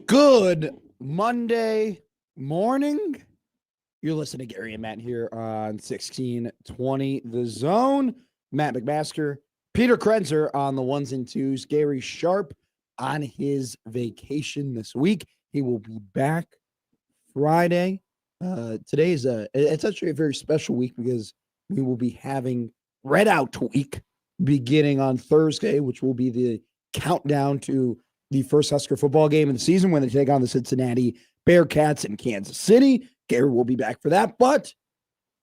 Good Monday morning. You're listening to Gary and Matt here on 1620 The Zone. Matt McMaster, Peter Krenzer on the ones and twos. Gary Sharp on his vacation this week. He will be back Friday. Today is it's actually a very special week because we will be having Red Out Week beginning on Thursday, which will be the countdown to the first Husker football game of the season when they take on the Cincinnati Bearcats in Kansas City. Gary will be back for that, but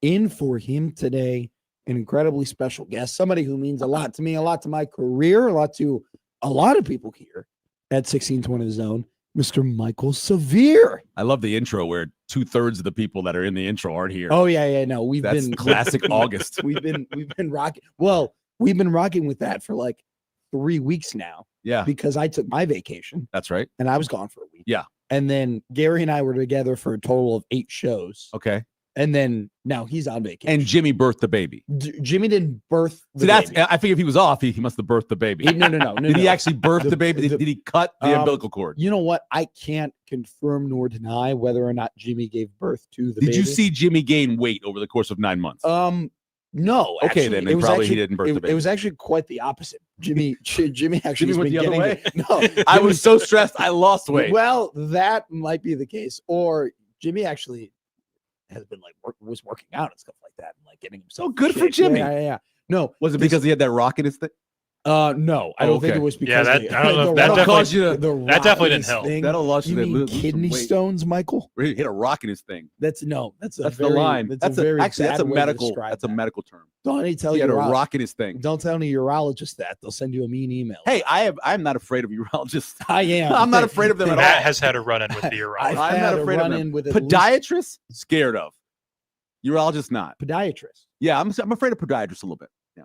in for him today, an incredibly special guest, somebody who means a lot to me, a lot to my career, a lot to a lot of people here at 1620 The Zone, Mr. Michael Severe. I love the intro where 2/3 of the people that are in the intro aren't here. Oh yeah, no, That's been classic August. We've been rocking. Well, we've been rocking with that for like 3 weeks now. Yeah, because I took my vacation. that's right. And I was gone for a week. Yeah. And then Gary and I were together for a total of 8 shows. Okay. And then now he's on vacation. And Jimmy birthed the baby. Jimmy didn't birth the See, that's. baby. I think if he was off, he must have birthed the baby. No. Did he actually birth the baby? Did he cut the umbilical cord? You know what? I can't confirm nor deny whether or not Jimmy gave birth to the baby. Did you see Jimmy gain weight over the course of 9 months? No. Okay, actually, then probably he didn't birth the baby. It was actually quite the opposite. Jimmy actually Jimmy has went been the other getting way? No. I was so stressed, I lost weight. Well, that might be the case. Or Jimmy actually has been like was working out and stuff like that, and like getting himself. Oh, good for Jimmy. Yeah. No, Was it because he had that rock in his thing? No, I don't think okay. it was because. I don't know. That definitely didn't help. That'll lost You you mean lose kidney some weight. stones, Michael? He hit a rock in his thing. That's That's the line. That's a very actually that's a bad way to medical. describe That's a that. medical term. Don't tell He had a urologist. rock in his thing. Don't tell any urologist that. They'll send you a mean email. Hey, I'm not afraid of urologists. I am. I'm not afraid of them at all. Matt has had a run-in with the urologist. I've I'm had not a afraid of them. run-in with at least- Podiatrist, scared of. Urologist, not. podiatrist. Yeah, I'm afraid of podiatrists a little bit. Yeah,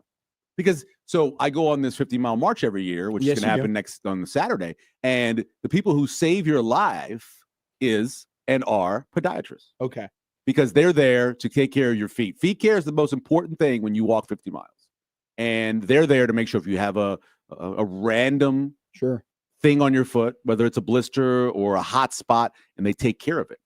because so I go on this 50-mile march every year, which Yes, is going to you happen next on the Saturday, and the people who save your life is and are podiatrists Okay. because they're there to take care of your feet. Feet care is the most important thing when you walk 50 miles, and they're there to make sure if you have a random Sure. thing on your foot, whether it's a blister or a hot spot, and they take care of it.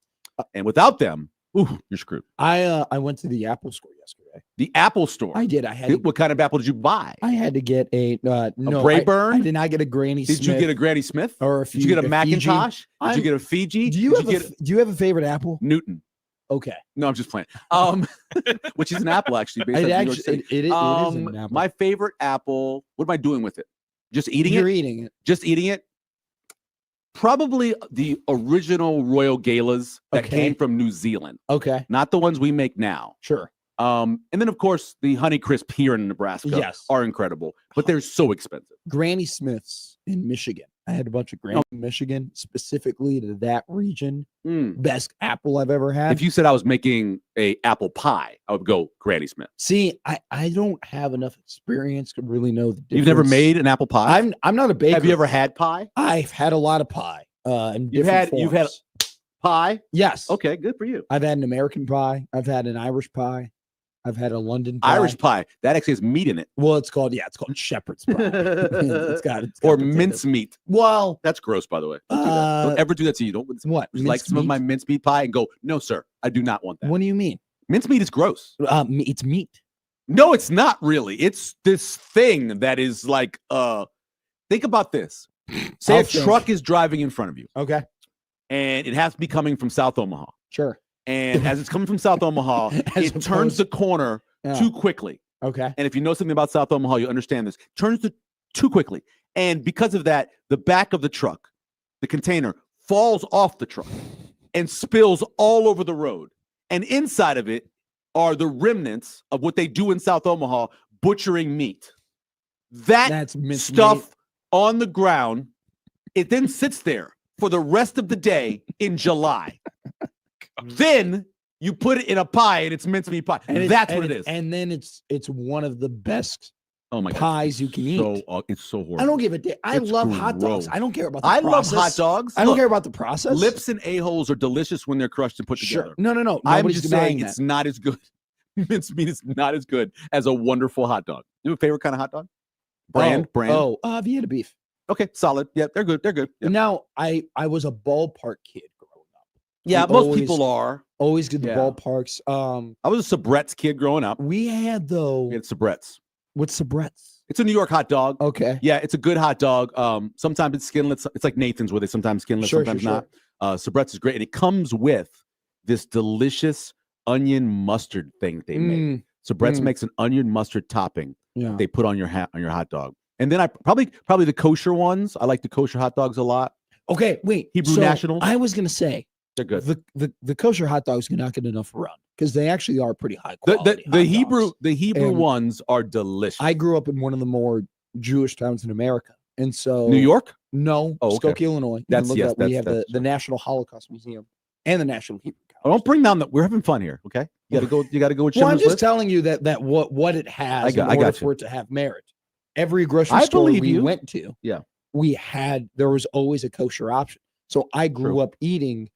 And without them, ooh, you're screwed. I went to the Apple store yesterday. The Apple store. I did. What kind of apple did you buy? I had to get a no. Brayburn? I did not get a Granny Smith. Did you get a Granny Smith? or a Did you get a Fiji? Macintosh? Did you get a Fiji? Do you Did have do you have a favorite apple? Newton? Okay. No, I'm just playing. Which is an apple actually. Based It on New York actually City. it is an apple. My favorite apple. What am I doing with it? Just eating You're it? eating it. Just eating it? Probably the original Royal Galas that Okay. came from New Zealand, Okay. not the ones we make now. Sure. And then of course the Honey Crisp here in Nebraska Yes. are incredible, but they're so expensive. Granny Smiths in Michigan. I had a bunch of Granny Michigan specifically to that region. Best apple I've ever had. If you said I was making a apple pie, I would go Granny Smith. See, I don't have enough experience to really know the difference. You've never made an apple pie? I'm not a baker. Have you ever had pie? I've had a lot of pie. You've had forms. pie? Yes. Okay, good for you. I've had an American pie. I've had an Irish pie. I've had a London pie. Irish pie. That actually has meat in it. Well, it's called shepherd's pie. it's got or potatoes. mincemeat. Well, That's gross, by the way. Don't do that. Don't ever do that to you. Don't what? like some of my mincemeat pie and go, no, sir, I do not want that. What do you mean? Mincemeat is gross. It's meat. No, it's not really. It's this thing that is like, think about this. Say I'll a think. truck is driving in front of you Okay. and it has to be coming from South Omaha. Sure. And as it's coming from South Omaha, As it turns the corner Yeah. too quickly. Okay. And if you know something about South Omaha, you understand this. Turns too quickly. And because of that, the back of the truck, the container, falls off the truck and spills all over the road. And inside of it are the remnants of what they do in South Omaha, butchering meat. That's minced Stuff meat. on the ground, it then sits there for the rest of the day in July. Then you put it in a pie and it's mincemeat pie. And That's what it is. And then it's one of the best Oh my God. pies you can eat. It's so horrible. I don't give a damn. I It's love hot dogs. gross. I don't care about the I process. love hot dogs. I don't Look, care about the process. lips and a-holes are delicious when they're crushed and put Sure. together. No. I'm Nobody's just denying saying it's not as good. Mincemeat is not as good as a wonderful hot dog. You have a favorite kind of hot dog? Brand? Oh, Vienna beef. Okay, solid. Yeah, they're good. They're good. Yeah, Now, I was a ballpark kid growing up. yeah We most people are. always did the Yeah. ballparks. I was a Sabrett's kid growing up. We had though. We had Sabrett's. What's Sabrett's? It's a New York hot dog. Okay. Yeah, it's a good hot dog. Sometimes it's skinless. It's like Nathan's, where they sometimes skinless, sometimes not. Sabrett's is great, and it comes with this delicious onion mustard thing they make. Sabrett's makes an onion mustard topping. Yeah. They put on your hot dog, and then I probably the kosher ones. I like the kosher hot dogs a lot. Okay, wait. Hebrew so Nationals. I was gonna say They're good. The kosher hot dogs do not get enough run because they actually are pretty high quality. The Hebrew And ones are delicious. I grew up in one of the more Jewish towns in America, and so New York. No, Oh, okay. Skokie, Illinois. You That's can look yes. it up. That's, we have that's the National Holocaust Museum and the National Hebrew College. Don't bring down that. We're having fun here. Okay, you got to go. You got to go with. Well, I'm Schindler's just List. telling you that what it has in order for it to have merit. Every grocery I store believe we you. went to, Yeah, there was always a kosher option. So I grew up eating,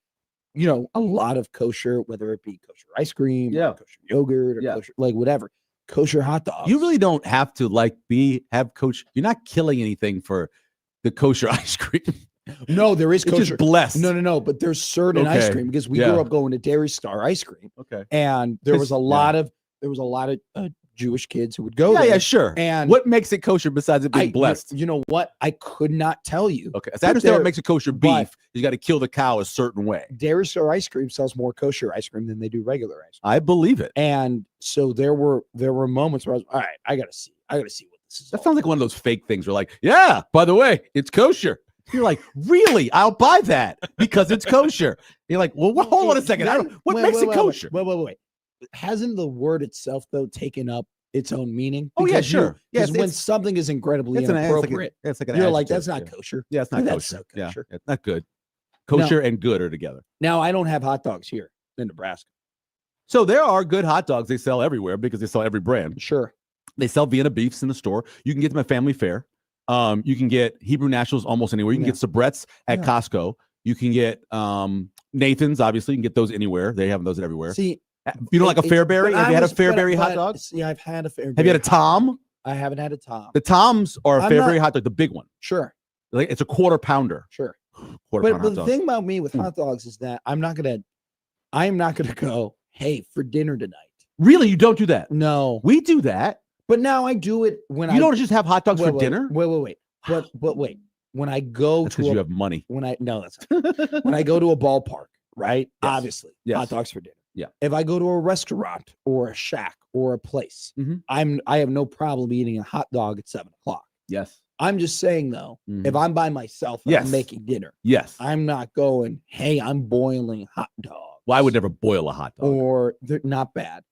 a lot of kosher, whether it be kosher ice cream, or kosher yogurt, or kosher, like whatever, kosher hot dogs. you really don't have to have kosher. You're not killing anything for the kosher ice cream. No, there is kosher. It's just blessed. No, but there's certain ice cream because we grew up going to Dairy Star ice cream. Okay, and there was a lot of Jewish kids who would go there. Yeah, sure. And what makes it kosher besides it being blessed? You know what? I could not tell you. Okay, so I understand what makes it kosher beef. You got to kill the cow a certain way. Dairy Star ice cream sells more kosher ice cream than they do regular ice cream. I believe it. And so there were moments where I was, all right, I gotta see what this is. That sounds like one of those fake things. Where like, yeah, by the way, it's kosher. You're like, really? I'll buy that because it's kosher. You're like, well, hold on a second. What makes it kosher? Wait. Hasn't the word itself though taken up its own meaning? Oh yeah, sure. Because when something is incredibly inappropriate, you're like, that's not kosher. Yeah, it's not That's kosher. so kosher. Yeah, it's not good. Kosher and good are together. Now I don't have hot dogs here in Nebraska. So there are good hot dogs they sell everywhere because they sell every brand. Sure. They sell Vienna beefs in the store. You can get them at Family Fare. You can get Hebrew Nationals almost anywhere. You can get Sabrett's at Costco. You can get Nathan's, obviously. You can get those anywhere. They have those everywhere. See, you don't like a Fairberry? Have you had a Fairberry hot dog? See, I've had a Fairberry. Have you had a Tom? I haven't had a Tom. The Toms are a Fairberry hot dog, the big one. Sure. Like it's a quarter pounder. Sure. But the thing about me with hot dogs is that I'm not gonna go, hey, for dinner tonight. Really? You don't do that? No. We do that. But now I do it when you don't just have hot dogs for dinner? Wait. But wait. When I go because you have money. When I go to a ballpark, right? Yes. Obviously, hot dogs for dinner. Yeah. If I go to a restaurant or a shack or a place, I have no problem eating a hot dog at 7:00. Yes. I'm just saying though, if I'm by myself and I'm making dinner, I'm not going, hey, I'm boiling hot dogs. Well, I would never boil a hot dog. Or they're not bad.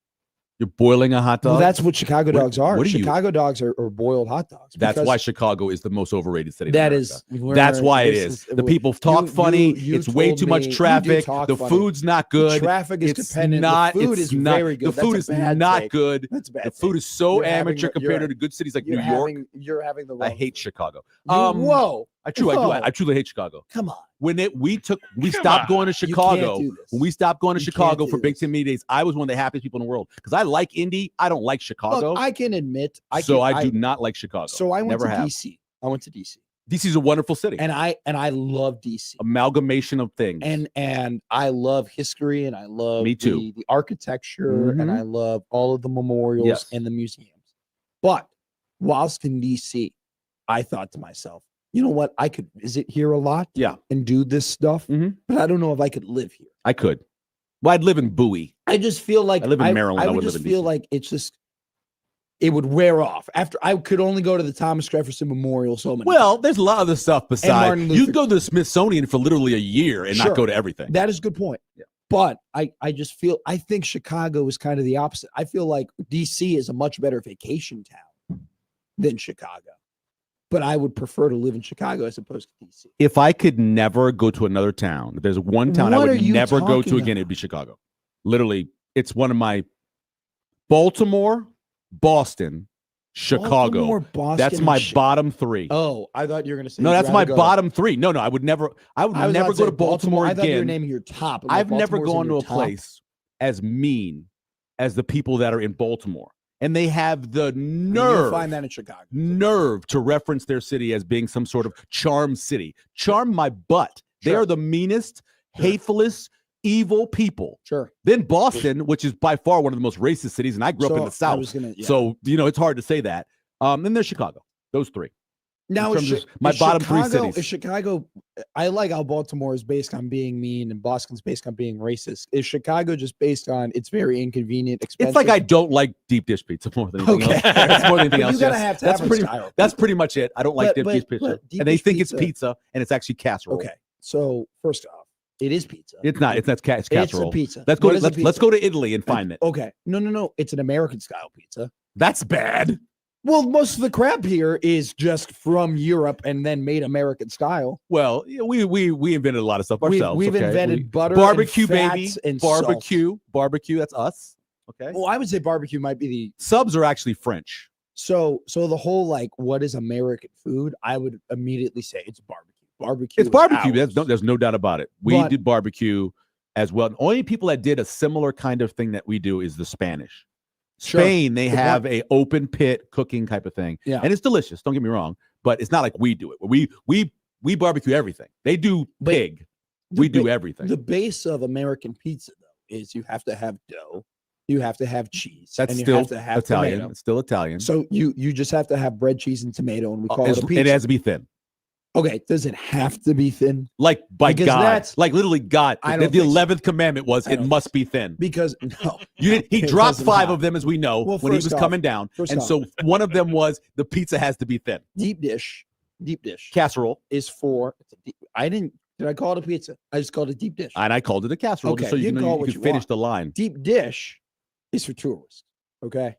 You're boiling a hot dog? Well, that's what Chicago dogs are. What are Chicago dogs are boiled hot dogs. That's why Chicago is the most overrated city. That's why it is. The people talk funny. It's way too much traffic. The food's not good. The traffic is dependent. The food is very good. The food is not good. That's bad. The food is so amateur compared to good cities like New York. You're having the wrong. I hate Chicago. Whoa. I truly hate Chicago. Come on. When we stopped going to Chicago. When we stopped going to Chicago for Big Ten Media Days, I was one of the happiest people in the world because I like Indy. I don't like Chicago. Look, I can admit, I do not like Chicago. So I went to DC. I went to DC. DC is a wonderful city, and I love DC. Amalgamation of things, and I love history, and I love the architecture, and I love all of the memorials and the museums. But whilst in DC, I thought to myself, you know what? I could visit here a lot, and do this stuff, but I don't know if I could live here. I could. Well, I'd live in Bowie. I just feel like I live in Maryland. I would just feel like it would wear off after I could only go to the Thomas Jefferson Memorial so many times. There's a lot of the stuff besides. You could go to the Smithsonian for literally a year and not go to everything. That is a good point. Yeah. But I think Chicago is kind of the opposite. I feel like DC is a much better vacation town than Chicago. But I would prefer to live in Chicago as opposed to DC. If I could never go to another town, if there's one town I would never go to again, it'd be Chicago. Literally, it's one of my Baltimore, Boston, Chicago. Boston, that's my bottom three. Oh, I thought you were going to say no. That's my bottom three. No, I would never. I would never go to Baltimore again. I thought you were naming your top. I've never gone to a place as mean as the people that are in Baltimore. and they have the You'll find that in Chicago. nerve to reference their city as being some sort of charm city. Charm my butt. They Sure. are the meanest, hatefulest, evil people. Sure. Then Boston, which is by far one of the most racist cities, and I grew up in the South. So, it's hard to say that. Then there's Chicago. Those three. Now, my bottom three cities. Is Chicago, I like how Baltimore is based on being mean and Boston's based on being racist. Is Chicago just based on it's very inconvenient, expensive? It's like I don't like deep dish pizza more than anything else. That's more than anything else. You gotta have that's pretty much it. I don't like deep dish pizza. And they think it's pizza, and it's actually casserole. Okay. So, first off, it is pizza. It's not. It's casserole. It's a pizza. Let's go to Italy and find it. Okay. No. It's an American style pizza. That's bad. Well, most of the crap here is just from Europe and then made American style. Well, we invented a lot of stuff ourselves. We've invented butter, barbecue, and baby, and barbecue, salt. barbecue. That's us. Okay. Well, I would say barbecue might be the subs are actually French. So the whole what is American food? I would immediately say it's barbecue. Barbecue. It's barbecue. There's no doubt about it. We did barbecue as well. The only people that did a similar kind of thing that we do is the Spanish. Spain, they have a open pit cooking type of thing. Yeah. And it's delicious. Don't get me wrong, but it's not like we do it. We barbecue everything. They do pig. We do everything. The base of American pizza, though, is you have to have dough, you have to have cheese. That's and still you have to have Italian. tomato. It's still Italian. So you just have to have bread, cheese, and tomato, and we call it a pizza. It has to be thin. Okay, does it have to be thin? Like by Because God, like literally God. The 11th commandment was it must be thin. Because no, he dropped 5 of them, as we know, when he was coming down, and so one of them was the pizza has to be thin. Deep dish casserole is for. Did I call it a pizza? I just called it deep dish, and I called it a casserole. Okay, just so you can finish the line. Deep dish is for tourists. Okay.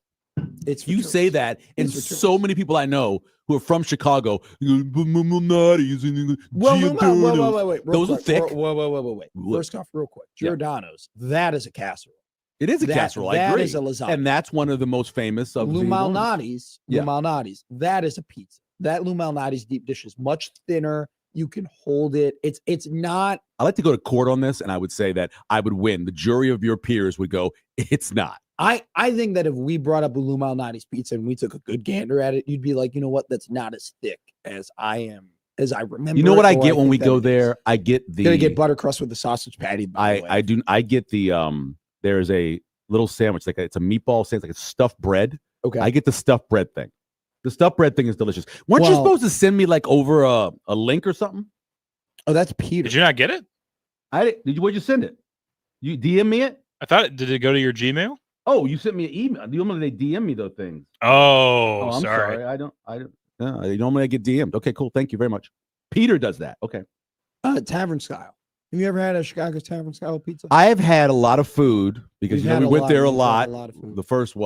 It's you say that, and so many people I know who are from Chicago. Wait. Those are thick. Wait. First off, real quick, Giordano's. That is a casserole. It is a casserole. I agree. That is a lasagna, and that's one of the most famous of Lou Malnati's. That is a pizza. That Lou Malnati's deep dish is much thinner. You can hold it. It's not. I like to go to court on this, and I would say that I would win. The jury of your peers would go, it's not. I think that if we brought up a Lou Malnati's pizza and we took a good gander at it, you'd be like, you know what? That's not as thick as I remember. You know what I get when we go there? I get the. Gonna get butter crust with the sausage patty. I do. I get the. There's a little sandwich it's a meatball sandwich, like a stuffed bread. Okay. I get the stuffed bread thing. The stuffed bread thing is delicious. Weren't you supposed to send me over a link or something? Oh, that's Peter. Did you not get it? Did you? Where'd you send it? You DM me it? I thought. Did it go to your Gmail? Oh, you sent me an email. Normally they DM me those things. Oh, I'm sorry. I don't. Normally I get DM'd. Okay, cool. Thank you very much. Peter does that. Okay. Tavern style. Have you ever had a Chicago tavern style pizza? I have had a lot of food because we went there a lot. Food. The first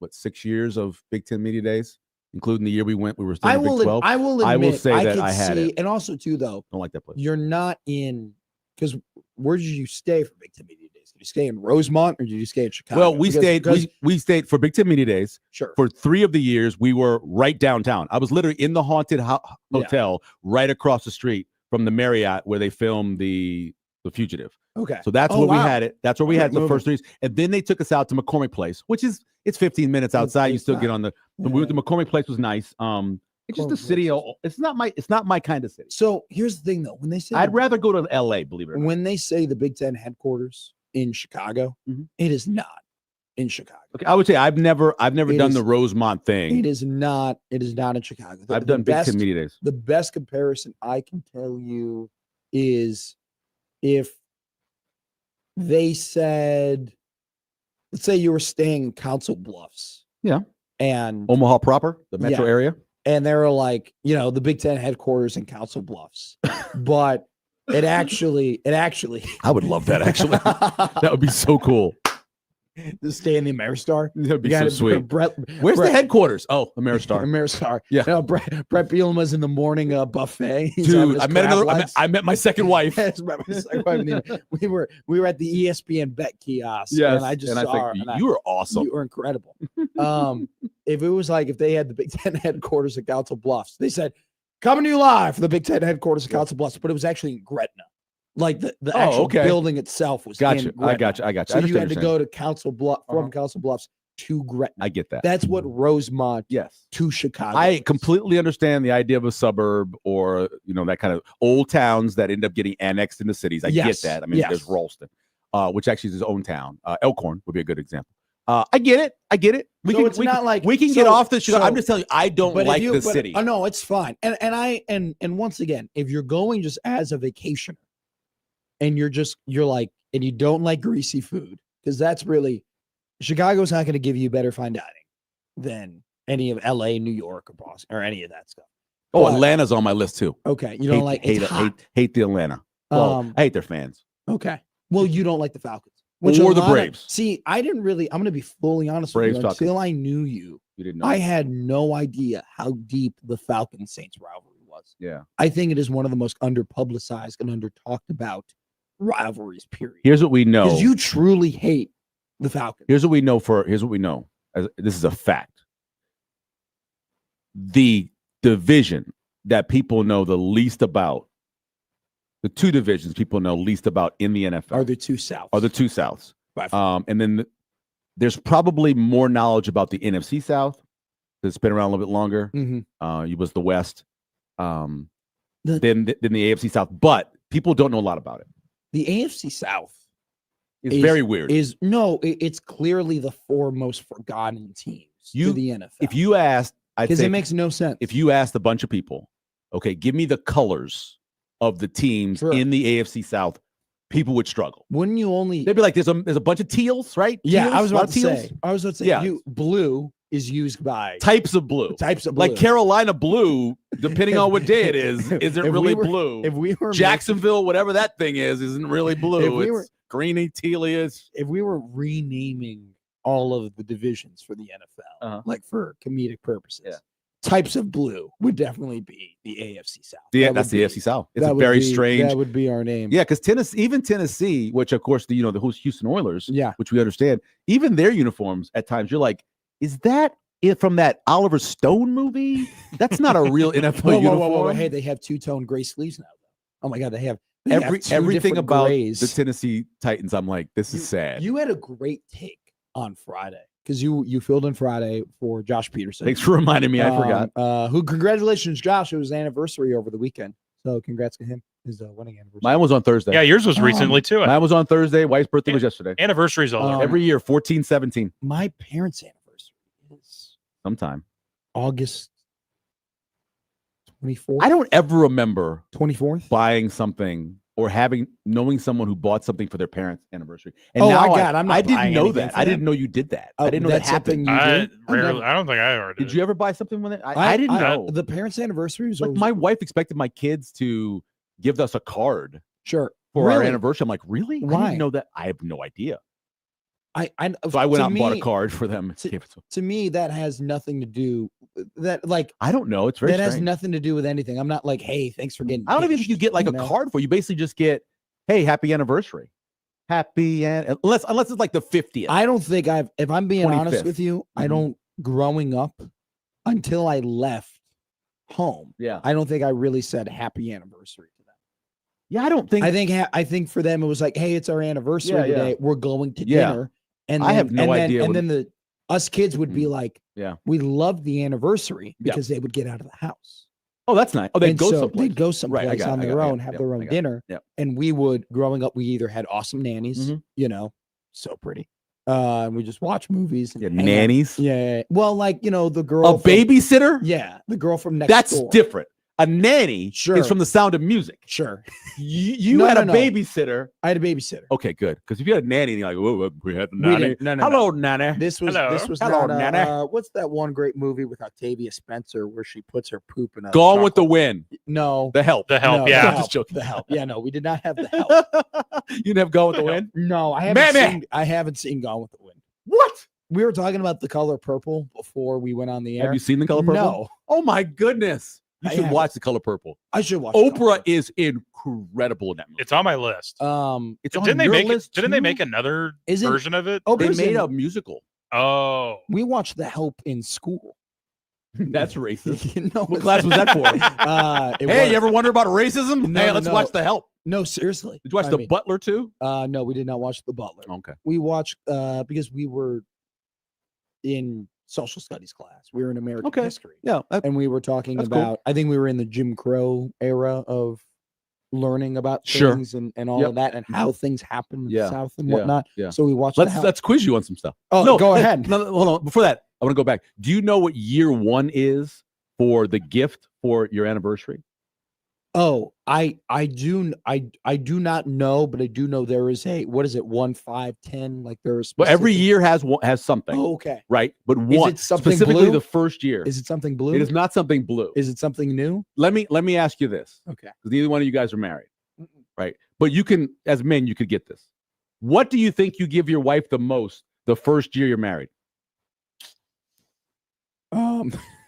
6 years of Big Ten Media Days, including the year we were still in Big 12. I will admit, I will say that I had it. And also too, though, don't like that place. You're not in because where did you stay for Big Ten Media Days? Did you stay in Rosemont or did you stay in Chicago? Well, we stayed for Big Ten Media Days. Sure. For 3 of the years, we were right downtown. I was literally in the haunted hotel right across the street from the Marriott where they filmed the Fugitive. Okay. So that's where we had it. That's where we had the first 3. And then they took us out to McCormick Place, which it's 15 minutes outside. You still get on the McCormick Place was nice. It's just a city. It's not my kind of city. So here's the thing, though. When they say I'd rather go to LA, believe it or not. When they say the Big Ten headquarters in Chicago, it is not in Chicago. Okay, I would say I've never done the Rosemont thing. It is not in Chicago. I've done Big Ten Media Days. The best comparison I can tell you is if they said, let's say you were staying in Council Bluffs. Yeah. And Omaha proper, the metro area. And they were like, the Big Ten headquarters in Council Bluffs. But it actually I would love that actually. That would be so cool. To stay in the Ameristar. That'd be so sweet. Where's the headquarters? Oh, Ameristar. Ameristar. Yeah. Brett Bielema was in the morning buffet. Dude, I met my second wife. We were at the ESPN bet kiosk. Yes, and I just saw her. You were awesome. You were incredible. If it was if they had the Big Ten headquarters at Council Bluffs, they said, coming to you live for the Big Ten headquarters at Council Bluffs, but it was actually in Gretna. Like the actual building itself was. Gotcha. In Gretna. I got you. So you had to go to Council Bluffs from Council Bluffs to Gretna. I get that. That's what Rosemont Yes. to Chicago. I is. completely understand the idea of a suburb or, that kind of old towns that end up getting annexed into cities. I Yes, get that. I mean, yes. there's Ralston, which actually is his own town. Elkhorn would be a good example. I get it. It's not like we can get off the Chicago. I'm just telling you, I don't like the city. Oh no, it's fine. And once again, if you're going just as a vacationer and you're like, and you don't like greasy food, because that's really Chicago's not going to give you better fine dining than any of LA, New York, or Boston, or any of that stuff. Oh, But- Atlanta's on my list too. Okay, you don't hate the Atlanta. Well, I hate their fans. Okay, well, you don't like the Falcons Or the Braves. See, I didn't really. I'm going to be fully honest Braves, with you. Falcons. Until I knew you, You didn't know. I had no idea how deep the Falcons Saints rivalry was. Yeah. I think it is one of the most underpublicized and under talked about rivalries. Period. Here's what we know. Because you truly hate the Falcons. Here's what we know. This is a fact. The division that people know the least about, the two divisions people know least about in the NFL Are the two Souths? are the two Souths. By far. And then there's probably more knowledge about the NFC South that's been around a little bit longer. Mhm. It was the West The- than the AFC South, but people don't know a lot about it. The AFC South It's very weird. it's clearly the four most forgotten teams to the NFL. If you asked, because it makes no sense. if you asked a bunch of people, okay, give me the colors of the teams Sure. in the AFC South, people would struggle. Wouldn't you only? They'd be like, there's a bunch of teals, right? Yeah, Teals? I was A lot about of to teals? say. I was about to say. Yeah. Blue is used by Types of blue. types of blue. Like Carolina blue, depending on what day it is, isn't If we really were- blue. If we were Jacksonville, whatever that thing is, isn't really blue. If we It's were- greeny, tealish. if we were renaming all of the divisions for the NFL, like for comedic purposes, Yeah. types of blue would definitely be the AFC South. Yeah, That that's would the be- AFC South. It's that a would very be- strange. That would be our name. Yeah, because Tennessee, which of course the Houston Oilers, Yeah. which we understand, even their uniforms at times, you're like, is that it from that Oliver Stone movie? That's not a real NFL uniform. Hey, they have two-tone gray sleeves now. Though. Oh my God, they have two Everything different about grays. the Tennessee Titans, I'm like, this is sad. You had a great take on Friday because you filled in Friday for Josh Peterson. Thanks for reminding me. I forgot. Congratulations, Josh. It was his anniversary over the weekend. So congrats to him. His wedding anniversary. Mine was on Thursday. Yeah, yours was recently too. Mine was on Thursday. Wife's birthday was yesterday. Anniversaries all over. Every year, 14, 17, My parents' anniversary is sometime. August 24th. I don't ever remember 24th. buying something or knowing someone who bought something for their parents' anniversary. And Oh, now I'm not I didn't buying know anything that. for I them. didn't know you did that. Oh, I didn't know that that's something happened. you I do? rarely. I don't think I ever did. Did you ever buy something with it? I didn't know. The parents' anniversary was Like always- my wife expected my kids to give us a card sure for our Really? anniversary. I'm like, really? I Why? didn't know that. I have no idea. I So I went to out and bought a me- card for them. and gave it to them. To me, that has nothing to do that. Like I don't know. It's very that has strange. nothing to do with anything. I'm not like, hey, thanks for getting. I don't even think you hitched, get like a know? card for. You basically just get, hey, happy anniversary, unless it's like the 50th. I don't think I've. If I'm being honest 25th. with you, I Mhm. don't. Growing up, until I left home, yeah, I don't think I really said happy anniversary to them. yeah. I don't think. I think for them it was like, hey, it's our anniversary Yeah, yeah. today. We're going to Yeah. dinner, and I then, have no and then, idea And what- then us kids would be like, Yeah. we love the anniversary Yeah. because they would get out of the house. Oh, that's nice. Oh, they And go so someplace. they'd go someplace Right, I got it, on I their got it, own, yeah, have yeah, their I own got it, dinner. yeah. And we would, growing up, we either had awesome nannies, Mhm. So pretty. And we just watch movies. And Yeah, hang out. nannies. Yeah. Well, like, the girl. A babysitter. Yeah. The girl from next That's door. different. A nanny Sure. is from The Sound of Music. Sure. You No, had no, a no. babysitter. I had a babysitter. Okay, good. Because if you had a nanny, and you're like, whoa, we had a We nanny. didn't- no, no, Hello, nanny. This was Hello. not Nana. what's that one great movie with Octavia Spencer where she puts her poop in a Gone with the chocolate- Wind. No. The Help. The Help, No, yeah. The I'm just Help. joking. The Help. Yeah, no, we did not have the help. You didn't have Gone with the Wind? No, I Mammy. haven't seen Gone with the Wind. What? We were talking about The Color Purple before we went on the air. Have you seen The Color Purple? No. Oh my goodness. You I should haven't. watch The Color Purple. I should watch The Color Oprah Purple. is incredible in that movie. It's on my list. It's on Didn't they your make? list Didn't they too? make another Isn't- version of it? They Oprah's made in- a musical. Oh, We watched The Help in school. That's racist. No, What class was that for? it Hey, was- you ever wonder about racism? No, Hey, no, let's no. watch The Help. No, seriously. Did you watch I The mean, Butler too? No, we did not watch The Butler. Okay. We watched because we were in social studies class. We were in American Okay. history. Yeah. And we were talking That's cool. about, I think we were in the Jim Crow era of learning about Sure. things and all Yep. of that and how things happen in Yeah. the South and Yeah. whatnot. Yeah. So we watched Let's quiz you on some stuff. Oh, No, go ahead. No, hold on. Before that, I want to go back. Do you know what year 1 is for the gift for your anniversary? Oh, I do not know, but I do know there is a, what is it, 1, 5, 10? Like there is Well, every specific- year has something, Oh, okay. right? But Is one it something specifically blue? the first year. Is it something blue? It is not something blue. Is it something new? Let me ask you this, Okay. because neither one of you guys are married, right? But you can, as men, you could get this. What do you think you give your wife the most the first year you're married?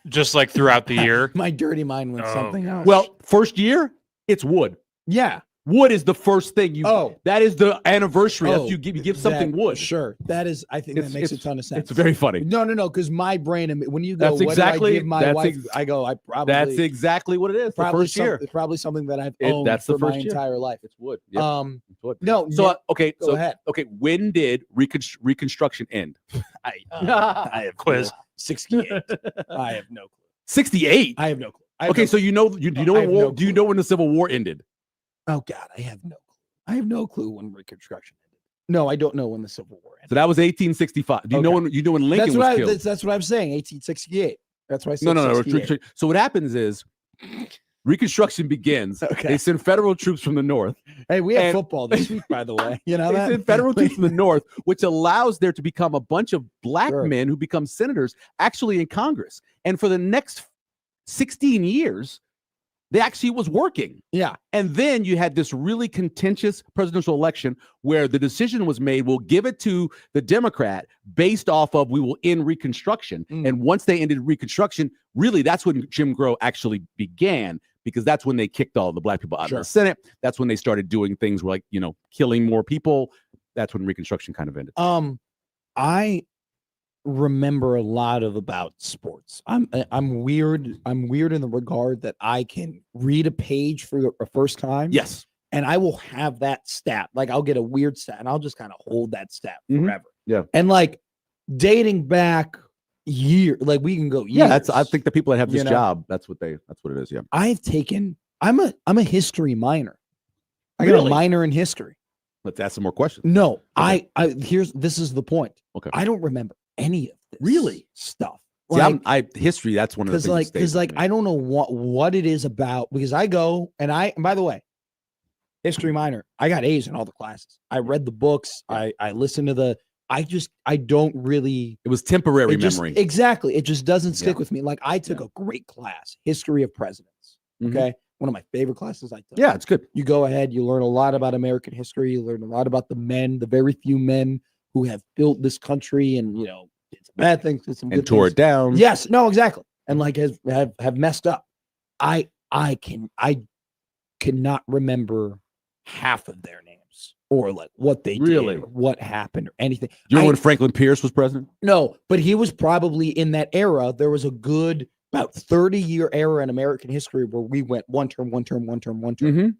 Just like throughout the year. My dirty mind went Oh, something else. Well, first year, it's wood. yeah. Wood is the first thing you. Oh. That is the anniversary. Oh, That's you give something that- wood. Sure. That is, I think that makes a ton of sense. It's very funny. No, because my brain, when you go, That's what exactly- do I give my that's wife? ex- I go, I probably. That's exactly what it is. The probably first year. It's probably something that I've It- owned that's the for my first year. entire life. It's wood. Yep, it's wood. No. So okay. go So ahead. okay. When did Reconstruction end? I have Quiz. 68. I have no clue. 68. I have no clue. I have Okay, no so you know when I have no do you know when the Civil War ended? Oh God, I have no clue. I have no clue when Reconstruction ended. No, I don't know when the Civil War So ended. that was 1865. Do you know Okay. when Lincoln That's was what killed? that's what I'm saying. 1868. That's why I said No. 68. So what happens is Reconstruction begins. Okay. They send federal troops from the north. Hey, we have and- football this week, by the way. You know They that send federal troops from the north, which allows there to become a bunch of black Sure. men who become senators actually in Congress. And for the next 16 years, they actually was working. Yeah. And then you had this really contentious presidential election where the decision was made, we'll give it to the Democrat based off of we will end Reconstruction. Mm. And once they ended Reconstruction, really that's when Jim Crow actually began, because that's when they kicked all the black people out Sure. of the Senate. That's when they started doing things like, killing more people. That's when Reconstruction kind of ended. I remember a lot about sports. I'm weird. I'm weird in the regard that I can read a page for a first time. Yes. And I will have that stat. Like I'll get a weird stat and I'll just kind of hold that stat Mhm. forever. Yeah. And like dating back like we can go years. Yeah, I think the people that have this You know? job, that's what it is. Yeah. I've taken, I'm a history minor. I got Really? a minor in history. Let's ask some more questions. No, Okay. this is the point. Okay. I don't remember any of this Really? stuff. See, history, that's one of the things. Because I don't know what it is about, because I go and by the way, history minor, I got A's in all the classes. I read the books. I listened to I don't really It was temporary it just- memory. exactly. It just doesn't stick Yeah. with me. Like I took a great class, history of presidents. Mhm. Okay. One of my favorite classes I took. Yeah, it's good. You go ahead, you learn a lot about American history, you learn a lot about the very few men who have built this country and did some bad things, did some And good tore things. it down. Yes, no, exactly. And like have messed up. I cannot remember half of their names or like what they Really? did or what happened or anything. You know I- when Franklin Pierce was president? No, but he was probably in that era. There was a good about 30-year era in American history where we went one term.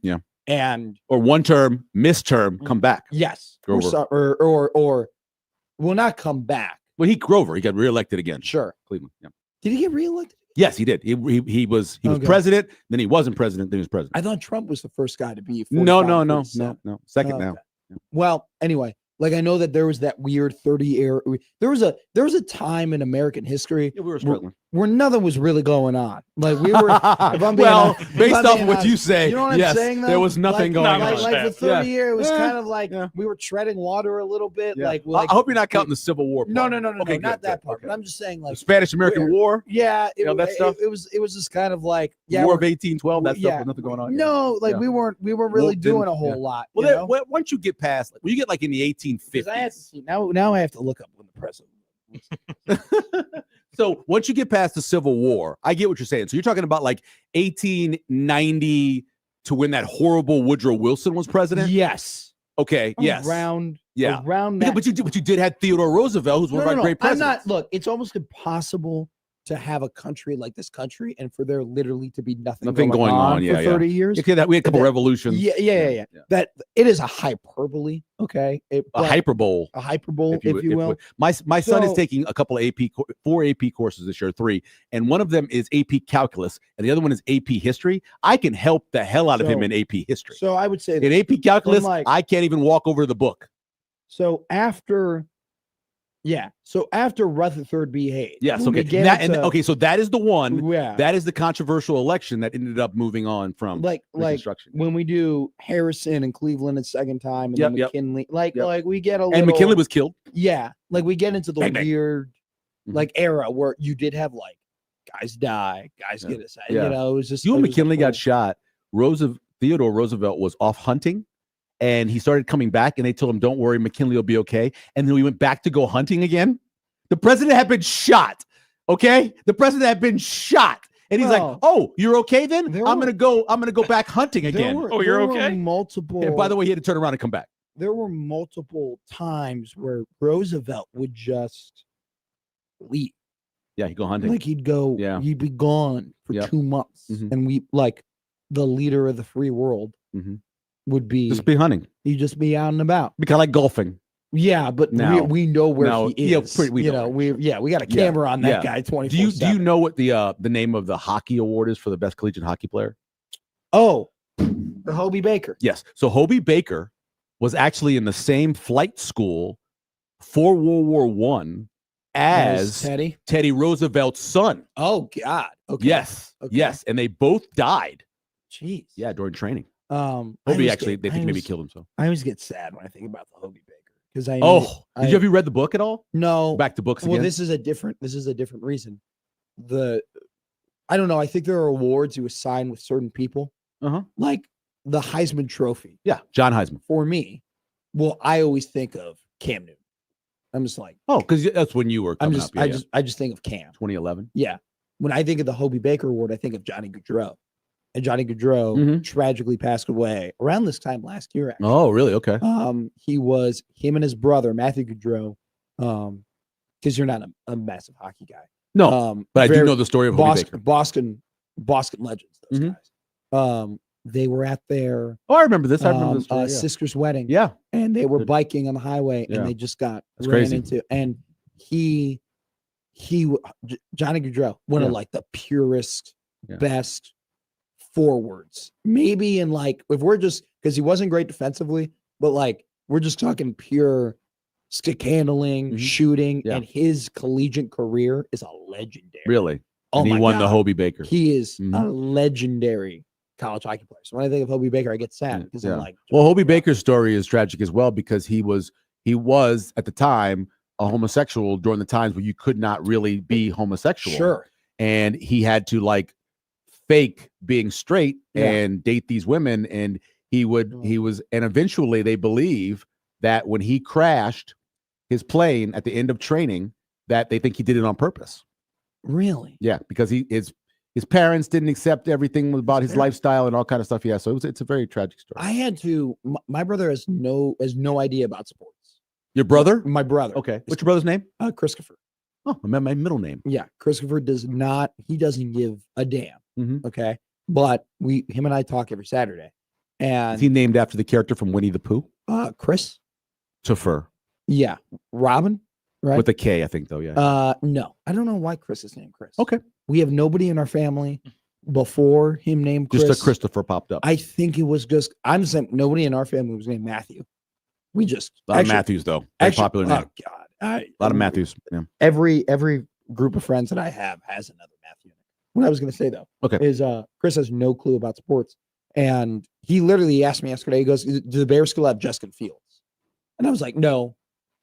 Yeah. And Or one term, miss-term, come back. yes, Grover. or will not come back. Well, Grover, he got reelected again. Sure. Cleveland. Yeah. Did he get reelected? Yes, he did. He was Okay. president, then he wasn't president, then he was president. I thought Trump was the first guy to be. No. 47. Second Oh, now. okay. Well, anyway, like I know that there was that weird 30-year. There was a time in American history Yeah, we were struggling. where nothing was really going on. Like we were. I'm being well, honest- if based I'm off being of what you honest, say, you know what I'm yes, saying, there though? was nothing Like- going Not on. much. Like for 30 years, it was Yeah. kind of like Yeah. we were treading water a little bit. Yeah. Like I hope you're not counting the Civil War. No, part. no, Okay, not good, that good, part. okay. But I'm just saying, The like, Spanish-American where- War, yeah, You know, that stuff? it was just kind of like, War of we're- 1812, that stuff yeah. with nothing going on. No, like Yeah. we weren't Well, really then- doing a whole yeah. lot. Well, you then, know? once you get past, when you get like in the 'Cause I have to 1850s. see now I have to look up when the president. So once you get past the Civil War, I get what you're saying. So you're talking about like 1890 to when that horrible Woodrow Wilson was president. Yes. Okay. Yes. Around Yeah. around Yeah, that. but you did have Theodore Roosevelt, who's one of our great I'm presidents. not. Look, it's almost impossible to have a country like this country and for there literally to be nothing Nothing going on, for 30 years. Okay, that we had a couple revolutions. Yeah. That it is a hyperbole. Okay, A hyperbole. a hyperbole, if you will. My son is So- taking a couple of four AP courses this year, 3, and one of them is AP Calculus, and the other one is AP History. I can help the hell out of him in AP History. So I would say In AP Calculus, like- I can't even walk over the book. so after Rutherford B. Hayes. Yes, when we okay. get into- Okay, so that is the one. Yeah. That is the controversial election that ended up moving on from like Reconstruction. when we do Harrison and Cleveland a second time, and then Yep. McKinley, like Yep. we get a And little, McKinley was killed. like we get into the Bang, bang. weird Mhm. like era where you did have like guys die, guys Yeah. get assassinated. Yeah. You know, it was just You and it was just McKinley got cool. shot. Theodore Roosevelt was off hunting, and he started coming back, and they told him, "Don't worry, McKinley will be okay." And then we went back to go hunting again. The president had been shot. Okay, the president had been shot, and he's like, Well, "Oh, you're okay then? there I'm were- gonna go back hunting again." Oh, you're there were okay? multiple. And by the way, he had to turn around and come back. there were multiple times where Roosevelt would just leave. Yeah, he go hunting. Like he'd go, Yeah. he'd be gone for Yep. 2 months, Mhm. and we like the leader of the free world Mhm. would be Just be hunting. he'd just be out and about. Be kind of like golfing. Yeah, but Now- we know where now- he yeah, is. we you know know, where we got a Yeah, camera on that yeah. guy 24. Do you know what the name of the hockey award is for the best collegiate hockey player? Oh, the Hobie Baker. Yes. So Hobie Baker was actually in the same flight school for World War One as Teddy. Teddy Roosevelt's son. Oh God. Okay. Yes. Okay. Yes. And they both died. Jeez. Yeah, during training. I Hobie always actually, get- they I think maybe always- killed himself. I always get sad when I think about the Hobie Baker because I Have you read the book at all? no. Back to books Well, again. this is a different reason. I don't know. I think there are awards you assign with certain people, Uh-huh. like the Heisman Trophy. Yeah, John Heisman. For me, well, I always think of Cam Newton. I'm just like, Oh, because that's when you were I'm coming just, up. Yeah, I just think of Cam. 2011. Yeah. When I think of the Hobie Baker Award, I think of Johnny Gaudreau. And Johnny Gaudreau Mhm. tragically passed away around this time last year. Actually. Oh, really? Okay. Him and his brother, Matthew Gaudreau, because you're not a massive hockey guy. No, but I do know the story of Hobie Baker. Boston legends, those Mhm. guys. They were at their Oh, I remember this. I remember this story. Yeah. sister's wedding. Yeah. And they were Good. biking on the highway Yeah. and they just got That's ran crazy. into, and Johnny Gaudreau, one Yeah. of like the purest, Yeah. best forwards. Maybe in like, if we're just, because he wasn't great defensively, but like we're just talking pure stick handling, Mhm. shooting, Yeah. and his collegiate career is a legendary. Really? Oh And he my won the God. Hobie Baker. He is Mhm. a legendary college hockey player. So when I think of Hobie Baker, I get sad because Yeah. I'm like, Well, Hobie Baker's story is tragic as well because he was at the time a homosexual during the times where you could not really be homosexual. sure. And he had to like fake being straight Yeah. and date these women. And and eventually they believe that when he crashed his plane at the end of training, that they think he did it on purpose. Really? Yeah, because his parents didn't accept everything about his Fair. lifestyle and all kind of stuff. Yeah, so it's a very tragic story. I had to. My brother has no idea about sports. Your brother? My brother. Okay. What's your brother's name? Christopher. Oh, my middle name. Yeah, Christopher does not. He doesn't give a damn. Mhm. Okay, but him and I talk every Saturday, Is and he named after the character from Winnie the Pooh? Chris. Topher. Yeah, Robin. Right. With a K, I think, though. Yeah. No, I don't know why Chris is named Chris. Okay. We have nobody in our family before him named Chris. Just a Christopher popped up. I think it was just. I'm just saying nobody in our family was named Matthew. We just A lot actually- of Matthews, though. Very actually- popular name. Oh God, A lot of Matthews. Yeah. Every group of friends that I have has another Matthew. What I was going to say though, Okay. is Chris has no clue about sports, and he literally asked me yesterday. He goes, "Do the Bears still have Justin Fields?" And I was like, "No,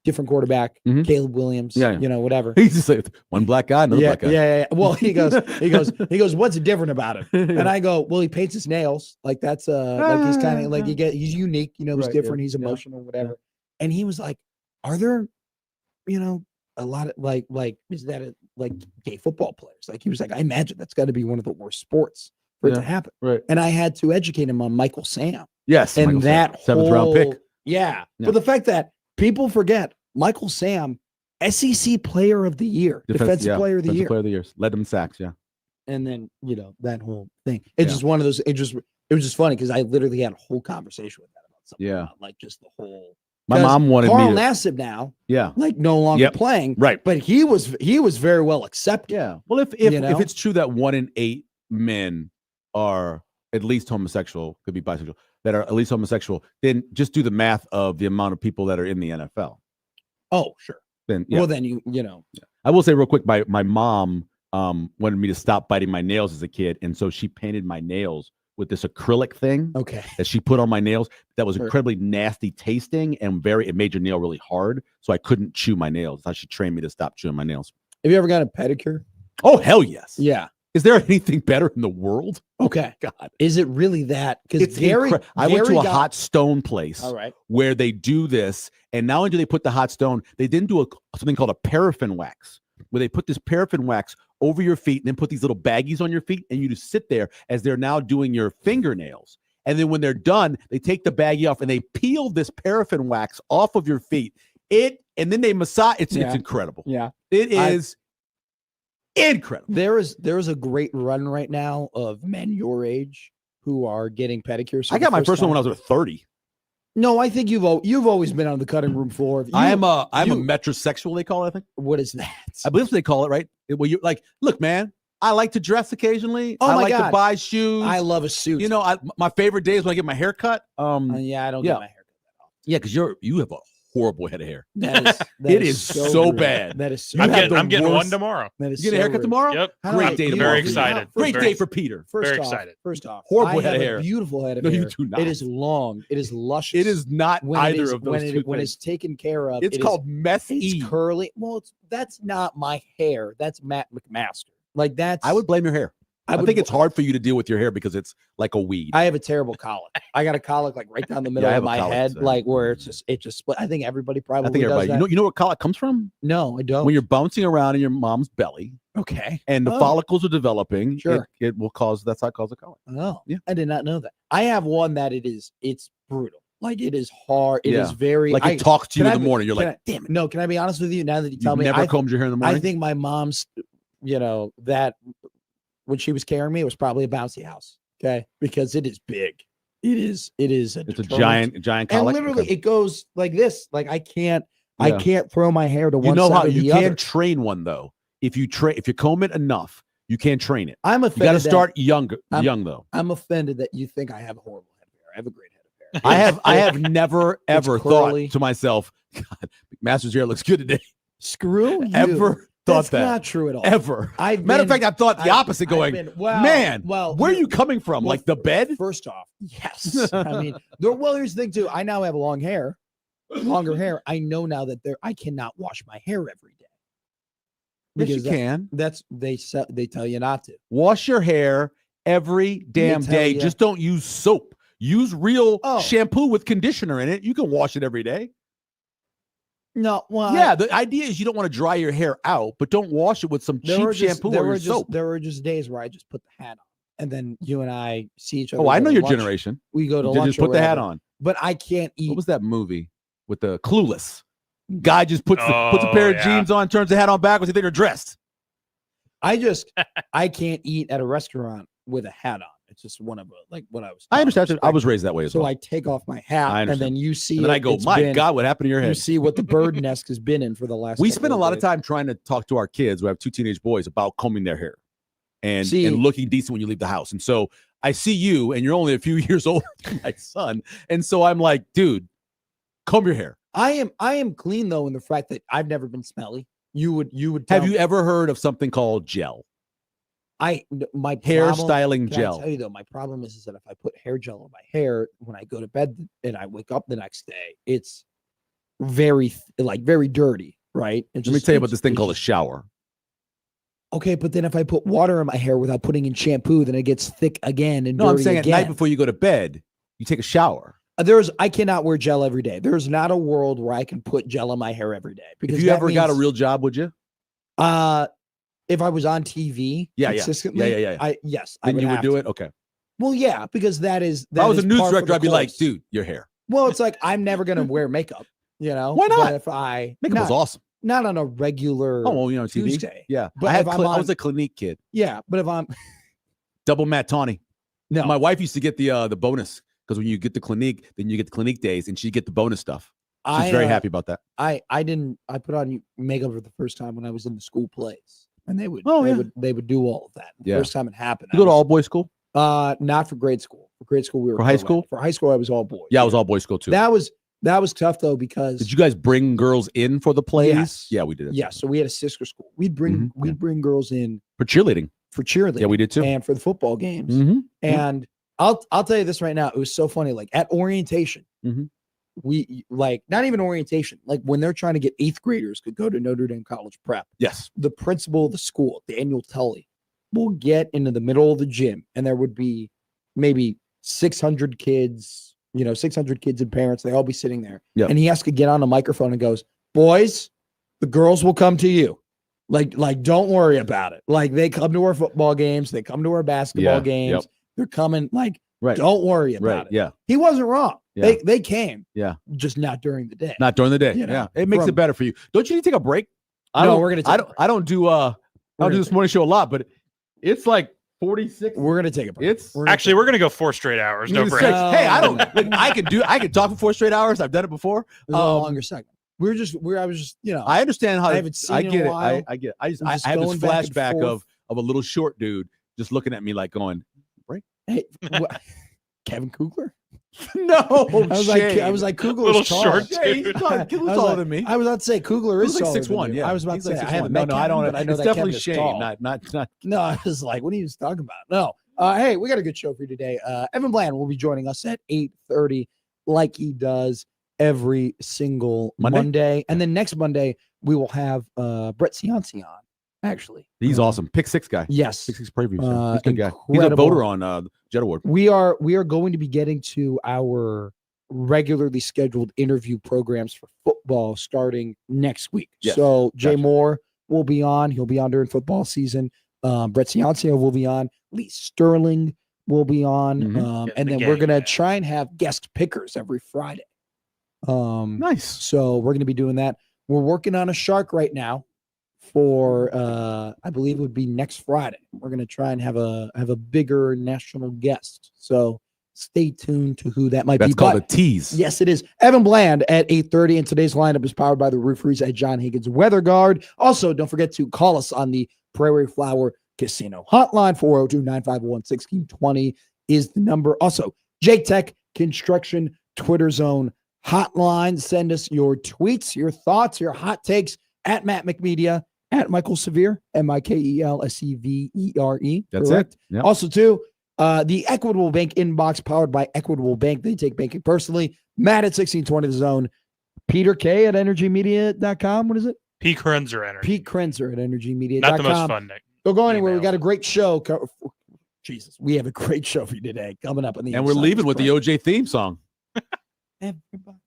different quarterback, Mhm. Caleb Williams. Yeah, yeah. You know, whatever." He's just like one black guy, another Yeah, black guy. yeah. Well, he goes, "What's different about him?" And I go, "Well, he paints his nails. Like that's like he's kind of like he's unique. You know, he's Right, yeah, different. He's yeah, emotional, whatever." And he was like, "Are there, a lot of like is that like gay football players?" Like he was like, "I imagine that's got to be one of the worst sports for it to Yeah, happen." Right. And I had to educate him on Michael Sam Yes. and Michael Sam, that 7th round pick. whole- Yeah, Yeah. for the fact that people forget Michael Sam SEC Player of the Year, Defensive Player of the Year, Player of the Year, led them in sacks. Yeah, and then that whole thing. It's just one of those. It was just funny because I literally had a whole conversation with that about something. Yeah, about, like just the whole. My mom wanted Carl me to. Nassib now, Yeah, like no longer playing, right? But he was very well accepted. Yeah. Well, if it's true that 1 in 8 men are at least homosexual, could be bisexual, that are at least homosexual, then just do the math of the amount of people that are in the NFL. Oh, sure. Then well, then you know. I will say real quick, my mom wanted me to stop biting my nails as a kid, and so she painted my nails with this acrylic thing. Okay. That she put on my nails that was incredibly nasty tasting and it made your nail really hard, so I couldn't chew my nails. That's how she trained me to stop chewing my nails. Have you ever got a pedicure? Oh, hell yes. Yeah. Is there anything better in the world? Okay. God. Is it really that? Because I went to a hot stone place where they do this, and not only do they put the hot stone, they then do something called a paraffin wax, where they put this paraffin wax over your feet and then put these little baggies on your feet, and you just sit there as they're now doing your fingernails. And then when they're done, they take the baggie off and they peel this paraffin wax off of your feet. And then they massage. It's incredible. Yeah. It is incredible. There is a great run right now of men your age who are getting pedicures. I got my first one when I was 30. No, I think you've always been on the cutting room floor. I'm a metrosexual, they call it, I think. What is that? I believe they call it, right? Well, you like, look, man, I like to dress occasionally. Oh I my like God. to buy shoes. I love a suit. You know, my favorite day is when I get my hair cut. I don't get my hair cut that often. Yeah, because you have a horrible head of hair. That it is so bad. That is. I'm getting one tomorrow. That is you get a haircut tomorrow? Yep. Great day tomorrow. Very excited. Great day for Peter. Very excited. First off, horrible head of hair. Beautiful head of hair. No, you do not. It is long. It is luscious. It is not either of those two things. When it's taken care of, it's called messy. It's curly. Well, that's not my hair. That's Matt McMaster. Like that's. I would blame your hair. I think it's hard for you to deal with your hair because it's like a weed. I have a terrible colic. I got a colic like right down the middle of my head, like where it just split. I think everybody probably does that. You know where colic comes from? No, I don't. When you're bouncing around in your mom's belly. Okay. And the follicles are developing. Sure. It will cause, that's how it causes a colic. Oh, yeah. I did not know that. I have one that it's brutal. Like it is hard. It is very like it talks to you in the morning. You're like, damn it. No, can I be honest with you? Now that you tell me, never combed your hair in the morning. I think my mom's, that when she was carrying me, it was probably a bouncy house. Okay, because it is big. It's a giant colic. And literally, it goes like this. Like I can't throw my hair to one side. How or you the can other. Train one though. If you comb it enough, you can't train it. I'm offended. You got to start young though. I'm offended that you think I have a horrible head of hair. I have a great head of hair. I have never ever thought to myself, God, McMaster's hair looks good today. Screw you. Ever thought That's that? Not true at all. Ever. Matter of fact, I've thought the opposite. Man, where are you coming from? Like the bed? First off, yes. I mean, here's the thing too. I now have longer hair. I know now that I cannot wash my hair every day. Because you can. They tell you not to wash your hair every damn day. Just don't use soap. Use real shampoo with conditioner in it. You can wash it every day. No, well, the idea is you don't want to dry your hair out, but don't wash it with some cheap shampoo or soap. There were just days where I just put the hat on, and then you and I see each other. Oh, I know your generation. We go to lunch. Just put the hat on. But I can't eat. What was that movie with the Clueless? Guy just puts a pair of jeans on, turns the hat on backwards, and then they're dressed. I can't eat at a restaurant with a hat on. It's just one of what I was. I understand. I was raised that way as well. So I take off my hat, and then you see. And then I go, my God, what happened to your head? You see what the bird nest has been in for the last. We spend a lot of time trying to talk to our kids. We have 2 teenage boys about combing their hair, and looking decent when you leave the house. And so I see you, and you're only a few years older than my son, and so I'm like, dude, comb your hair. I am clean though, in the fact that I've never been smelly. You would. Have you ever heard of something called gel? My hair styling gel. I tell you though, my problem is that if I put hair gel on my hair when I go to bed and I wake up the next day, it's very dirty, right? Let me tell you about this thing called a shower. Okay, but then if I put water in my hair without putting in shampoo, then it gets thick again and dirty. No, I'm saying again. At night before you go to bed, you take a shower. I cannot wear gel every day. There's not a world where I can put gel in my hair every day. Because if you ever got a real job, would you? If I was on TV consistently, yes. Then you would do it? Okay. Well, yeah, because that is. If I was a news director, I'd be like, dude, your hair. Well, it's like I'm never going to wear makeup, Why not? But if makeup is awesome. not on a regular Oh, well, TV. Tuesday. Yeah, But I if I'm was on- a Clinique kid. Yeah, but if I'm Double Matt Tawney. no, My wife used to get the bonus because when you get the Clinique, then you get the Clinique days, and she'd get the bonus stuff. She's very happy about that. I put on makeup for the first time when I was in the school plays, and they would they would do all of that. The Yeah. first time it happened. You go to all boys school? Not for grade school. For grade school, we were For high co-ed. school? For high school, I was all boys. Yeah, I was all boys school too. That was tough though because Did you guys bring girls in for the plays? Yes. Yeah, we did. Yeah, so we had a sister school. We'd bring girls in For cheerleading. for cheerleading. Yeah, we did too. And for the football games. Mm-hmm. And I'll tell you this right now. It was so funny. Like at orientation, Mhm. we like not even orientation. Like when they're trying to get 8th graders to go to Notre Dame College Prep, Yes. the principal of the school, Daniel Tully, will get into the middle of the gym, and there would be maybe 600 kids, 600 kids and parents. They all be sitting there, Yep. and he has to get on a microphone and goes, "Boys, the girls will come to you. Like, don't worry about it. Like, they come to our football games, they come to our basketball games. Yep. They're coming. Like, Right. don't worry about Right. it." Yeah. He wasn't wrong. Yeah. They came. Yeah. Just not during the day. Not during the day. You know, Yeah. It makes it from- better for you. Don't you need to take a break? No, we're gonna take I a don't. break. I don't do. I don't do this morning show a lot, but it's like 46. We're gonna take a break. It's We're gonna Actually, take- we're gonna go 4 straight hours. No It's break. like, hey, I don't. No. Look, I can talk for 4 straight hours. I've done it before. It was a longer segment. I was just, I understand how I haven't seen I in a get it. while. I get it. I I'm just have this going back and flashback forth. of a little short dude just looking at me like going, hey, Kevin Kugler. no. I was like, Kugler's Little tall. short Shane, he's taller I was taller like- than me. I was about to say Kugler He is was like taller 6'1". than you. Yeah, I was about he's to say like I 6'1". haven't No, met no, I Kevin, don't. but I know It's that definitely Kevin is Shane, tall. not. No, I was like, what are you talking about? No. Hey, we got a good show for you today. Evan Bland will be joining us at 8:30, like he does every single Monday. And then next Monday we will have Brett Cianci on. Actually, He's awesome. Pick 6 guy. Yes, Pick 6 preview. He's a good guy. He's a incredible. voter on Jet Award. We are going to be getting to our regularly scheduled interview programs for football starting next week. Yes, So Jay gotcha. Moore will be on. He'll be on during football season. Brett Ciancio will be on. Lee Sterling will be on. Mhm. Get And the then we're gang gonna back. try and have guest pickers every Friday. Nice. So we're gonna be doing that. We're working on a shark right now for I believe it would be next Friday. We're gonna try and have a bigger national guest. So stay tuned to who that might That's be. called But a tease. yes, it is. Evan Bland at 8:30, and today's lineup is powered by the roofers at John Higgins Weather Guard. Also, don't forget to call us on the Prairie Flower Casino hotline. 402-951-1620 is the number. Also, Jake Tech Construction Twitter Zone hotline. Send us your tweets, your thoughts, your hot takes at Matt McMedia, at Michael Severe, MIKELSEVERE. That's correct? it. Yep. Also, too, the Equitable Bank inbox powered by Equitable Bank. They take banking personally. Matt at 1620 The Zone. Peter K at energymedia.com. What is it? P. Krenzer Energy. Pete Krenzer at energymedia.com. Not the most fun nick. Don't go anywhere. We emails. got a great show. Jesus, we have a great show for you today coming up on the And we're Inside leaving with the Spread. OJ theme song. Everybody.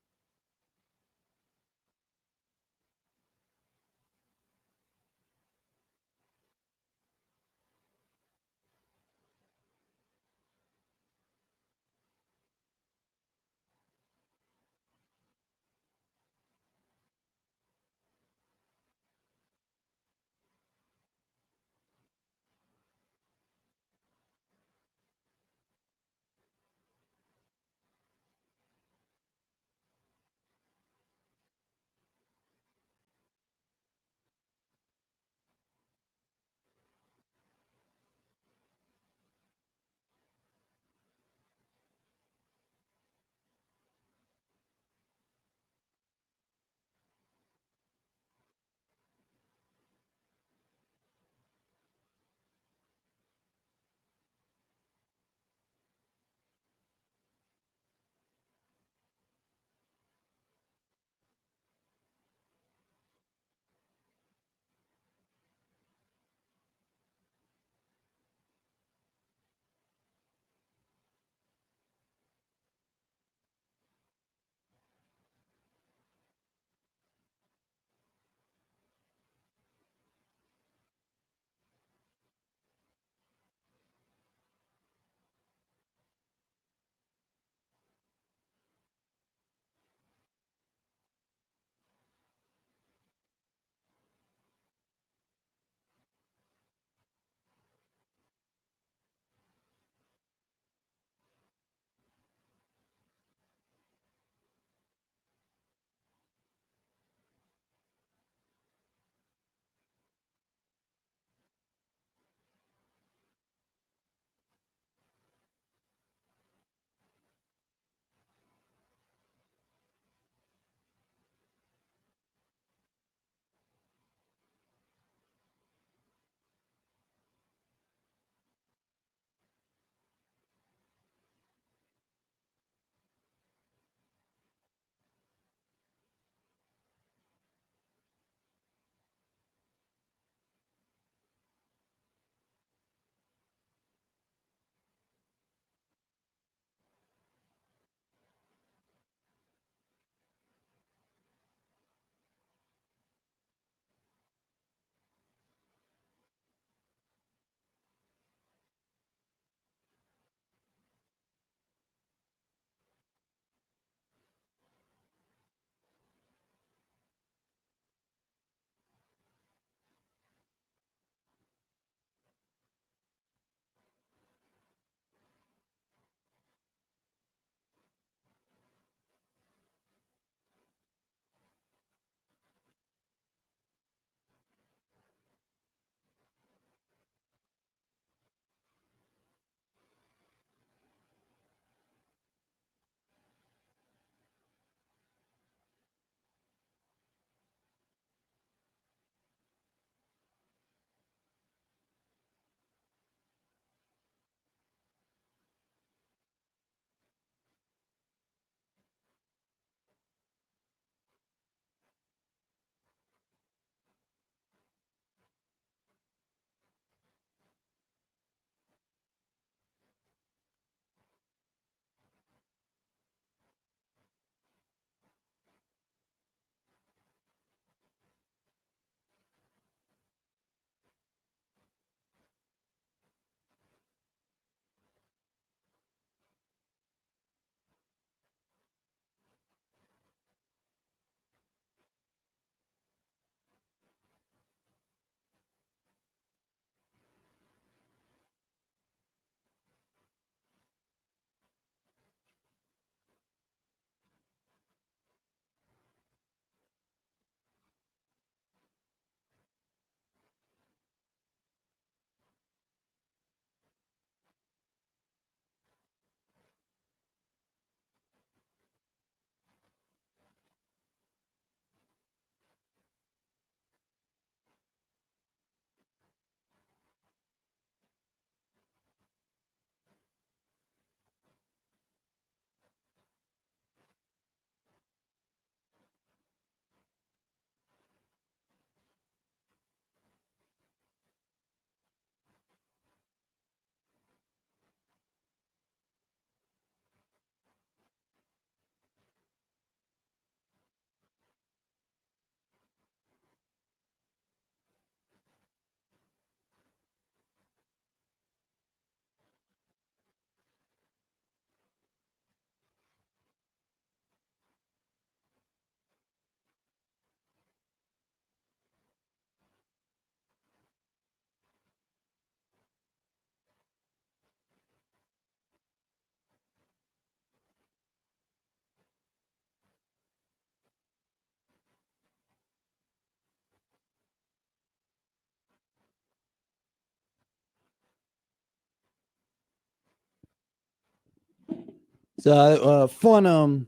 Fun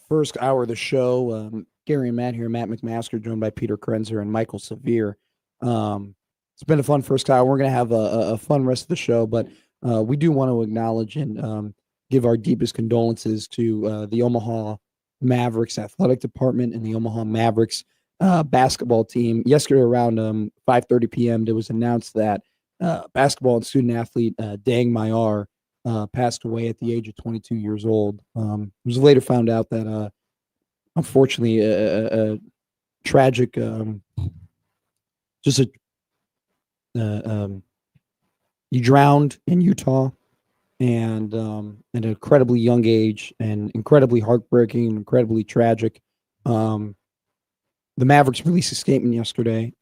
first hour of the show. Gary and Matt here. Matt McMaster, joined by Peter Krenzer and Michael Severe. It's been a fun first hour. We're gonna have a fun rest of the show, but we do want to acknowledge and give our deepest condolences to the Omaha Mavericks athletic department and the Omaha Mavericks basketball team. Yesterday around 5:30 p.m., it was announced that basketball and student athlete Dang Mayar passed away at the age of 22 years old. It was later found out that, unfortunately, a tragic, just a he drowned in Utah, and at an incredibly young age, and incredibly heartbreaking, incredibly tragic. The Mavericks released a statement yesterday.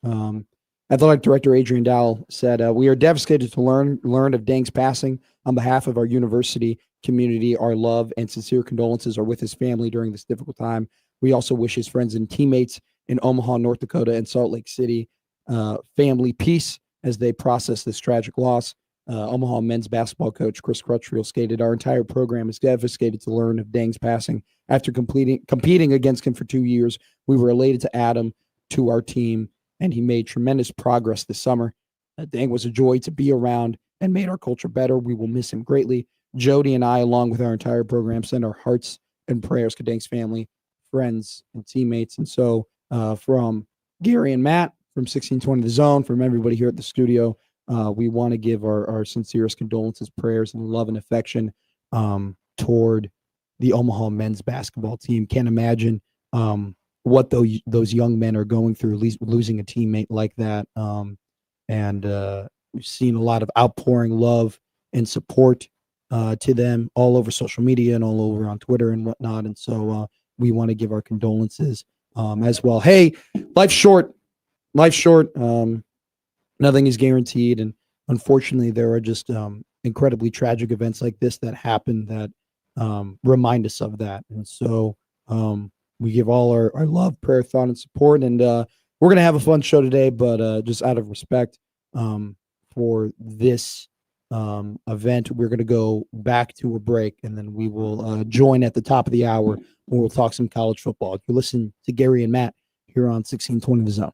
Athletic Director Adrian Dowell said, "We are devastated to learn of Dang's passing. On behalf of our university community, our love and sincere condolences are with his family during this difficult time. We also wish his friends and teammates in Omaha, North Dakota, and Salt Lake City family peace as they process this tragic loss." Omaha men's basketball coach Chris Crutchfield stated, "Our entire program is devastated to learn of Dang's passing. After competing against him for 2 years, we were elated to add him to our team, and he made tremendous progress this summer. Dang was a joy to be around and made our culture better. We will miss him greatly. Jody and I, along with our entire program, send our hearts and prayers to Dang's family, friends, and teammates." And so from Gary and Matt, from 1620 The Zone, from everybody here at the studio, we want to give our sincerest condolences, prayers, and love and affection toward the Omaha men's basketball team. Can't imagine what those young men are going through, losing a teammate like that. And we've seen a lot of outpouring love and support to them all over social media and all over on Twitter and whatnot. And so we want to give our condolences as well. Hey, life's short. Life's short. Nothing is guaranteed. And unfortunately, there are just incredibly tragic events like this that happen that remind us of that. And so we give all our love, prayer, thought, and support. And we're going to have a fun show today, but just out of respect for this event, we're going to go back to a break, and then we will join at the top of the hour, and we'll talk some college football. You listen to Gary and Matt here on 1620 The Zone.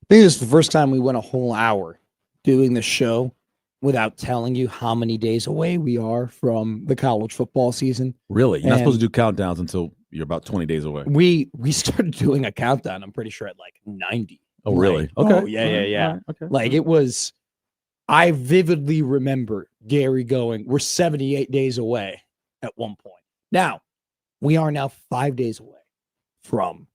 think this is the first time we went a whole hour doing the show without telling you how many days away we are from the college football season. Really? You're not supposed to And do countdowns until you're about 20 days away. we started doing a countdown, I'm pretty sure, at like 90. Oh, really? Like, Okay. oh, yeah. Okay. Like it was, I vividly remember Gary going, we're 78 days away at one point. Now, we are now 5 days away from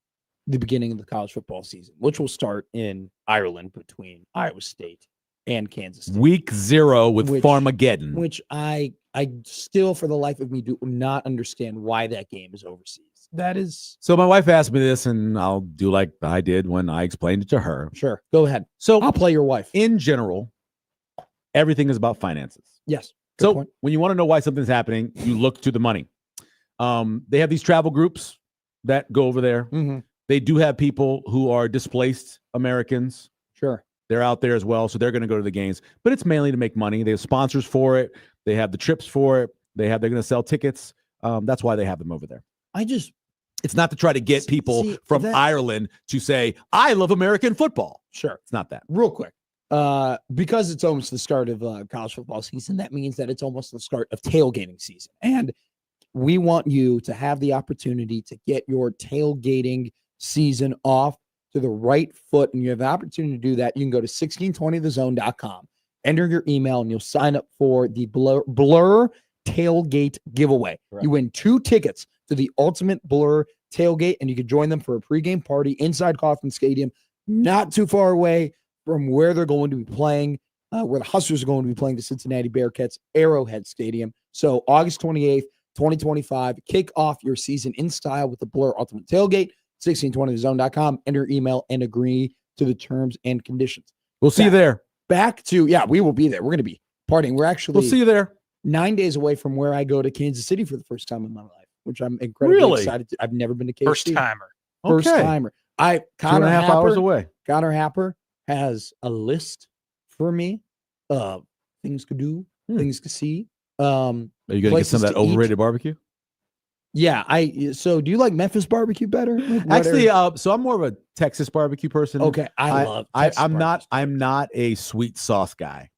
the beginning of the college football season, which will start in Ireland between Iowa State and Kansas State. Week 0 with Which- Farmageddon. Which I still, for the life of me, do not understand why that game is overseas. That is So my wife asked me this, and I'll do like I did when I explained it to her. sure. Go ahead. So I'll play your wife. in general, everything is about finances. Yes. Good So point. when you want to know why something's happening, you look to the money. They have these travel groups that go over there. Mhm. They do have people who are displaced Americans. Sure. They're out there as well, so they're going to go to the games. But it's mainly to make money. They have sponsors for it. They have the trips for it. They're going to sell tickets. That's why they have them over there. It's not to try to get people See, from that- Ireland to say, I love American football. Sure. It's not that. Real quick. Because it's almost the start of college football season, that means that it's almost the start of tailgating season. And we want you to have the opportunity to get your tailgating season off to the right foot. And you have the opportunity to do that. You can go to 1620thezone.com, enter your email, and you'll sign up for the Blur tailgate giveaway. Correct. You win 2 tickets to the ultimate Blur tailgate, and you can join them for a pregame party inside Kauffman Stadium, not too far away from where they're going to be playing, where the Huskers are going to be playing the Cincinnati Bearcats, Arrowhead Stadium. So August 28th, 2025, kick off your season in style with the Blur Ultimate Tailgate, 1620thezone.com, enter email and agree to the terms and conditions. We'll see you there. Back to, we will be there. We're going to be partying. We're actually We'll see you there. 9 days away from where I go to Kansas City for the first time in my life, which I'm incredibly Really? excited to. I've never been to KC. First timer. First Okay. timer. 2.5 hours away. Connor Happer has a list for me of things to do, things to see. Are you going to get some of places that to eat. overrated barbecue? So do you like Memphis barbecue better? Like, what Actually, are- so I'm more of a Texas barbecue person. okay, I love Texas I'm not. barbecue. I'm not a sweet sauce guy.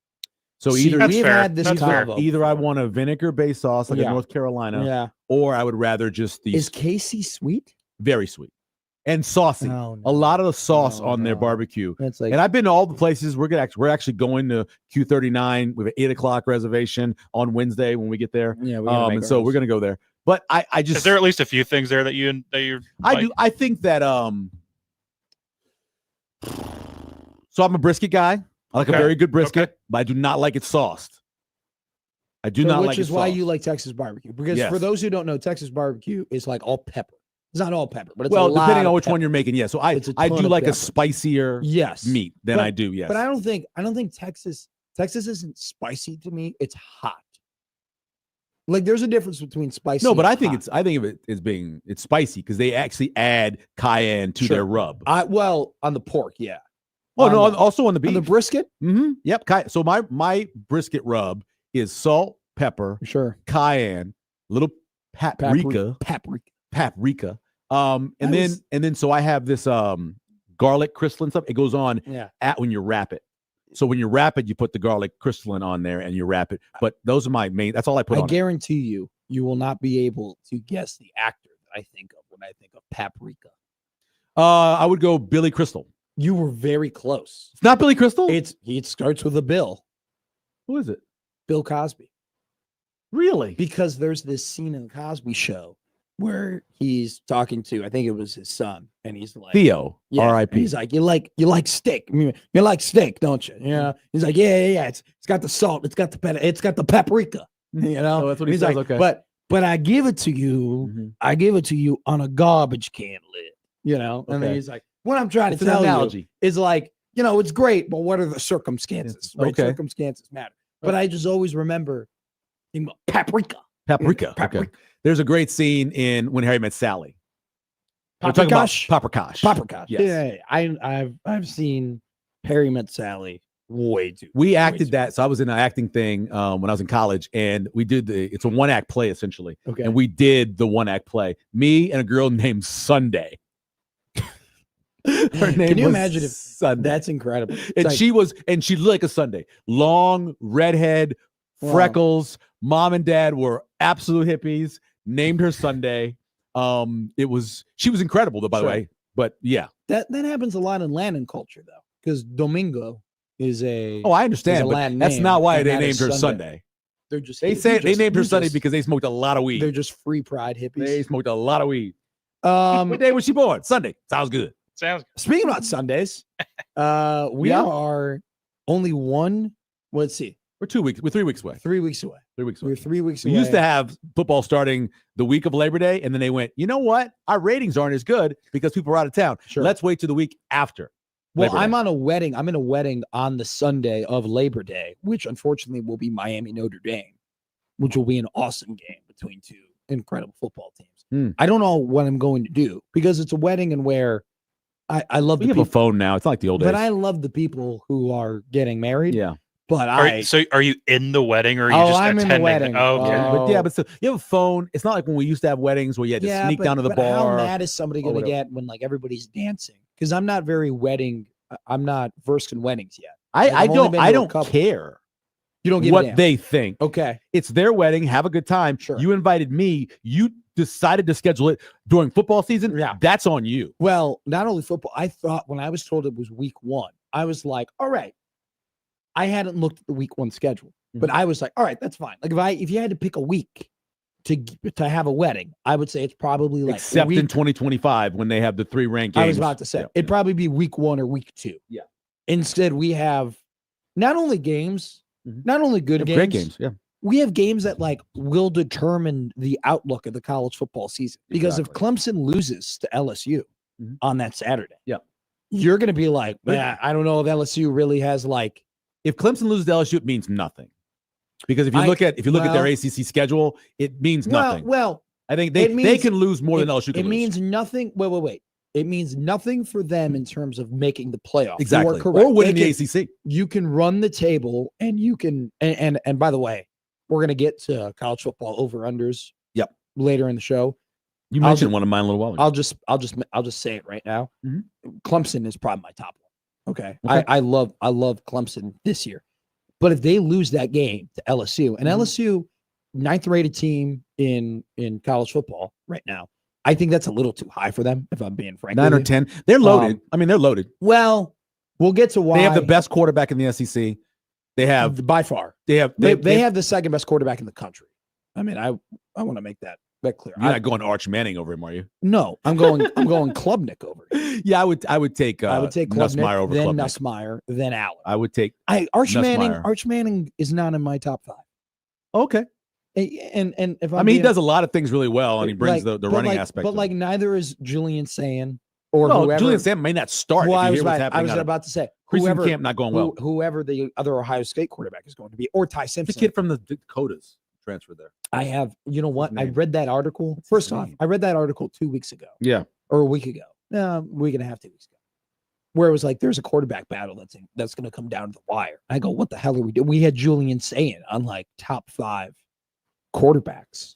So See, either That's we've fair. had this That's fair. combo. either I before. want a vinegar-based sauce like Yeah. a North Carolina, Yeah. or I would rather just these Is Casey sweet? very sweet and saucy. No, A lot of the sauce No, on their no. barbecue. That's like And I've been to all the places. We're actually going to Q39 with an 8:00 reservation on Wednesday when we get there. yeah. We gotta make And so we're ours. gonna go there. But I just Is there at least a few things there that you I do. I think that so I'm a brisket guy. I like a Okay. very good brisket, Okay. but I do not like it sauced. I do So not which like is it why sauced. you like Texas barbecue, because Yes. for those who don't know, Texas barbecue is like all pepper. It's not all pepper, but it's well, a lot depending of on which one pepper. you're making. Yeah. So It's a I ton do of like a pepper. spicier Yes, meat than But- I do. Yes. but I don't think Texas isn't spicy to me. It's hot. Like there's a difference between spicy. no, but and I think hot. I think of it as being it's spicy because they actually add cayenne to Sure. their rub. well on the pork, yeah. Oh on no, the- also on the beef. On the brisket, Mm-hmm. Yep. So my brisket rub is salt, pepper, sure. cayenne, little paprika. Paprika. And I then was- so I have this garlic crystalline stuff. It goes on Yeah. when you wrap it. So when you wrap it, you put the garlic crystalline on there and you wrap it. But those are my main. That's all I put I on. It. guarantee you will not be able to guess the actor that I think of when I think of paprika. I would go Billy Crystal. You were very close. It's not Billy Crystal. It starts with a Bill. Who is it? Bill Cosby. Really? Because there's this scene in the Cosby Show where he's talking to, I think it was his son, and he's like, Theo. yeah, and R.I.P. he's like, you like steak. You like steak, don't you? Yeah. He's like, yeah. It's got the salt. It's got the paprika. You know. Oh, that's what he He's says. like, Okay. But I give it to you. Mhm. I give it to you on a garbage can lid. You know. And then Okay. he's like, what I'm trying It's to an tell analogy. you is like, it's great, but what are the circumstances? Right? Okay. Circumstances matter. But I just always remember thinking about paprika. Paprika. Paprika. Okay. There's a great scene in When Harry Met Sally. We're talking about Paprikash. Paprika. Yes. Yeah. I've seen Harry Met Sally way too. We acted that. So I was in an acting thing when I was in college, and we did it's a one-act play essentially. Okay. And we did the one-act play. Me and a girl named Sunday. Her name Can you was imagine if Sunday. that's incredible? And Like, she looked like a Sunday. Long, redhead, Wow. freckles. Mom and dad were absolute hippies. Named her Sunday. She was incredible though, by the Sure. way. But yeah. that happens a lot in Latin culture though, because Domingo is a Oh, I understand, is a but Latin that's name, not why and they that named is her Sunday. They're just They named her Sunday because they smoked a lot of weed. they're just free pride hippies. They smoked a lot of weed. What day was she born? Sunday. Sounds good. Sounds Speaking about Sundays, we Yeah. are only one. Let's see, We're 2 weeks. We're 3 weeks away. 3 weeks away. 3 weeks We're away. 3 weeks We away. used to have football starting the week of Labor Day, and then they went, you know what? Our ratings aren't as good because people are out of town. Sure. Let's wait to the week after. Well, Labor Day. I'm on a wedding. I'm in a wedding on the Sunday of Labor Day, which unfortunately will be Miami Notre Dame, which will be an awesome game between two incredible football teams. I don't know what I'm going to do because it's a wedding and where I love We the have a people, phone now. It's not like the old days. but I love the people who are getting married. yeah. But so are you in the wedding or are you just I'm in attending? the wedding. Oh, okay. But yeah, but still, you have a phone. It's not like when we used to have weddings where you had to sneak down to the but bar. How mad is somebody or going to whatever. get when like everybody's dancing? Because I'm not very wedding. I'm not versed in weddings yet. I I've only been I to a don't couple. care You don't give a what damn. they think. Okay. It's their wedding. Have a good time. Sure. You invited me. You decided to schedule it during football season. Yeah. That's on you. Well, not only football. I thought when I was told it was week one, I was like, all right. I hadn't looked at the week one schedule, but I was like, all right, that's fine. Like if you had to pick a week to have a wedding, I would say it's probably like Except week, in 2025 when they have the 3 ranked games. I was about to say Yeah. it'd probably be week one or week two. Yeah. Instead, we have not only games, Mhm. not only good Yeah, games, great games. Yeah. we have games that like will determine the outlook of the college football season. Because if Exactly. Clemson loses to LSU Mhm. on that Saturday, Yeah. you're going to be like, But- man, I don't know if LSU really has like. If Clemson loses to LSU, it means nothing. Because if you look at their well- ACC schedule, it means nothing. Well, I think it they means- can lose more than LSU can it lose. means nothing. Wait. It means nothing for them in terms of making the playoff. Exactly. You are correct. Or winning They the can- ACC. You can run the table, and you can. And by the way, we're gonna get to college football over unders. Yep. Later in the show, You I'll mentioned ju- one of mine a little while ago. I'll just say it right now. Mhm. Clemson is probably my top one. Okay. Okay. I love Clemson this year, but if they lose that game to LSU, and Mhm. LSU, 9th rated team in college football right now, I think that's a little too high for them. If I'm being frank, 9 or with you. 10. They're loaded. I mean, they're loaded. Well, we'll get to why They have the best quarterback in the SEC. They have by far. they have They have the second best quarterback in the country. I mean, I want to make that clear. You're not going Arch Manning over him, are you? No, I'm going Klubnik over. Yeah, I would take I would take Nussmeier Klubnik, over then Klubnik. Nussmeier, then Allen. I would take Arch Nussmeier. Manning is not in my top 5. okay. And if I'm I mean, he being- does a lot of things really well, and he brings like, the but running like- aspect. But of like it. neither is Julian Sayin or no, whoever. Julian Sam may not start. Who if I you was hear what's about, happening out of about to say preseason whoever camp not going well. whoever the other Ohio State quarterback is going to be, or Ty The Simpson. kid from the Dakotas transferred there. I have. You know what? I name? read that article. What's First his off, name? I read that article 2 weeks ago Yeah. or a week ago. No, week and a half, 2 weeks ago. Where it was like, there's a quarterback battle that's going to come down to the wire. I go, what the hell are we doing? We had Julian Sayin on like top 5 quarterbacks,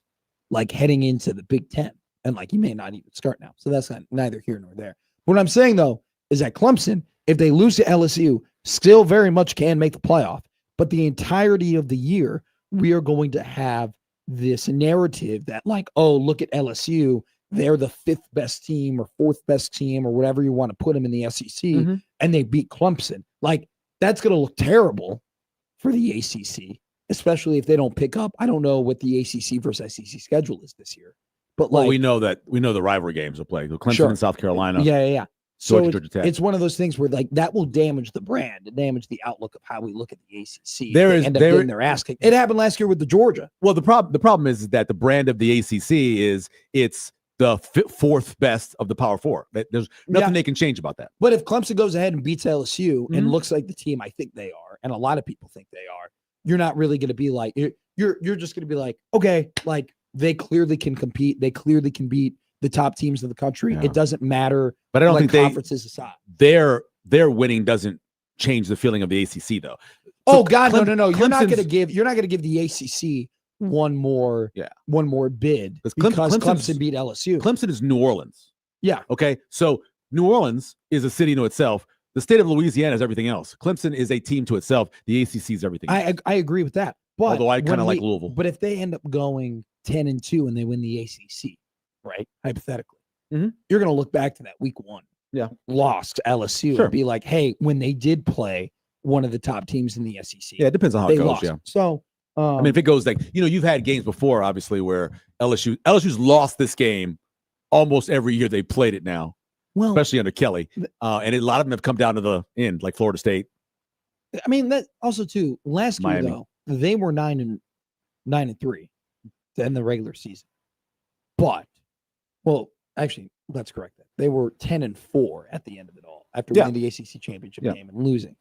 like heading into the Big Ten, and like he may not even start now. So that's neither here nor there. What I'm saying though is that Clemson, if they lose to LSU, still very much can make the playoff. But the entirety of the year, we are going to have this narrative that like, oh, look at LSU. They're the 5th best team or 4th best team or whatever you want to put them in the SEC, Mhm. and they beat Clemson. Like, that's going to look terrible for the ACC, especially if they don't pick up. I don't know what the ACC versus SEC schedule is this year, but Well, like, we know the rivalry games will play. The Clemson Sure. and South Carolina. yeah. So Georgia Tech. it's one of those things where like that will damage the brand, and damage the outlook of how we look at the ACC. There They is- end up there- getting their ass kicked. It happened last year with the Georgia. Well, the problem is that the brand of the ACC is it's the 4th best of the Power 4. There's nothing Yeah. they can change about that. But if Clemson goes ahead and beats LSU and Mhm. looks like the team I think they are, and a lot of people think they are, you're not really going to be like you're just going to be like, okay, like they clearly can compete. They clearly can beat the top teams of the country. Yeah. It doesn't matter. But I don't like think conferences aside. their winning doesn't change the feeling of the ACC though. Oh So God, Clem- no. You're not Clemson's- going to give the ACC one more bid Because because Clemson's- Clemson beat LSU. Clemson is New Orleans. Yeah. Okay. So New Orleans is a city to itself. The state of Louisiana is everything else. Clemson is a team to itself. The ACC is everything else. I agree with that. But Although I kind when of like we- Louisville. But if they end up going 10-2 and they win the ACC, right? Hypothetically, Mhm. you're going to look back to that week 1 loss to LSU Sure. and be like, hey, when they did play one of the top teams in the SEC, Yeah, it depends on how they it goes. lost. Yeah. So, I mean, if it goes like, you've had games before, obviously, where LSU's lost this game almost every year they played it now, well, especially under Kelly. And a lot of them have come down to the end, like Florida State. I mean, that also too, last Miami. year, though, they were 9-3 to end the regular season. But, well, actually, let's correct that. They were 10-4 at the end of it all after winning the ACC championship game and losing.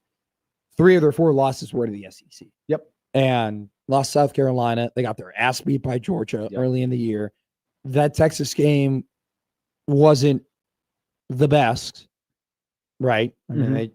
3 of their 4 losses were to the SEC. Yep. And lost South Carolina. They got their ass beat by Georgia early in the year. That Texas game wasn't the best, right? I mean,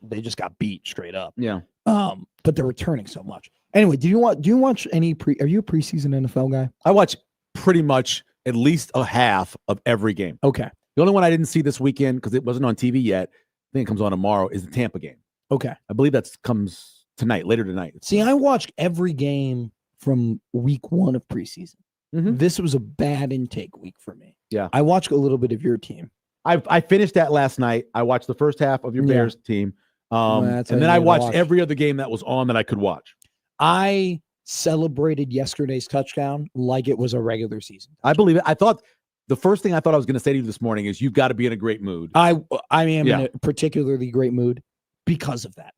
they just got beat straight up. Yeah. But they're returning so much. Anyway, do you watch any are you a preseason NFL guy? I watch pretty much at least a half of every game. Okay. The only one I didn't see this weekend because it wasn't on TV yet, I think it comes on tomorrow, is the Tampa game. Okay. I believe that comes later tonight. See, I watched every game from week 1 of preseason. Mhm. This was a bad intake week for me. Yeah. I watched a little bit of your team. I finished that last night. I watched the first half of your Yeah. Bears team. That's how And you then I gotta watched watch. every other game that was on that I could watch. I celebrated yesterday's touchdown like it was a regular season. I believe it. I thought the first thing I thought I was going to say to you this morning is you've got to be in a great mood. I am in Yeah. a particularly great mood because of that.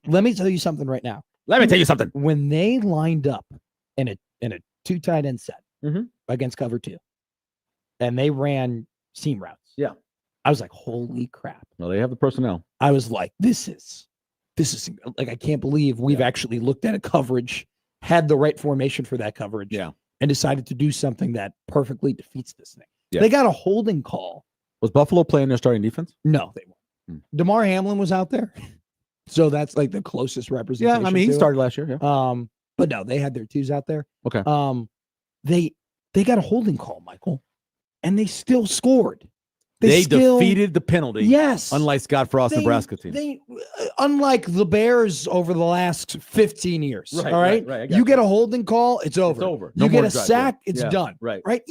Let me tell you something right now. Let me tell you something. When they lined up in a 2 tight end set Mhm. against cover 2, and they ran seam routes. Yeah. I was like, holy crap. Well, they have the personnel. I was like, this is like, I can't believe we've actually looked at a coverage, had the right formation for that coverage, and decided to do something that perfectly defeats this thing. Yeah. They got a holding call. Was Buffalo playing their starting defense? No, they weren't. DeMar Hamlin was out there. So that's like the closest representation. Yeah, I mean, he to it. started last year. Yeah. But no, they had their 2s out there. Okay. They got a holding call, Michael, and they still scored. They still defeated the penalty. Yes. Unlike Scott Frost's Nebraska team. They unlike the Bears over the last 15 years. Right, all right. right, I got You get a holding call, it's over. It's over. You No get more a drive, sack, yeah. it's Yeah, done. Right. Right.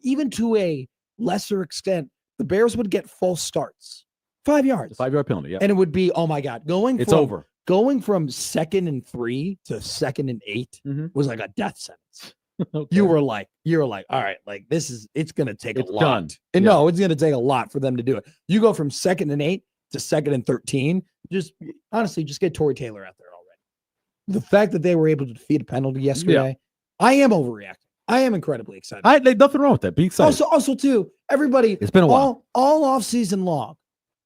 Even to a lesser extent, the Bears would get false starts. 5 yards. 5-yard penalty. Yeah. And it would be, oh my God, It's over. Going from 2nd and 3 to 2nd and 8 Mhm. was like a death sentence. Okay. You were like, all right, like it's going to take It's a lot. done. And Yeah. no, it's going to take a lot for them to do it. You go from 2nd and 8 to 2nd and 13. Just honestly, just get Torrey Taylor out there already. The fact that they were able to defeat a penalty yesterday, I am overreacting. I am incredibly excited. There's nothing wrong with that. Be excited. Also too, everybody, It's been a while. all off season long,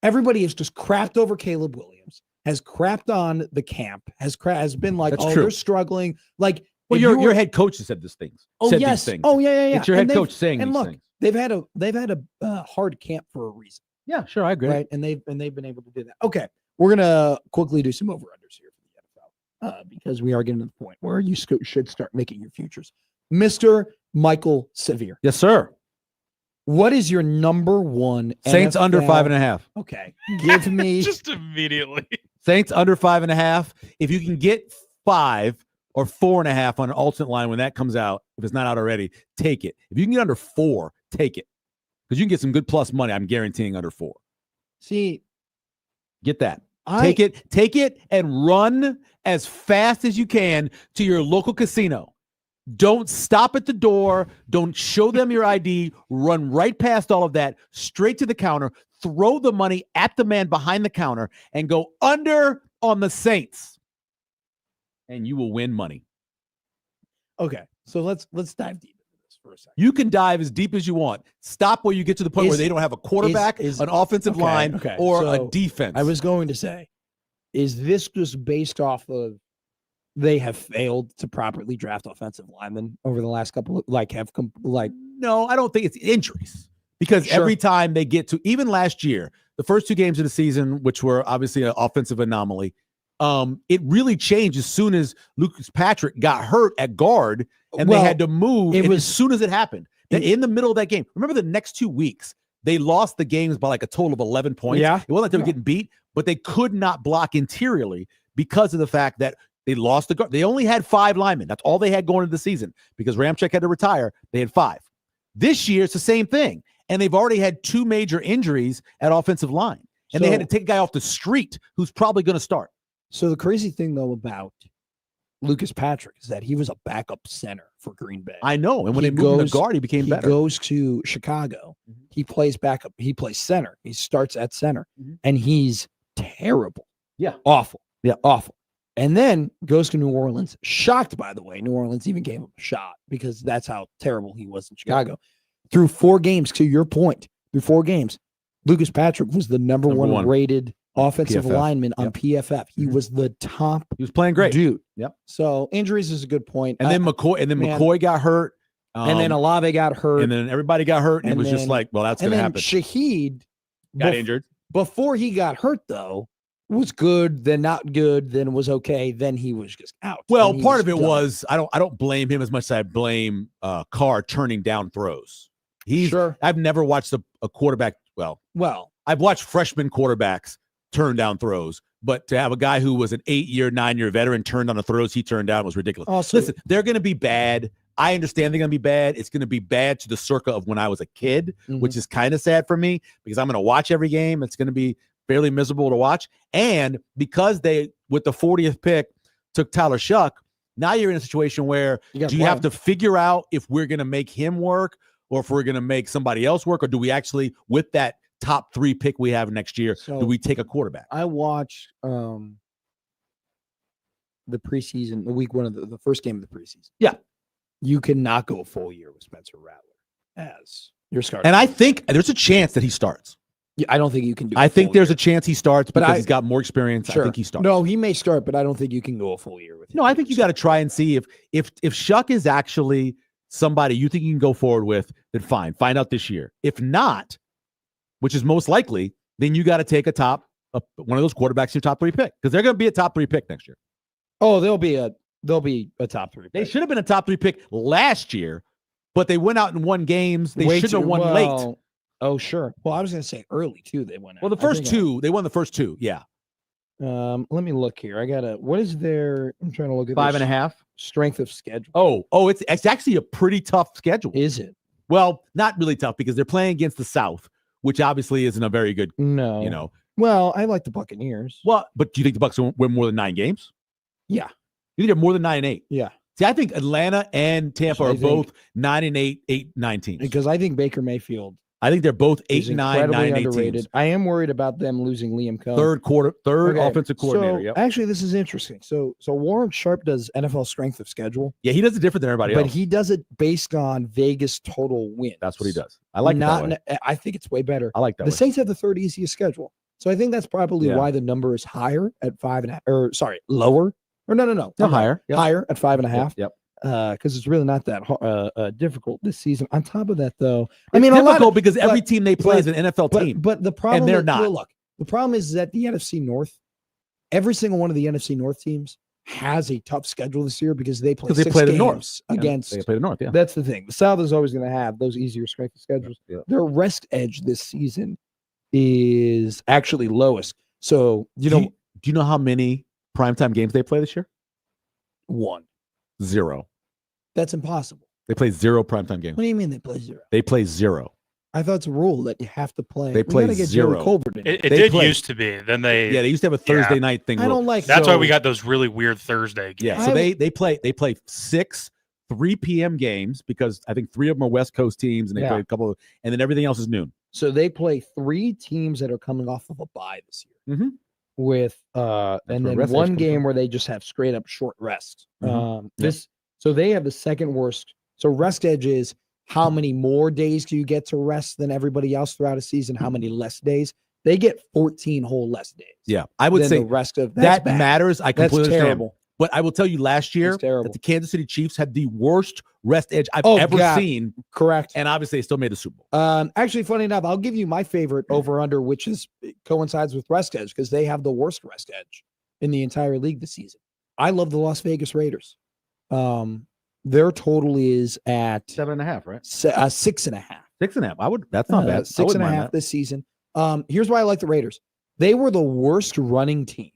everybody has just crapped over Caleb Williams, has crapped on the camp, has been like, That's oh, true. they're struggling. Like, Well, if your you were- head coach has said these things. Oh said yes. These things. Oh yeah. It's your head And they've- coach saying and these look, things. they've had a hard camp for a reason, Yeah, sure, I agree. right? And they've been able to do that. Okay, we're gonna quickly do some over-unders here for the NFL because we are getting to the point where you should start making your futures. Mr. Michael Sevier, Yes, sir. what is your number one Saints under NFL 5.5. Okay, give me Just immediately. Saints under 5.5. If you can get 5 or 4.5 on an alternate line when that comes out, if it's not out already, take it. If you can get under 4, take it. Because you can get some good plus money. I'm guaranteeing under 4. see. Get that. Take it and run as fast as you can to your local casino. Don't stop at the door. Don't show them your ID. Run right past all of that, straight to the counter, throw the money at the man behind the counter, and go under on the Saints. And you will win money. Okay, so let's dive deep into this for a second. You can dive as deep as you want. Stop where you get to the point where they don't have a quarterback, an offensive line, or so a defense. I was going to say, is this just based off of they have failed to properly draft offensive linemen over the last couple of No, I don't think it's injuries because Sure. every time they get to, even last year, the first 2 games of the season, which were obviously an offensive anomaly, it really changed as soon as Lucas Patrick got hurt at guard and they had to move. As soon as it happened, in the middle of that game, remember the next 2 weeks, they lost the games by like a total of 11 points. Yeah. It wasn't like they were getting beat, but they could not block interiorly because of the fact that they lost the guard. They only had 5 linemen. That's all they had going into the season because Ramczyk had to retire. They had 5. This year, it's the same thing. And they've already had 2 major injuries at offensive line. And they had to take a guy off the street who's probably going to start. So the crazy thing, though, about Lucas Patrick is that he was a backup center for Green Bay. I know. And when they moved him to guard, he became better. He goes to Chicago. He plays backup. He plays center. He starts at center. And he's terrible. Yeah. Awful. Yeah, awful. And then goes to New Orleans. Shocked, by the way. New Orleans even gave him a shot because that's how terrible he was in Chicago. Through 4 games, to your point, through 4 games, Lucas Patrick was the number one rated offensive PFF. lineman on PFF. He was the top. He was playing great. Dude. Yep. So injuries is a good point. And then McCoy got hurt. And then Olave got hurt. And then everybody got hurt. And it was just like, well, that's going to happen. Shaheed Got injured. Before he got hurt, though, was good, then not good, then was okay, then he was just out. Well, part of it was I don't blame him as much as I blame Carr turning down throws. I've never watched a quarterback. Well, I've watched freshman quarterbacks turn down throws, but to have a guy who was an 8-year, 9-year veteran turn down the throws he turned down was ridiculous. Also, listen, they're going to be bad. I understand they're going to be bad. It's going to be bad to the circa of when I was a kid, which is kind of sad for me because I'm going to watch every game. It's going to be fairly miserable to watch. And because they, with the 40th pick, took Tyler Shuck, now you're in a situation where do you have to figure out if we're going to make him work or if we're going to make somebody else work, or do we actually, with that top 3 pick we have next year, do we take a quarterback? I watched the preseason, the week 1 of the first game of the preseason. Yeah. You cannot go a full year with Spencer Rattler as your starter. And I think there's a chance that he starts. Yeah, I don't think you can do. I think there's a chance he starts because he's got more experience. Sure. I think he starts. No, he may start, but I don't think you can go a full year with him. No, I think you got to try and see if Shuck is actually somebody you think you can go forward with, then fine. Find out this year. If not, which is most likely, then you got to take one of those quarterbacks your top 3 pick because they're going to be a top 3 pick next year. Oh, they'll be a top 3 pick. They should have been a top 3 pick last year, but they went out and won games. They shouldn't have won late. Oh, sure. Well, I was going to say early too. They went out. Well, the first 2, they won the first 2. Yeah. Let me look here. What is their, I'm trying to look at 5.5 strength of schedule. Oh, it's actually a pretty tough schedule. Is it? Well, not really tough because they're playing against the South, which obviously isn't a very good, No. Well, I like the Buccaneers. Well, but do you think the Bucs will win more than 9 games? Yeah. You think they're more than 9-8? Yeah. See, I think Atlanta and Tampa are both 9-8, 8-9 teams. Because I think Baker Mayfield. I think they're both 8-9, 9-8 teams. I am worried about them losing Liam Cohen. Third offensive coordinator. So, actually, this is interesting. So Warren Sharp does NFL strength of schedule. Yeah, he does it different than everybody else. But he does it based on Vegas total wins. That's what he does. I like that. I think it's way better. I like that. The Saints have the 3rd easiest schedule. So I think that's probably why the number is higher at 5.5, or sorry, lower. Or no. Higher. Yep. Higher at 5.5. Yep. Because it's really not that difficult this season. On top of that, though, it's difficult because every team they play is an NFL team. But the problem, and they're not. Well, look, the problem is that the NFC North, every single one of the NFC North teams has a tough schedule this year because they play 6 the games North against. They play the North. Yeah, that's the thing. The South is always going to have those easier strength of schedules. Yeah. Their rest edge this season is actually lowest. So do you know how many primetime games they play this year? 1. 0. That's impossible. They play 0 primetime games. What do you mean they play 0? They play 0. I thought it's a rule that you have to play. They play get 0. Joey Colbert in. It did used to be. Then they they used to have a Thursday night thing. I don't like. That's why we got those really weird Thursday games. Yeah, so they play 6 3 p.m. games because I think 3 of them are West Coast teams, and they play a couple of, and then everything else is noon. So they play 3 teams that are coming off of a bye this year. Mm-hmm. With and then 1 game where they just have straight up short rest. So they have the 2nd worst. So rest edge is how many more days do you get to rest than everybody else throughout a season? How many less days? They get 14 whole less days. Yeah, I would say the rest of that matters. I completely understand. Terrible. But I will tell you, last year that the Kansas City Chiefs had the worst rest edge I've ever seen. Correct. And obviously, they still made the Super Bowl. Actually, funny enough, I'll give you my favorite over/under, which coincides with rest edge because they have the worst rest edge in the entire league this season. I love the Las Vegas Raiders. Their total is at 7.5, right? 6.5. 6.5. I would. That's not bad. I 6 wouldn't and a mind half that. this season. Here's why I like the Raiders. They were the worst running team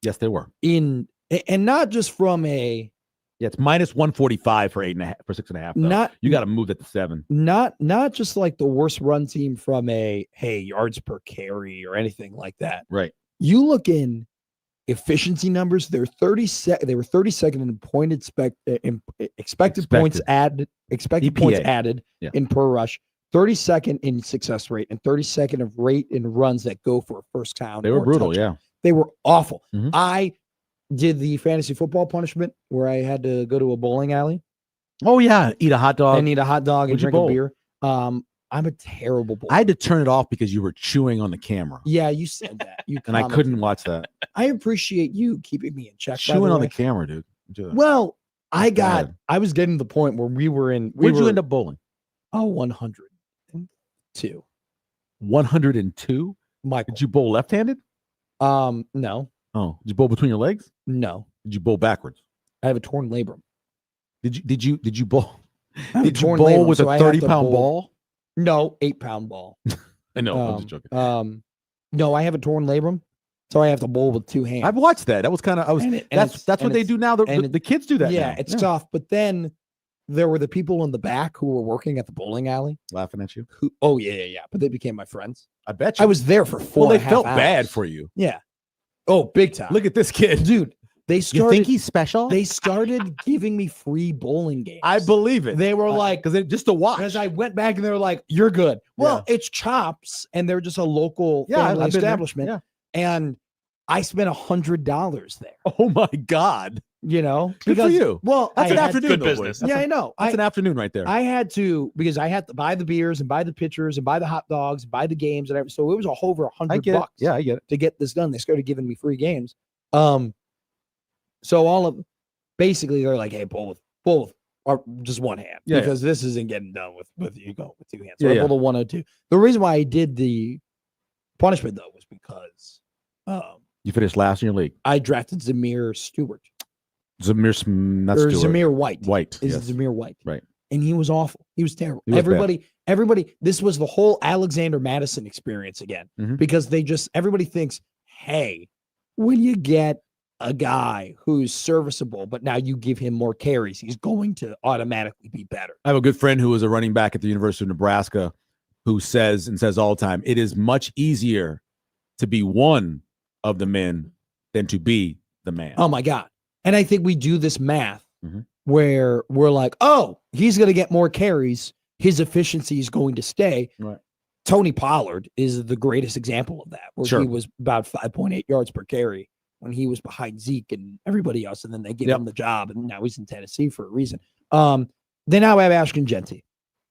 Yes, they were. and not just from a Yeah, it's minus 145 for 8.5 for 6.5. Not You got to move that to 7. not just like the worst run team from a yards per carry or anything like that. Right. You look in efficiency numbers, they were 32nd in expected points added, expected points EPA. added Yeah. in per rush, 32nd in success rate, and 32nd of rate in runs that go for a first down. They were or brutal. touchdown. Yeah. They were awful. Mhm. I did the fantasy football punishment where I had to go to a bowling alley Oh yeah. Eat a hot dog. and eat a hot dog and What'd you drink a bowl? beer. I'm a terrible bowler. I had to turn it off because you were chewing on the camera, Yeah, you said that. You and I commented. couldn't watch that. I appreciate you keeping me in check. by Chewing on way. the camera, dude. Do that. Well, I bad. was getting to the point where we were in. Where'd you end up bowling? 102. 102. Michael. Did you bowl left-handed? No, Oh, did you bowl between your legs? no. Did you bowl backwards? I have a torn labrum. Did you bowl? I have a Did you torn bowl labrum, with so a I have to 30-pound bowl- ball? No, 8-pound ball. I know. I'm just joking. No, I have a torn labrum, so I have to bowl with two hands. I've watched that. That was kind of. I was. And That's what they do now. The kids do that. Yeah, now. it's tough. But then there were the people in the back who were working at the bowling alley. Laughing at you. Who? Oh yeah. But they became my friends. I bet you. I was there for 4. Well, and they a half felt hours. bad for you. Yeah. Oh, big time. Look at this kid. dude. They You started. think he's special? They started giving me free bowling games. I believe it. They were like, because just to watch. as I went back and they were like, "You're good." Well, it's Chops, and they're just a local family I've been there. establishment. Yeah. And I spent $100 there. Oh my God. You know, Good for you. Well, That's I an had- afternoon. good though, business. boys. Yeah, That's I know. That's an afternoon right there. I had to because I had to buy the beers and buy the pitchers and buy the hot dogs, and buy the games and everything. So it was over I $100 get it. Yeah, I get it. to get this done. They started giving me free games. So all of basically they're like, "Hey, bowl with or just one hand Yeah, because this isn't getting done with you go with 2 hands." So Yeah, I yeah. pulled a 102. The reason why I did the punishment though was because You finished last in your league. I drafted Zamir Stewart That's or Zamir White. White. Is Yes. it Zamir White? Right. And he was awful. He was terrible. He was bad. Everybody, this was the whole Alexander Madison experience again Mhm. because everybody thinks, hey, when you get a guy who's serviceable, but now you give him more carries, he's going to automatically be better. I have a good friend who was a running back at the University of Nebraska who says all the time, it is much easier to be one of the men than to be the man. Oh my God. And I think we do this math Mhm. where we're like, oh, he's going to get more carries. His efficiency is going to stay. Right. Tony Pollard is the greatest example of that, where Sure. he was about 5.8 yards per carry when he was behind Zeke and everybody else. And then they give Yep. him the job. And now he's in Tennessee for a reason. They now have Ashton Genty.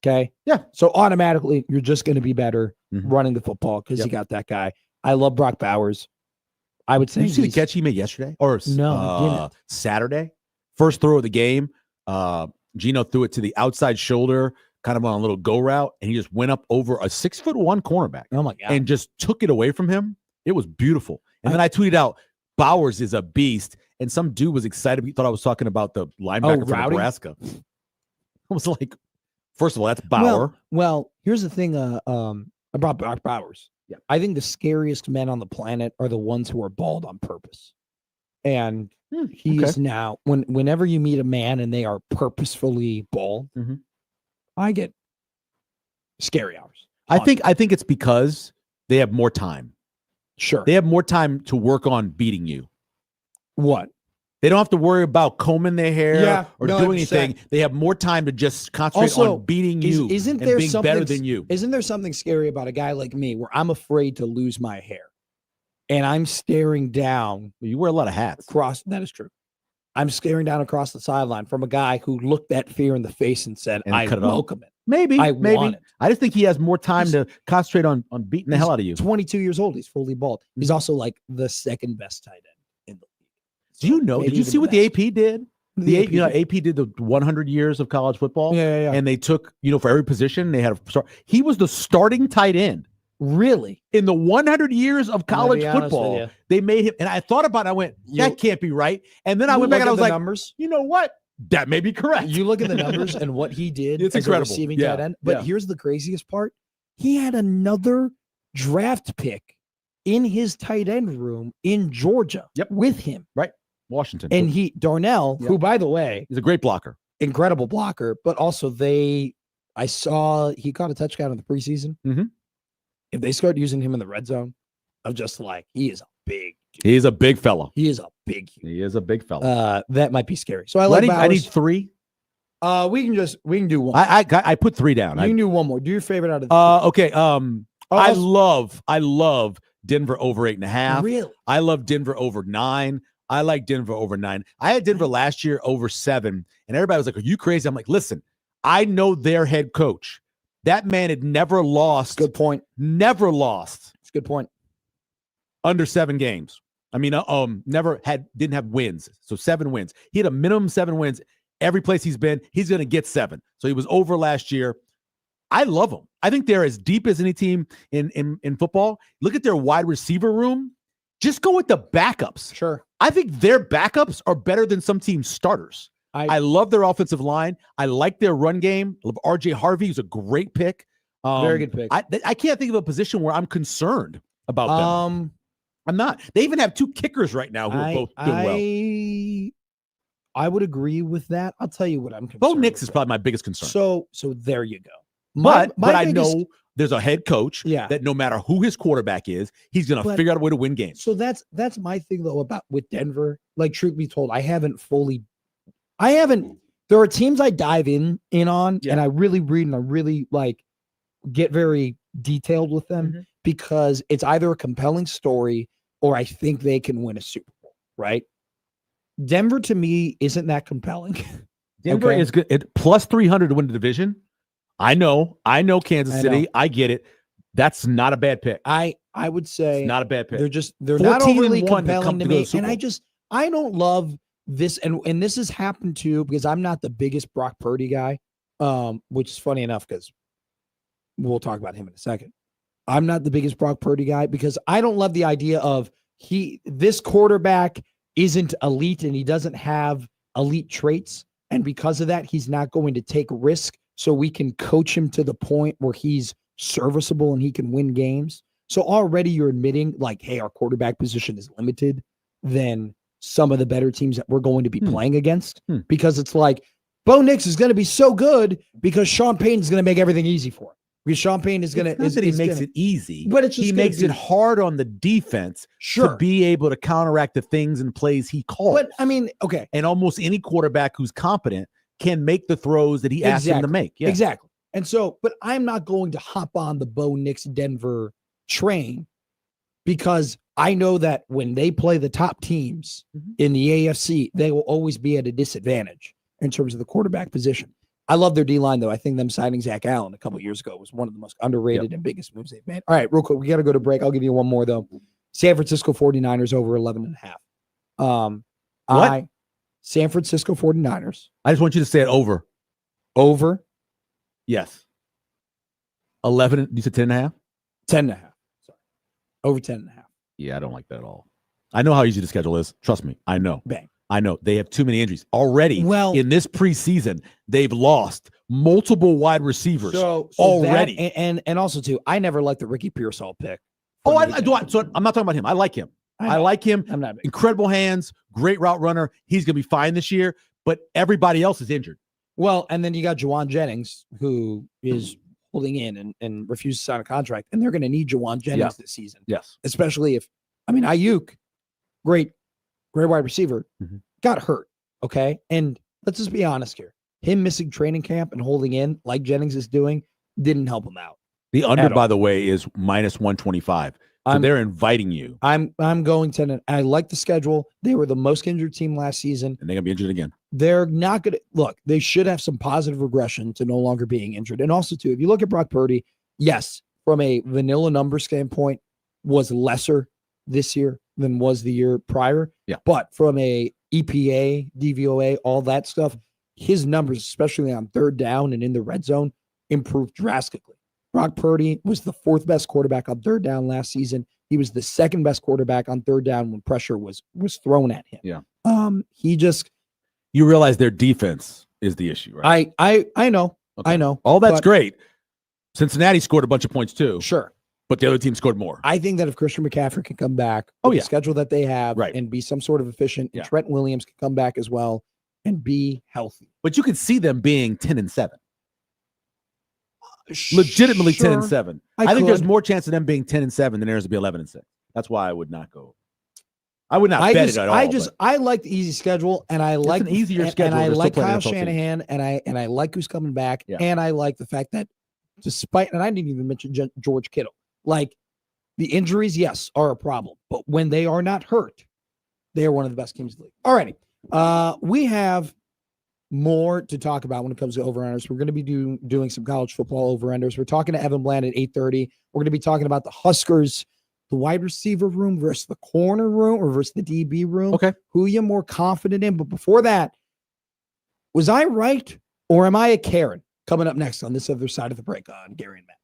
Okay. Yeah. So automatically you're just going to be better Mhm. running the football because Yep. you got that guy. I love Brock Bowers. I would say Did you see the he's- catch he made yesterday or No, I didn't. Saturday? First throw of the game. Gino threw it to the outside shoulder, kind of on a little go route, and he just went up over a 6'1" cornerback Oh my God. and just took it away from him. It was beautiful. And then I tweeted out, Bowers is a beast. And some dude was excited. He thought I was talking about the linebacker from Rowdy? Nebraska. I was like, first of all, that's Bauer. Well, here's the thing. I brought Brock Bowers. Yeah. I think the scariest men on the planet are the ones who are bald on purpose. And he is now whenever you meet a man and they are purposefully bald, Mhm. I get scary hours. I think it's because they have more time. Sure. They have more time to work on beating you. What? They don't have to worry about combing their hair Yeah, or no, doing 100%. anything. They have more time to just concentrate Also, on beating you isn't and there being better something- than you. Isn't there something scary about a guy like me where I'm afraid to lose my hair? And I'm staring down You wear a lot of hats. across. That is true. I'm staring down across the sideline from a guy who looked that fear in the face and said, And I cut it off. welcome it. Maybe. I want it. I just think he has more time He's- to concentrate on beating the hell out of you. 22 years old. He's fully bald. He's also like the second best tight end in the league. Do you know? Maybe Did you even see what the best. AP did? AP did the 100 years of college football. Yeah. And they took, for every position, they had a start. He was the starting tight end. Really? In the 100 years of college be honest with football, you. they made him. And I thought about it. I went, that can't be right. And then I You went back look and I at was the like, numbers. you know what? That may be correct. You look at the numbers and what he did It's as incredible. a receiving Yeah, tight end. But yeah. here's the craziest part. He had another draft pick in his tight end room in Georgia with him. Washington. And Darnell, who, by the way, he's a great blocker. Incredible blocker, but also I saw he caught a touchdown in the preseason. Mm-hmm. If they start using him in the red zone, I'm just like, he is a big dude. He's a big fella. He is a big dude. He is a big fella. That might be scary. So I need 3. We can do one. I put 3 down. You can do one more. Do your favorite out of the okay. I love Denver over 8.5. Really? I love Denver over 9. I like Denver over 9. I had Denver last year over 7, and everybody was like, "Are you crazy?" I'm like, "Listen, I know their head coach. That man had never lost. Good point. Never lost. It's a good point. Under 7 games. I mean, didn't have wins. So 7 wins. He had a minimum 7 wins every place he's been. He's going to get 7. So he was over last year. I love them. I think they're as deep as any team in football. Look at their wide receiver room. Just go with the backups. Sure. I think their backups are better than some teams' starters. I love their offensive line. I like their run game. I love R.J. Harvey, who's a great pick. Very good pick. I can't think of a position where I'm concerned about them. I'm not. They even have 2 kickers right now who are both doing well. I would agree with that. I'll tell you what I'm concerned. Bo Nix is probably my biggest concern. So there you go. But I know there's a head coach Yeah. that no matter who his quarterback is, he's going to figure out a way to win games. So that's my thing though about with Denver. Like, truth be told, there are teams I dive in on and I really read and I really like get very detailed with them because it's either a compelling story or I think they can win a Super Bowl, right? Denver to me isn't that compelling. Denver is good at plus 300 to win the division. I know Kansas City. I get it. That's not a bad pick. I would say it's not a bad pick. They're not overly 14-1 compelling to me. to And I don't love this. And this has happened too, because I'm not the biggest Brock Purdy guy. Which is funny enough, because we'll talk about him in a second. I'm not the biggest Brock Purdy guy because I don't love the idea of this quarterback isn't elite and he doesn't have elite traits. And because of that, he's not going to take risk. So we can coach him to the point where he's serviceable and he can win games. So already you're admitting like, hey, our quarterback position is limited than some of the better teams that we're going to be playing against. Because it's like, Bo Nix is going to be so good because Sean Payton is going to make everything easy for him. Because Sean Payton is going to... He makes it easy, but it's just he makes it hard on the defense to be able to counteract the things and plays he calls. But I mean, okay. And almost any quarterback who's competent can make the throws that he asks him to make. Yeah. Exactly. And so, but I'm not going to hop on the Bo Nix Denver train because I know that when they play the top teams in the AFC, they will always be at a disadvantage in terms of the quarterback position. I love their D-line, though. I think them signing Zach Allen a couple of years ago was one of the most underrated and biggest moves they've made. All right, real quick. We got to go to break. I'll give you one more, though. San Francisco 49ers over 11.5. What? San Francisco 49ers. I just want you to say it over. Over? Yes. 11. You said 10.5? 10.5. Sorry. Over 10.5. Yeah, I don't like that at all. I know how easy the schedule is. Trust me. I know. Bang. I know. They have too many injuries. Already, in this preseason, they've lost multiple wide receivers already. That, and also, too, I never liked the Ricky Pearsall pick. Oh, I do. So I'm not talking about him. I like him. I like him. I'm not incredible hands, great route runner. He's going to be fine this year, but everybody else is injured. Well, and then you got Juwan Jennings, who is holding in and refuses to sign a contract, and they're going to need Juwan Jennings this season. Yes. Especially if, Ayuk, great wide receiver, got hurt, okay? And let's just be honest here. Him missing training camp and holding in, like Jennings is doing, didn't help him out. The under, by the way, is minus 125. So they're inviting you. I'm going 10. I like the schedule. They were the most injured team last season. And they're going to be injured again. They're not going to – look, they should have some positive regression to no longer being injured. And also, too, if you look at Brock Purdy, yes, from a vanilla number standpoint, was lesser this year than was the year prior. Yeah. But from a EPA, DVOA, all that stuff, his numbers, especially on third down and in the red zone, improved drastically. Brock Purdy was the 4th best quarterback on third down last season. He was the 2nd best quarterback on third down when pressure was thrown at him. Yeah. He just You realize their defense is the issue, right? I know. Okay. I know. All that's but- great. Cincinnati scored a bunch of points too, Sure. but the other team scored more. I think that if Christian McCaffrey can come back Oh, with yeah. the schedule that they have Right. and be some sort of efficient, and Yeah. Trent Williams can come back as well and be healthy. But you could see them being 10-7. Legitimately Sure, 10-7. I think there's could. more chance of them being 10-7 than there is to be 11-6. That's why I would not go. I would not I bet just, it at all. I like the easy schedule, and I like an easier and schedule. I They're still like playing Kyle NFL teams. Shanahan, and I like who's coming back, Yeah. and I like the fact that despite, and I didn't even mention George Kittle, like the injuries, yes, are a problem, but when they are not hurt, they are one of the best teams in the league. All righty, we have more to talk about when it comes to over-unders. We're going to be doing some college football over-unders. We're talking to Evan Bland at 8:30. We're going to be talking about the Huskers, the wide receiver room versus the corner room or versus the DB room. Okay. Who you're more confident in. But before that, was I right or am I a Karen? Coming up next on this other side of the break on Gary and Matt.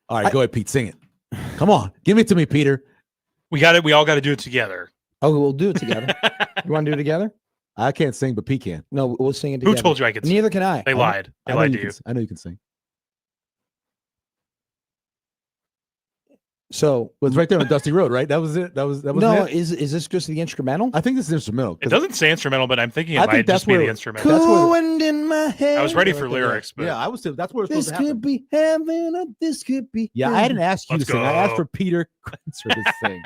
All right, go ahead, Pete. Sing it. Come on, give it to me, Peter. We all got to do it together. Oh, we'll do it together. You want to do it together? I can't sing, but Pete can. No, we'll sing it together. Who told you I could sing? Neither can I. They lied. They I know lied you to you. I know you can sing. So Well, it's right there on Dusty Road, right? That was it. That was no. it? Is this just the instrumental? I think this is instrumental. It doesn't say instrumental, but I'm thinking it I think might that's just be the where- instrumental. That's where- Cool wind in my head. I was ready Yeah, for right there, lyrics, but yeah, I was. That's where it's This supposed to happen. could be heaven, or this could be. Yeah, I hell. didn't ask you Let's to sing. I asked go. for Peter Krenzer to sing.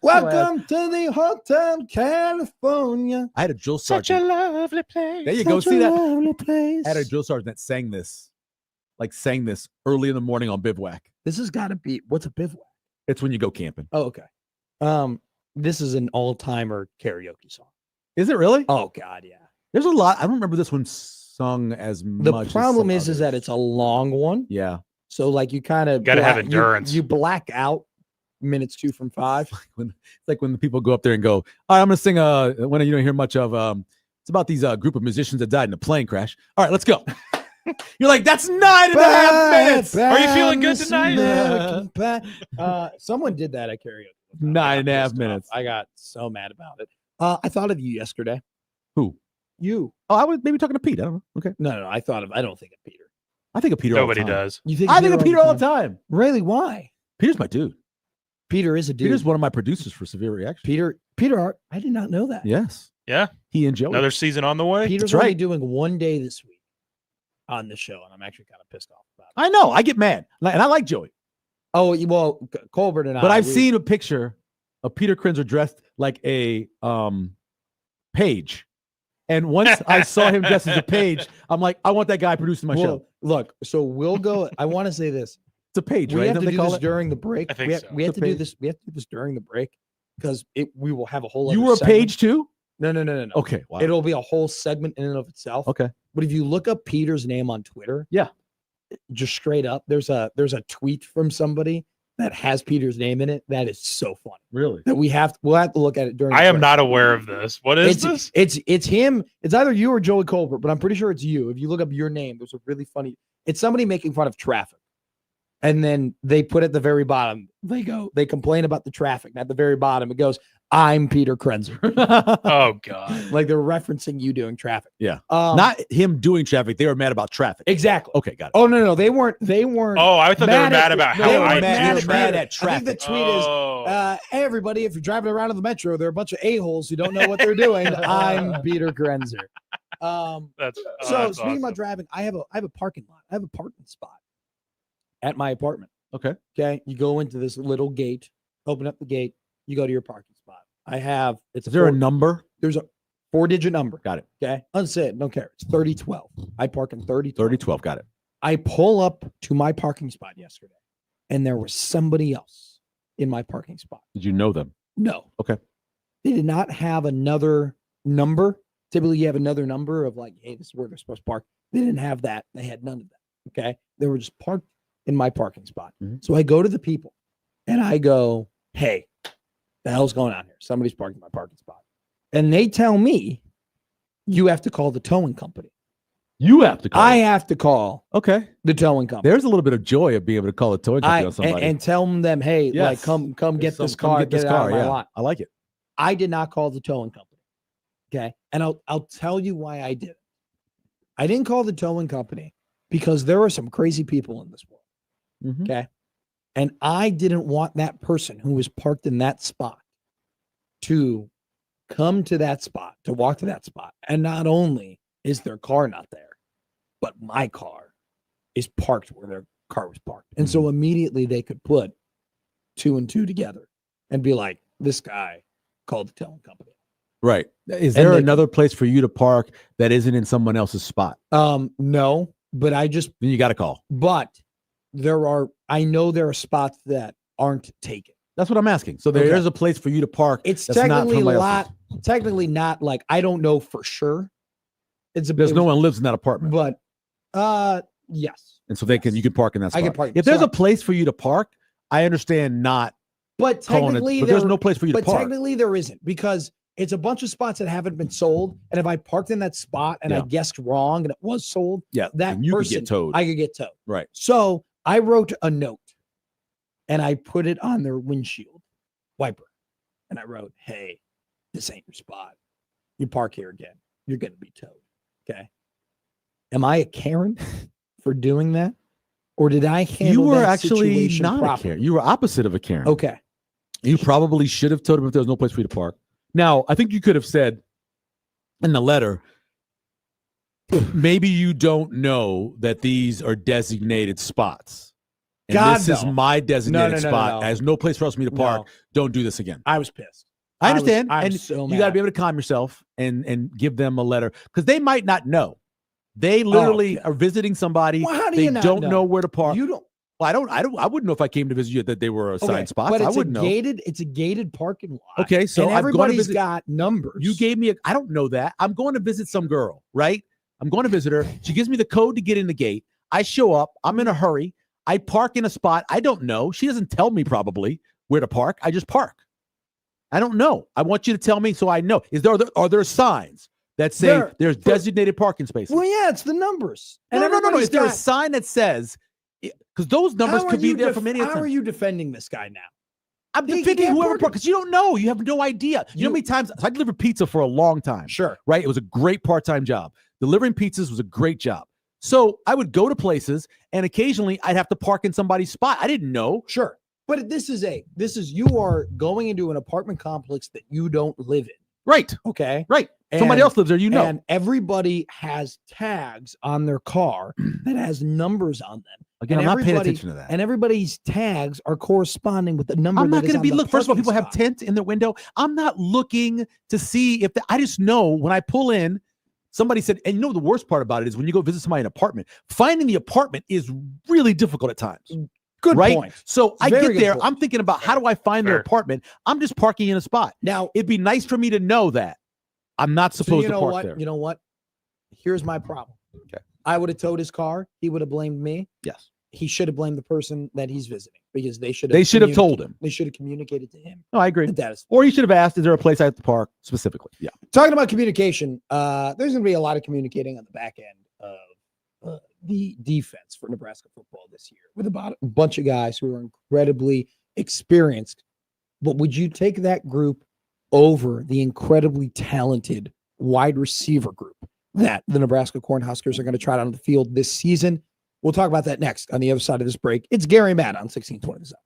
Welcome to the Hotel California. I had a drill such a sergeant. lovely place. There you go. Such See a that? lovely place. I had a drill sergeant that sang this early in the morning on bivouac. This has got to be what's a bivouac? It's when you go camping. Oh, okay. This is an all-timer karaoke song. Is it really? Oh God, yeah. There's a lot. I don't remember this one sung as The much. problem as is that it's a long one. yeah. So like you kind of Gotta have endurance. You black out minutes 2 from 5. It's like when the people go up there and go, "All right, I'm going to sing when you don't hear much of it's about these group of musicians that died in a plane crash. All right, let's go." You're like, that's 9.5 minutes. Are you feeling good tonight? Someone did that at karaoke. 9.5 minutes. I got so mad about it. I thought of you yesterday. Who? You. Oh, I was maybe talking to Pete. I don't know. Okay. No. I don't think of Peter. I think of Peter Nobody all the time. does. You think I think of Peter all the time. Really? Why? Peter's my dude. Peter is a dude. Peter's one of my producers for Severe Reaction. Peter, I did not know that. Yes. Yeah. He and Joey. Another season on the way. Peter's That's only right. doing one day this week on the show, and I'm actually kind of pissed off about it. I know. I get mad. And I like Joey. Oh, well, Colbert and But I. I've seen a picture of Peter Krenzer dressed like a page. And once I saw him dressed as a page, I'm like, I want that guy producing my show. Look, so we'll go. I want to say this. It's a page, We right? have Don't to they do call this it? during the break. I think we have, so. we have It's a to do page. this. We have to do this during the break because we will have a whole. You other were a segment. page too? No. Okay. Wow. It'll be a whole segment in and of itself. Okay. But if you look up Peter's name on Twitter, Yeah. just straight up, there's a tweet from somebody that has Peter's name in it. That is so funny. Really? That we'll have to look at it during. I the am break. not aware of this. What is this? It's him. It's either you or Joey Colbert, but I'm pretty sure it's you. If you look up your name, there's a really funny. It's somebody making fun of traffic, and then they put at the very bottom. They complain about the traffic. And at the very bottom, it goes, "I'm Peter Krenzer." Oh God. Like they're referencing you doing traffic. Yeah. Um, Not him doing traffic. They were mad about traffic. exactly. Okay, got it. Oh no, they weren't. Oh, I thought they were mad about no, how they were I mad do at- traffic. at traffic. I think the tweet is, Oh. "Hey everybody, if you're driving around in the metro, there are a bunch of a-holes who don't know what they're doing. I'm Peter Krenzer." That's So that's speaking awesome. about driving, I have a parking lot. I have a parking spot at my apartment. Okay. Okay. You go into this little gate, open up the gate, you go to your parking spot. It's Is there a number? there's a 4-digit number. Got it. Okay. Unsaid, don't care. It's 3012. I park in 3012. 3012. Got it. I pull up to my parking spot yesterday, and there was somebody else in my parking spot. Did you know them? No. Okay. They did not have another number. Typically, you have another number of like, hey, this is where they're supposed to park. They didn't have that. They had none of that. Okay. They were just parked in my parking spot. Mhm. So I go to the people and I go, hey, the hell's going on here? Somebody's parked in my parking spot. And they tell me, you have to call the towing company. You have to call. I have to call Okay. the towing company. There's a little bit of joy of being able to call a towing company on somebody. and tell them, hey, like Yes. come get this Come car, get this get it out car. of my Yeah. lot. I like it. I did not call the towing company. Okay. And I'll tell you why I did. I didn't call the towing company because there are some crazy people in this world. Mhm. Okay. And I didn't want that person who was parked in that spot to come to that spot, to walk to that spot. And not only is their car not there, but my car is parked where their car was parked. And so immediately they could put 2 and 2 together and be like, this guy called the towing company. Right. Is And there they- another place for you to park that isn't in someone else's spot? No, but Then you got to call. I know there are spots that aren't taken. That's what I'm asking. So there is a place for you to park. It's that's not technically somebody else's. technically not like, I don't know for sure. There's no one lives in that apartment, but yes. and so you can park in that I spot. can park- If there's so- a place for you to park, I understand not But calling it. technically, But there's no place for you to but park. technically there isn't because it's a bunch of spots that haven't been sold. And if I parked in that spot and I Yeah. guessed wrong and it was sold, Yeah, that then you could person, get towed. I could get towed. Right. So I wrote a note and I put it on their windshield wiper. And I wrote, hey, this ain't your spot. You park here again, you're going to be towed. Okay. Am I a Karen for doing that? Or did I handle You were that actually situation not properly? a Karen. You were opposite of a Karen. Okay. You probably should have told him if there was no place for you to park. Now, I think you could have said in the letter, maybe you don't know that these are designated spots. And God, this is no. my designated No. spot. There's no place for us for me to park. No. Don't do this again. I was pissed. I understand. I was and so you got to mad. be able to calm yourself and give them a letter because they might not know. They literally are visiting somebody. Well, how do they you not don't know? know where to park. You don't. Well, I wouldn't know if I came to visit you that they were assigned spots. But I it's wouldn't know. It's a gated parking lot. Okay, so and I'm going to everybody's visit. got numbers. You gave me I don't know that. I'm going to visit some girl, right? I'm going to visit her. She gives me the code to get in the gate. I show up. I'm in a hurry. I park in a spot I don't know. She doesn't tell me probably where to park. I just park. I don't know. I want you to tell me so I know. Are there signs that say there's designated parking spaces? Well, yeah, it's the numbers. And no. Is there a sign that says, because those numbers could be there from any How time. are you defending this guy now? I'm defending whoever parked because you don't know. You have no idea. You know how many times I delivered pizza for a long time. Sure. Right? It was a great part-time job. Delivering pizzas was a great job. So I would go to places and occasionally I'd have to park in somebody's spot. I didn't know. Sure. But this is you are going into an apartment complex that you don't live in. Right. Okay. Right. Somebody else lives there, you know. And everybody has tags on their car that has numbers on them. Again, and I'm not paying attention to that. And everybody's tags are corresponding with the number. I'm not going to be, look, first of all, people have tents in their window. I'm not looking to see if I just know when I pull in, somebody said, and you know, the worst part about it is when you go visit somebody in an apartment, finding the apartment is really difficult at times. Good right? point. So I get there. Point. I'm thinking about how do I find their apartment? I'm just parking in a spot. Now, it'd be nice for me to know that I'm not supposed to park there. You know what? Here's my problem. Okay. I would have towed his car. He would have blamed me. Yes. He should have blamed the person that he's visiting because they should have told him. They should have communicated to him. No, I agree. That is, or he should have asked, is there a place I have to park specifically? Yeah. Talking about communication, there's going to be a lot of communicating on the back end of the defense for Nebraska football this year with about a bunch of guys who are incredibly experienced. But would you take that group over the incredibly talented wide receiver group that the Nebraska Cornhuskers are going to try out on the field this season? We'll talk about that next on the other side of this break. It's Gary and Matt on 1620 The Zone.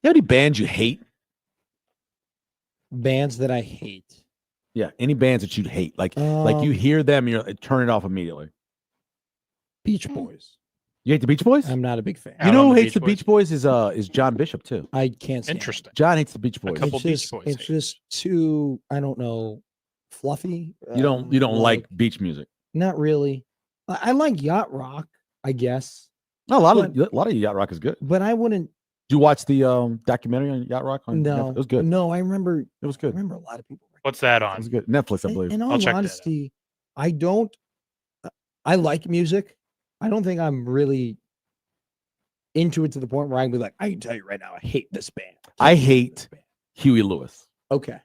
You have any bands you hate? Bands that I hate. Yeah, any bands that you hate. Like you hear them, you're like, turn it off immediately. Beach Boys. You hate the Beach Boys? I'm not a big fan. You know who hates the Beach Boys is John Bishop too. I can't stand Interesting. John hates the Beach Boys. A couple it's Beach just, Boys It's hate. just too, I don't know, fluffy. You don't like beach music. Not really. I like yacht rock, I guess. No, a lot of yacht rock is good. But I wouldn't. Did you watch the documentary on yacht rock? No, Netflix? It was good. No, I remember. It was I good. remember a lot of people. What's that It on? was good. Netflix, I believe. In I'll all check that out. honesty, I don't. I like music. I don't think I'm really into it to the point where I can be like, I can tell you right now, I hate this band. I Can't stand hate this band. Huey Lewis, Okay.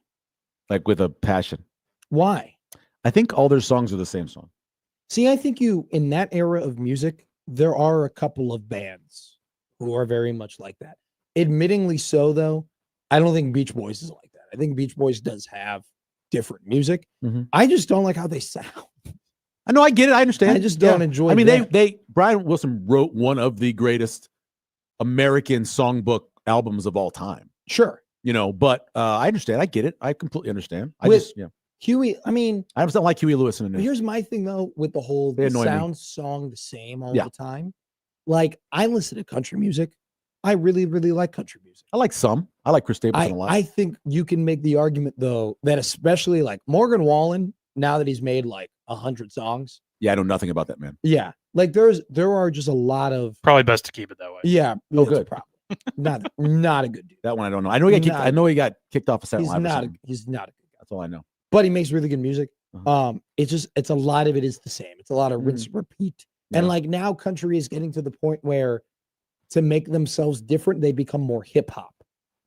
like with a passion. Why? I think all their songs are the same song. See, I think in that era of music, there are a couple of bands who are very much like that. Admittingly so, though, I don't think Beach Boys is like that. I think Beach Boys does have different music. Mhm. I just don't like how they sound. I know, I get it. I understand. I just don't enjoy I mean, them. Brian Wilson wrote one of the greatest American songbook albums of all time. Sure. But I understand. I get it. I completely understand. Huey, I mean, I just don't like Huey Lewis in the news. here's my thing though with the whole They annoy me. sound song the same all the time. Like, I listen to country music. I really, really like country music. I like some. I like Chris Stapleton a lot. I think you can make the argument though that especially like Morgan Wallen, now that he's made like 100 songs. Yeah, I know nothing about that man. Yeah. Like there are just a lot of Probably best to keep it that way. yeah. Oh, that's good. a problem. Not a good dude. That one I don't know. I know he got kicked off a set He's live or not something. he's not a good guy. That's all I know. But he makes really good music. Uh-huh. It's a lot of it is the same. It's a lot of rinse repeat. And Yeah. like now country is getting to the point where to make themselves different, they become more hip hop.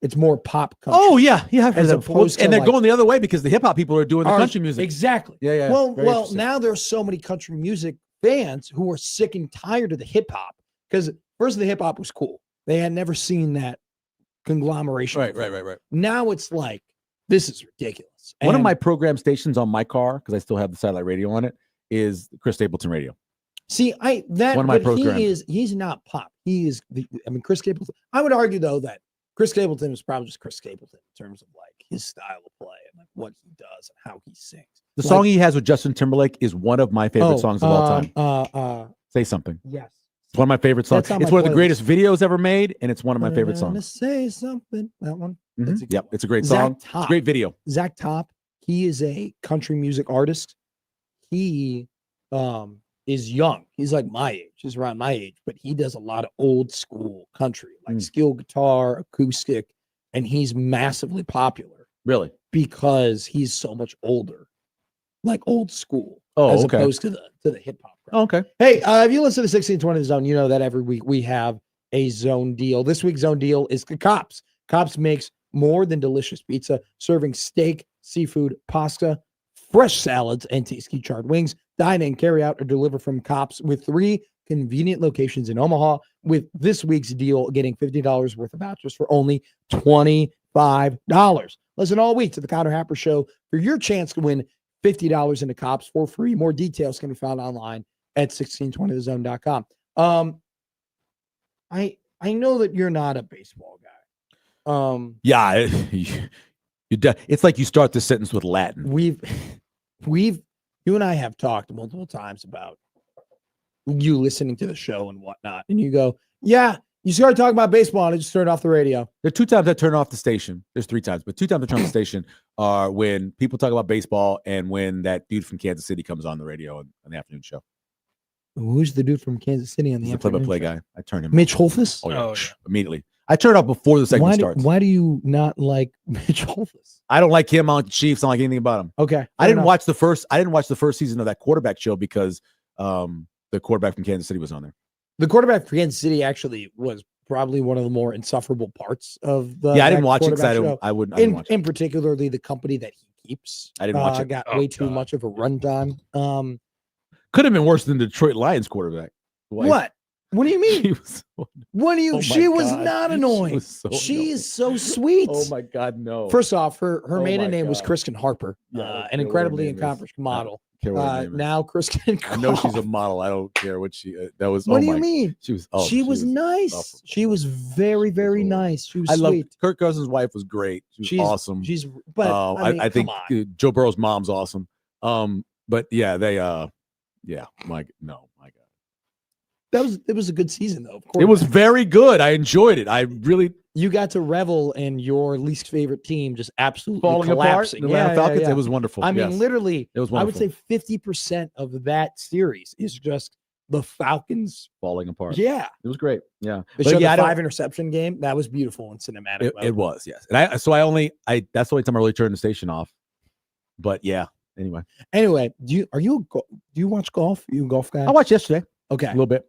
It's more pop country. Oh yeah, yeah. As opposed to and they're like- going the other way because the hip hop people are doing the Are- country music. Exactly. Yeah. Well, Very interesting. now there's so many country music fans who are sick and tired of the hip hop because first the hip hop was cool. They had never seen that conglomeration. before. Right. Now it's like this is ridiculous. One of And my program stations on my car, because I still have the satellite radio on it, is Chris Stapleton Radio. see, one of my programs. he's not pop. He is Chris Stapleton. I would argue though that Chris Stapleton is probably just Chris Stapleton in terms of like his style of play and like what he does and how he sings. The Like- song he has with Justin Timberlake is one of my favorite songs of all time. Say Something. Yes. It's one of my favorite songs. That's on It's my one of the playlist. greatest videos ever made, and it's one of my favorite Gonna songs. Say something. That one. Mhm. That's a good Yep, one. it's a great Zach song. It's a Top. great video. Zach Top, he is a country music artist. He is young. He's like my age. He's around my age, but he does a lot of old school country, like steel guitar, acoustic, and he's massively popular Really? because he's so much older, like old school, Oh, as okay. opposed to the hip hop. Oh, okay. Hey, if you listen to 1620 The Zone, you know that every week we have a zone deal. This week's zone deal is the Cops. Cops makes more than delicious pizza, serving steak, seafood, pasta, fresh salads, and tasty charred wings. Dine in, carry out, or deliver from Cops with 3 convenient locations in Omaha. With this week's deal, getting $50 worth of vouchers for only $25. Listen all week to the Connor Happer Show for your chance to win $50 into Cops for free. More details can be found online at 1620thezone.com. I know that you're not a baseball guy. Yeah, it's like you start this sentence with Latin. You and I have talked multiple times about you listening to the show and whatnot, and you go, yeah, you started talking about baseball and I just turned off the radio. There are 2 times I turn off the station. There's 3 times, but 2 times I turn off the station are when people talk about baseball and when that dude from Kansas City comes on the radio on the afternoon show. Who's the dude from Kansas City on the He's the afternoon play-by-play show? guy. I turn him Mitch off. Holthus? Oh, yeah. Oh, yeah. Immediately. I turn it off before the segment starts. Why do you not like Mitch Holthus? I don't like him on the Chiefs. I don't like anything about him. Okay. I didn't watch the first season of that quarterback show because the quarterback from Kansas City was on there. The quarterback for Kansas City actually was probably one of the more insufferable parts of the. Yeah, I didn't watch it quarterback because show. I didn't watch it. In particularly the company that he keeps. I didn't watch it. Got Oh, way too God. much of a runtime. Could have been worse than the Detroit Lions quarterback. What? What do you mean? She was so, What do you? oh my she was God. not She annoying. was so She annoying. is so sweet. Oh my God, no. First off, her Oh maiden my name was God. Kristen Harper, Yeah, I don't care an what her incredibly name is. accomplished model. Care what her name is. Now Kristen. I know she's a model. I don't care what she. That was. What oh do you my, mean? She was. she was nice. insufferable. She was very, very horrible. nice. She was I love sweet. Kirk Cousins' wife was great. She was She's awesome. She's. But I mean, I think come on. Joe Burrow's mom's awesome. But yeah, they. Yeah, my God. It was a good season though. Of course, It was very good. I enjoyed it. I really you got to revel in your least favorite team just absolutely falling apart. collapsing. The Atlanta Falcons. Yeah. It was wonderful. I mean, yes. literally, It was I would wonderful. say 50% of that series is just the Falcons Falling apart. Yeah, It was great. Yeah. they But showed yeah, the I don't- 5 interception game. That was beautiful and cinematic. It was, yes. And that's the only time I really turned the station off. But yeah, anyway. Do you watch golf? Are you a golf guy? I watched yesterday Okay. a little bit.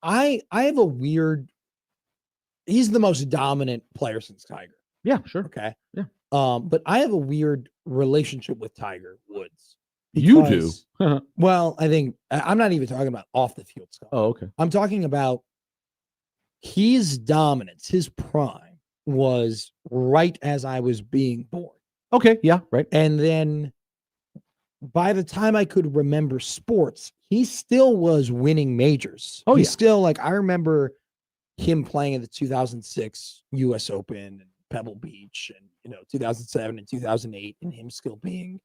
I have a weird. He's the most dominant player since Tiger. Yeah, sure. Okay. Yeah. But I have a weird relationship with Tiger Woods. You do? because- Well, I think I'm not even talking about off the field stuff. Oh, okay. I'm talking about his dominance, his prime was right as I was being born. Okay, yeah, right. And then by the time I could remember sports, he still was winning majors. Oh, He's yeah. still like, I remember him playing in the 2006 US Open and Pebble Beach and, 2007 and 2008 and him still being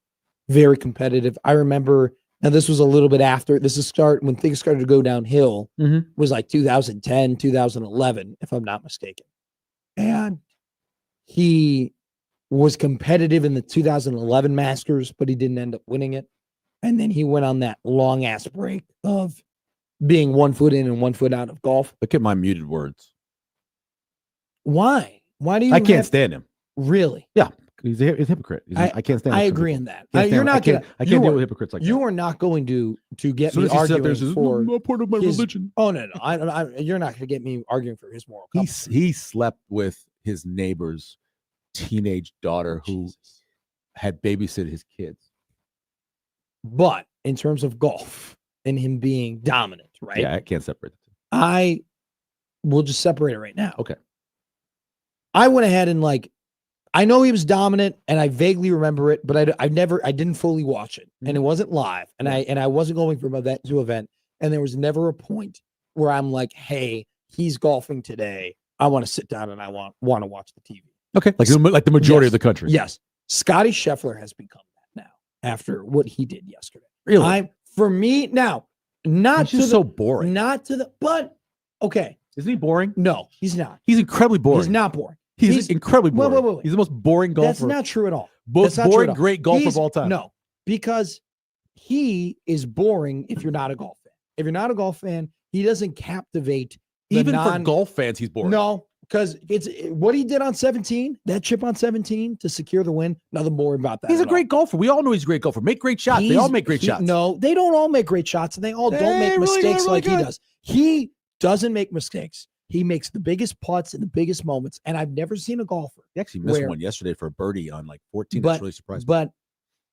very competitive. I remember, now this was a little bit after, when things started to go downhill, was like 2010, 2011, if I'm not mistaken. And he was competitive in the 2011 Masters, but he didn't end up winning it. And then he went on that long ass break of being 1 foot in and 1 foot out of golf. Look at my muted words. Why? Why do you? I can't stand him. Really? He's a hypocrite. I can't stand him. I agree on that. Can't stand You're him. not I can't, gonna. I you can't deal are- with hypocrites like that. You are not going to get As soon me as he sits up there arguing and says, for. "I'm part of my his- religion." Oh no, you're not going to get me arguing for his moral compass. He slept with his neighbor's teenage daughter who Jesus. had babysit his kids. But in terms of golf and him being dominant, right? Yeah, I can't separate the two. I will just separate it right now. Okay. I went ahead and I know he was dominant, and I vaguely remember it, but I didn't fully watch it, and it wasn't live, and I wasn't going from event to event, and there was never a point where I'm like, hey, he's golfing today. I want to sit down and I want to watch the TV. Okay. Like the majority of Yes. the country. Yes, Scotty Scheffler has become that now after what he did yesterday. Really? For me now, not He's to just the, so boring. not to the, but okay, Isn't he boring? no, he's not. He's incredibly boring. He's not boring. He's incredibly wait, boring. wait. He's the most boring golfer. That's not true at all. Most that's not true boring, at all. great golfer He's- of all time. No, because he is boring if you're not a golf fan. If you're not a golf fan, he doesn't captivate the Even for golf fans, he's boring. No, because it's what he did on 17, that chip on 17 to secure the win. Nothing more about that. He's a at all. great golfer. We all know he's a great golfer. Make great shots. They all make great shots. No, they don't all make great shots, and they all don't make They really mistakes really like he good. does. He doesn't make mistakes. He makes the biggest putts in the biggest moments, and I've never seen a golfer. He actually missed Where- one yesterday for a birdie on 14. But- That's really surprising. But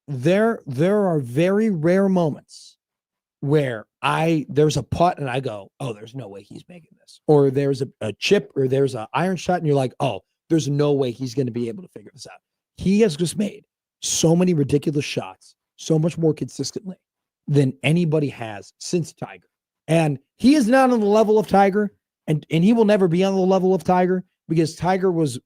there are very rare moments where there's a putt and I go, oh, there's no way he's making this. Or there's a chip or there's an iron shot and you're like, oh, there's no way he's going to be able to figure this out. He has just made so many ridiculous shots, so much more consistently than anybody has since Tiger. And he is not on the level of Tiger, and he will never be on the level of Tiger because Tiger was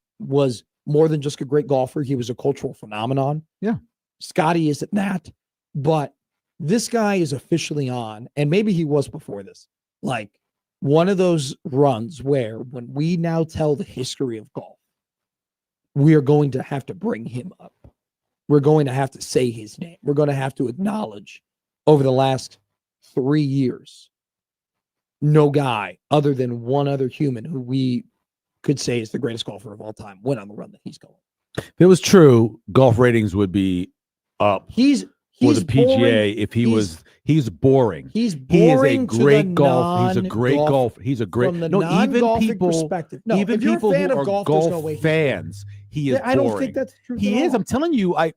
more than just a great golfer. He was a cultural phenomenon. Yeah. Scotty isn't that, but this guy is officially on, and maybe he was before this, like one of those runs where when we now tell the history of golf, we are going to have to bring him up. We're going to have to say his name. We're going to have to acknowledge over the last 3 years, no guy other than one other human who we could say is the greatest golfer of all time went on the run that he's going. if it was true, golf ratings would be up He's for the PGA boring. if he's boring. He's He is a boring to the great golfer. He's a great non-golf- golfer. He's a great. From the No, even non-golfing people. perspective. No, Even if you're people a fan who of are golf, golf there's no way he's boring. fans, he is I don't boring. think that's true. He is. I'm telling you, I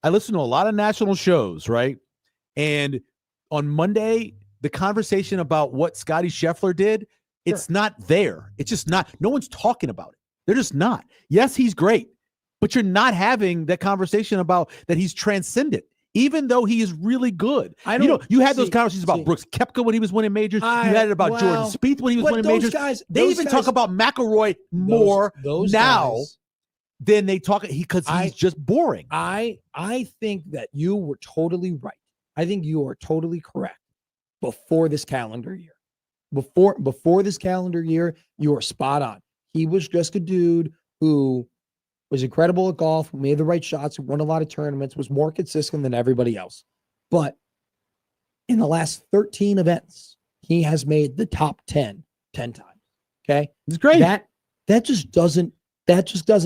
listen to a lot of national shows, right? And on Monday, the conversation about what Scotty Scheffler did, it's not there. It's just not. No one's talking about it. They're just not. Yes, he's great, but you're not having that conversation about that he's transcendent. Even though he is really good. You had those conversations about Brooks Koepka when he was winning majors. You had it about Jordan Spieth when he was winning majors. They even talk about McIlroy more now than they talk because he's just boring. I think that you were totally right. I think you are totally correct before this calendar year. Before this calendar year, you are spot on. He was just a dude who was incredible at golf, who made the right shots, who won a lot of tournaments, was more consistent than everybody else. But in the last 13 events, he has made the top 10 times. Okay? It's great. That just doesn't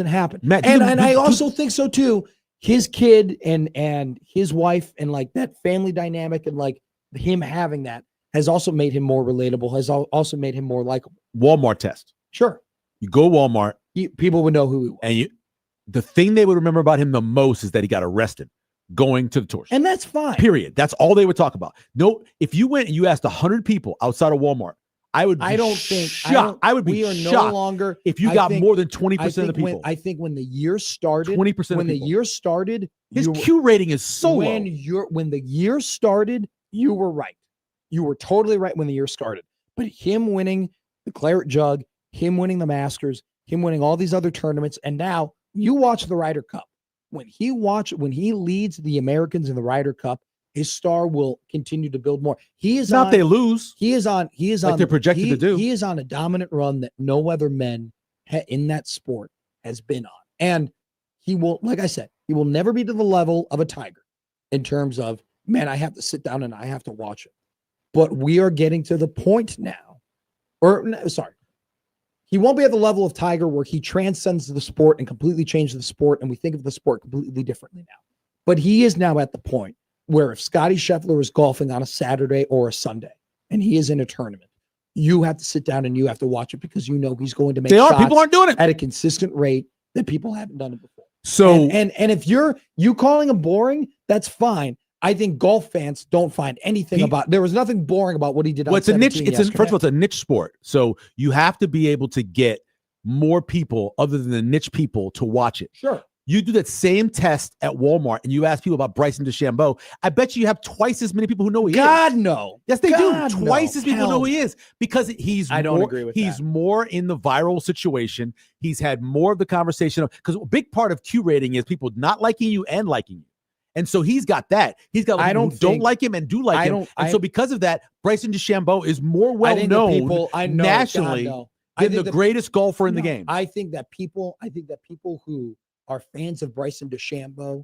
happen. Matt, I also think so too. His kid and his wife and like that family dynamic and like him having that has also made him more relatable, has also made him more likable. Walmart test. Sure. You go Walmart. People would know who he was. And the thing they would remember about him the most is that he got arrested going to the tours. And that's fine. Period. That's all they would talk about. No, if you went and you asked 100 people outside of Walmart, I would be shocked. I would be shocked no longer, if you got more than 20% of the people. I think when the year started, 20% when the year started, his Q rating is so low. When the year started, you were right. You were totally right when the year started. But him winning the Claret Jug, him winning the Masters, him winning all these other tournaments, and now you watch the Ryder Cup. When he leads the Americans in the Ryder Cup, his star will continue to build more. They lose. He is on they're projected to do. He is on a dominant run that no other men in that sport has been on. And he will, like I said, he will never be to the level of a Tiger in terms of, man, I have to sit down and I have to watch it. But we are getting to the point now, he won't be at the level of Tiger where he transcends the sport and completely changes the sport, and we think of the sport completely differently now. But he is now at the point where if Scotty Scheffler is golfing on a Saturday or a Sunday, and he is in a tournament, you have to sit down and you have to watch it because you know he's going to make shots people aren't doing it at a consistent rate that people haven't done it before. So and if you calling him boring, that's fine. I think golf fans don't find anything there was nothing boring about what he did. It's a niche. First of all, it's a niche sport. So you have to be able to get more people other than the niche people to watch it. Sure. You do that same test at Walmart and you ask people about Bryson DeChambeau. I bet you have twice as many people who know who he is. God, no. Yes, they do. Twice as people know who he is because I don't agree with that. He's more in the viral situation. He's had more of the conversation because a big part of Q rating is people not liking you and liking you. And so he's got that. He's got people who don't like him and do like him. And so because of that, Bryson DeChambeau is more well known nationally than the greatest golfer in the game. I think that people who are fans of Bryson DeChambeau,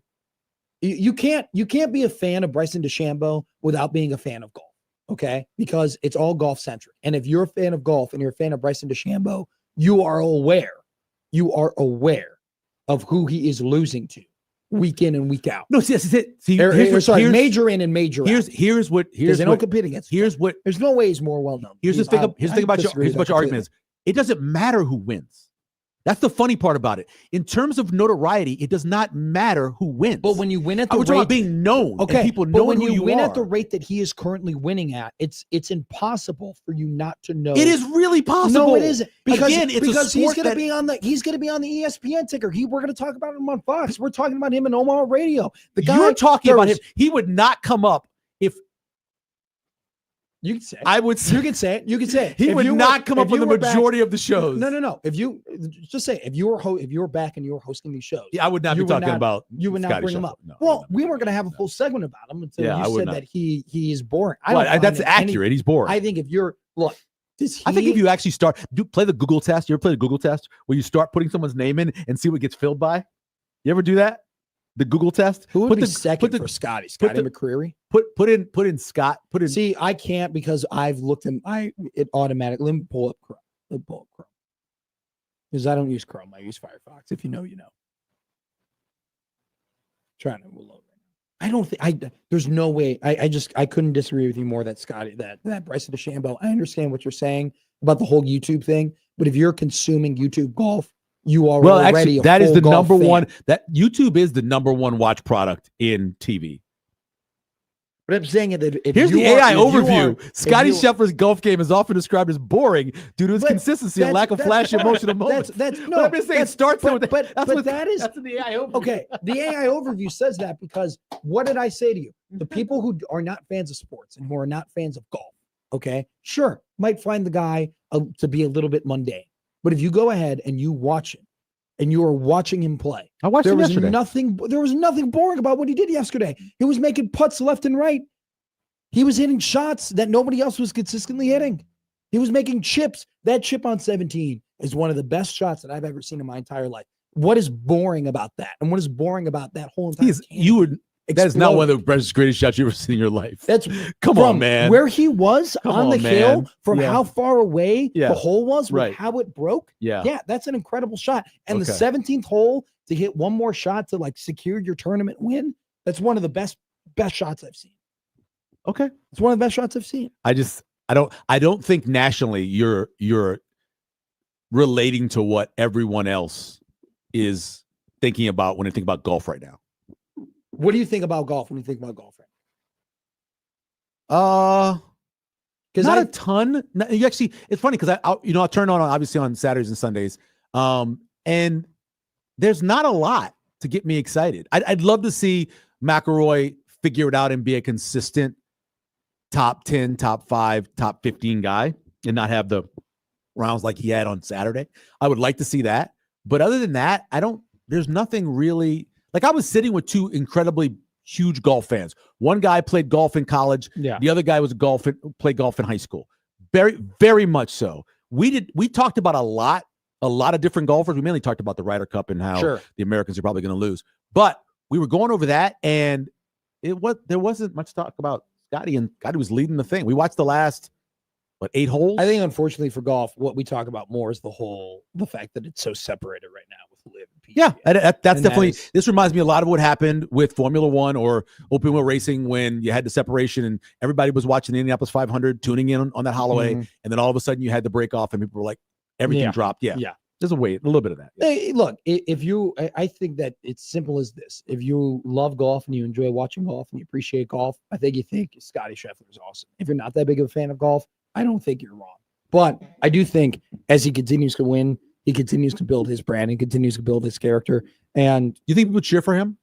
you can't be a fan of Bryson DeChambeau without being a fan of golf, okay? Because it's all golf centric. And if you're a fan of golf and you're a fan of Bryson DeChambeau, you are aware of who he is losing to week in and week out. No, see, that's it. See, major in and major out. Here's what they don't compete against. There's no way he's more well known. Here's the thing about your argument is it doesn't matter who wins. That's the funny part about it. In terms of notoriety, it does not matter who wins. But when you win at the rate, about being known, okay, and people know who you are. When you win at the rate that he is currently winning at, it's impossible for you not to know. It is really possible. No, it isn't. Because he's going to be on the ESPN ticker. We're going to talk about him on Fox. We're talking about him in Omaha Radio. You're talking about him. He would not come up if. You can say it. I would say. You can say it. You can say it. He would not come up on the majority of the shows. No. If you just say if you were back and you were hosting these shows, I would not be talking about. You would not bring him up. No, we weren't going to have a full segment about him until you said that he is boring. That's accurate. He's boring. I think if you're I think if you actually play the Google test. You ever play the Google test where you start putting someone's name in and see what gets filled by? You ever do that? The Google test. Who would be second for Scotty? Scotty McCreery. Put in Scott. See, I can't because I've looked in. It automatically. Let me pull up Chrome. Because I don't use Chrome. I use Firefox. If you know, you know. Trying to load. I don't think there's no way. I couldn't disagree with you more that Scotty that Bryson DeChambeau. I understand what you're saying about the whole YouTube thing, but if you're consuming YouTube golf. You are already that is the number one. That YouTube is the number one watch product in TV. But I'm saying that if Here's you the are- AI if you overview. are- if Scotty you- Scheffler's golf game is often described as boring due to its But consistency and lack of flashy emotional moments. That's But no. I'm just saying it that's- starts but, with but, that's but what that is that's in the AI overview. okay. The AI overview says that because what did I say to you? The people who are not fans of sports and who are not fans of golf, okay, sure, might find the guy to be a little bit mundane. But if you go ahead and you watch him, and you are watching him play, I watched there him was yesterday. nothing boring about what he did yesterday. He was making putts left and right. He was hitting shots that nobody else was consistently hitting. He was making chips. That chip on 17 is one of the best shots that I've ever seen in my entire life. What is boring about that? And what is boring about that whole entire That is not one of the greatest shots you ever seen in your life. That's come on, man. Where he was on the hill, from how far away the hole was, with how it broke. Yeah, that's an incredible shot. And the 17th hole to hit one more shot to like secure your tournament win. That's one of the best shots I've seen. Okay, it's one of the best shots I've seen. I don't think nationally you're relating to what everyone else is thinking about when they think about golf right now. What do you think about golf when you think about golf? Because not a ton. You actually, it's funny because I'll turn on obviously on Saturdays and Sundays, and there's not a lot to get me excited. I'd love to see McIlroy figure it out and be a consistent top 10, top 5, top 15 guy, and not have the rounds like he had on Saturday. I would like to see that, but other than that, there's nothing really. Like I was sitting with two incredibly huge golf fans. One guy played golf in college. Yeah. The other guy played golf in high school. Very, very much so. We talked about a lot of different golfers. We mainly talked about the Ryder Cup and how the Americans are probably going to lose. But we were going over that, and there wasn't much talk about Scotty, and Scotty was leading the thing. We watched the last 8 holes. I think unfortunately for golf, what we talk about more is the fact that it's so separated right now with LIV and PGA. Yeah, that's definitely. This reminds me a lot of what happened with Formula One or open wheel racing when you had the separation and everybody was watching the Indianapolis 500, tuning in on that Holloway, and then all of a sudden you had the break off and people were like, everything dropped. Yeah. There's a little bit of that. Yeah. Hey, look, I think that it's simple as this. If you love golf and you enjoy watching golf and you appreciate golf, I think you think Scotty Scheffler is awesome. If you're not that big of a fan of golf, I don't think you're wrong. But I do think as he continues to win, he continues to build his brand and continues to build his character. And you think people cheer for him?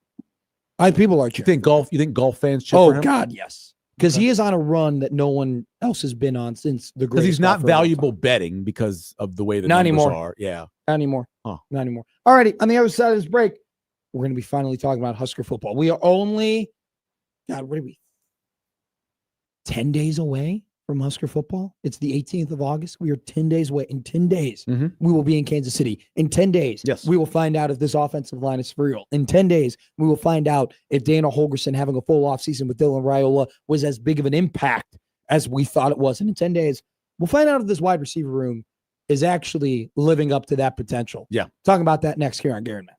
People are cheering. You think golf fans cheer for him? Oh God, yes. Because he is on a run that no one else has been on since the greatest. Because he's not valuable betting because of the way the numbers are. Yeah. Not anymore. Huh. Not anymore. All righty. On the other side of this break, we're going to be finally talking about Husker football. We are only, God, what are we? 10 days away from Husker football. It's the 18th of August. We are 10 days away. In 10 days, we will be in Kansas City. In 10 days, we will find out if this offensive line is for real. In 10 days, we will find out if Dana Holgorsen having a full offseason with Dylan Raiola was as big of an impact as we thought it was. And in 10 days, we'll find out if this wide receiver room is actually living up to that potential. Yeah. Talking about that next here on Gary and Matt.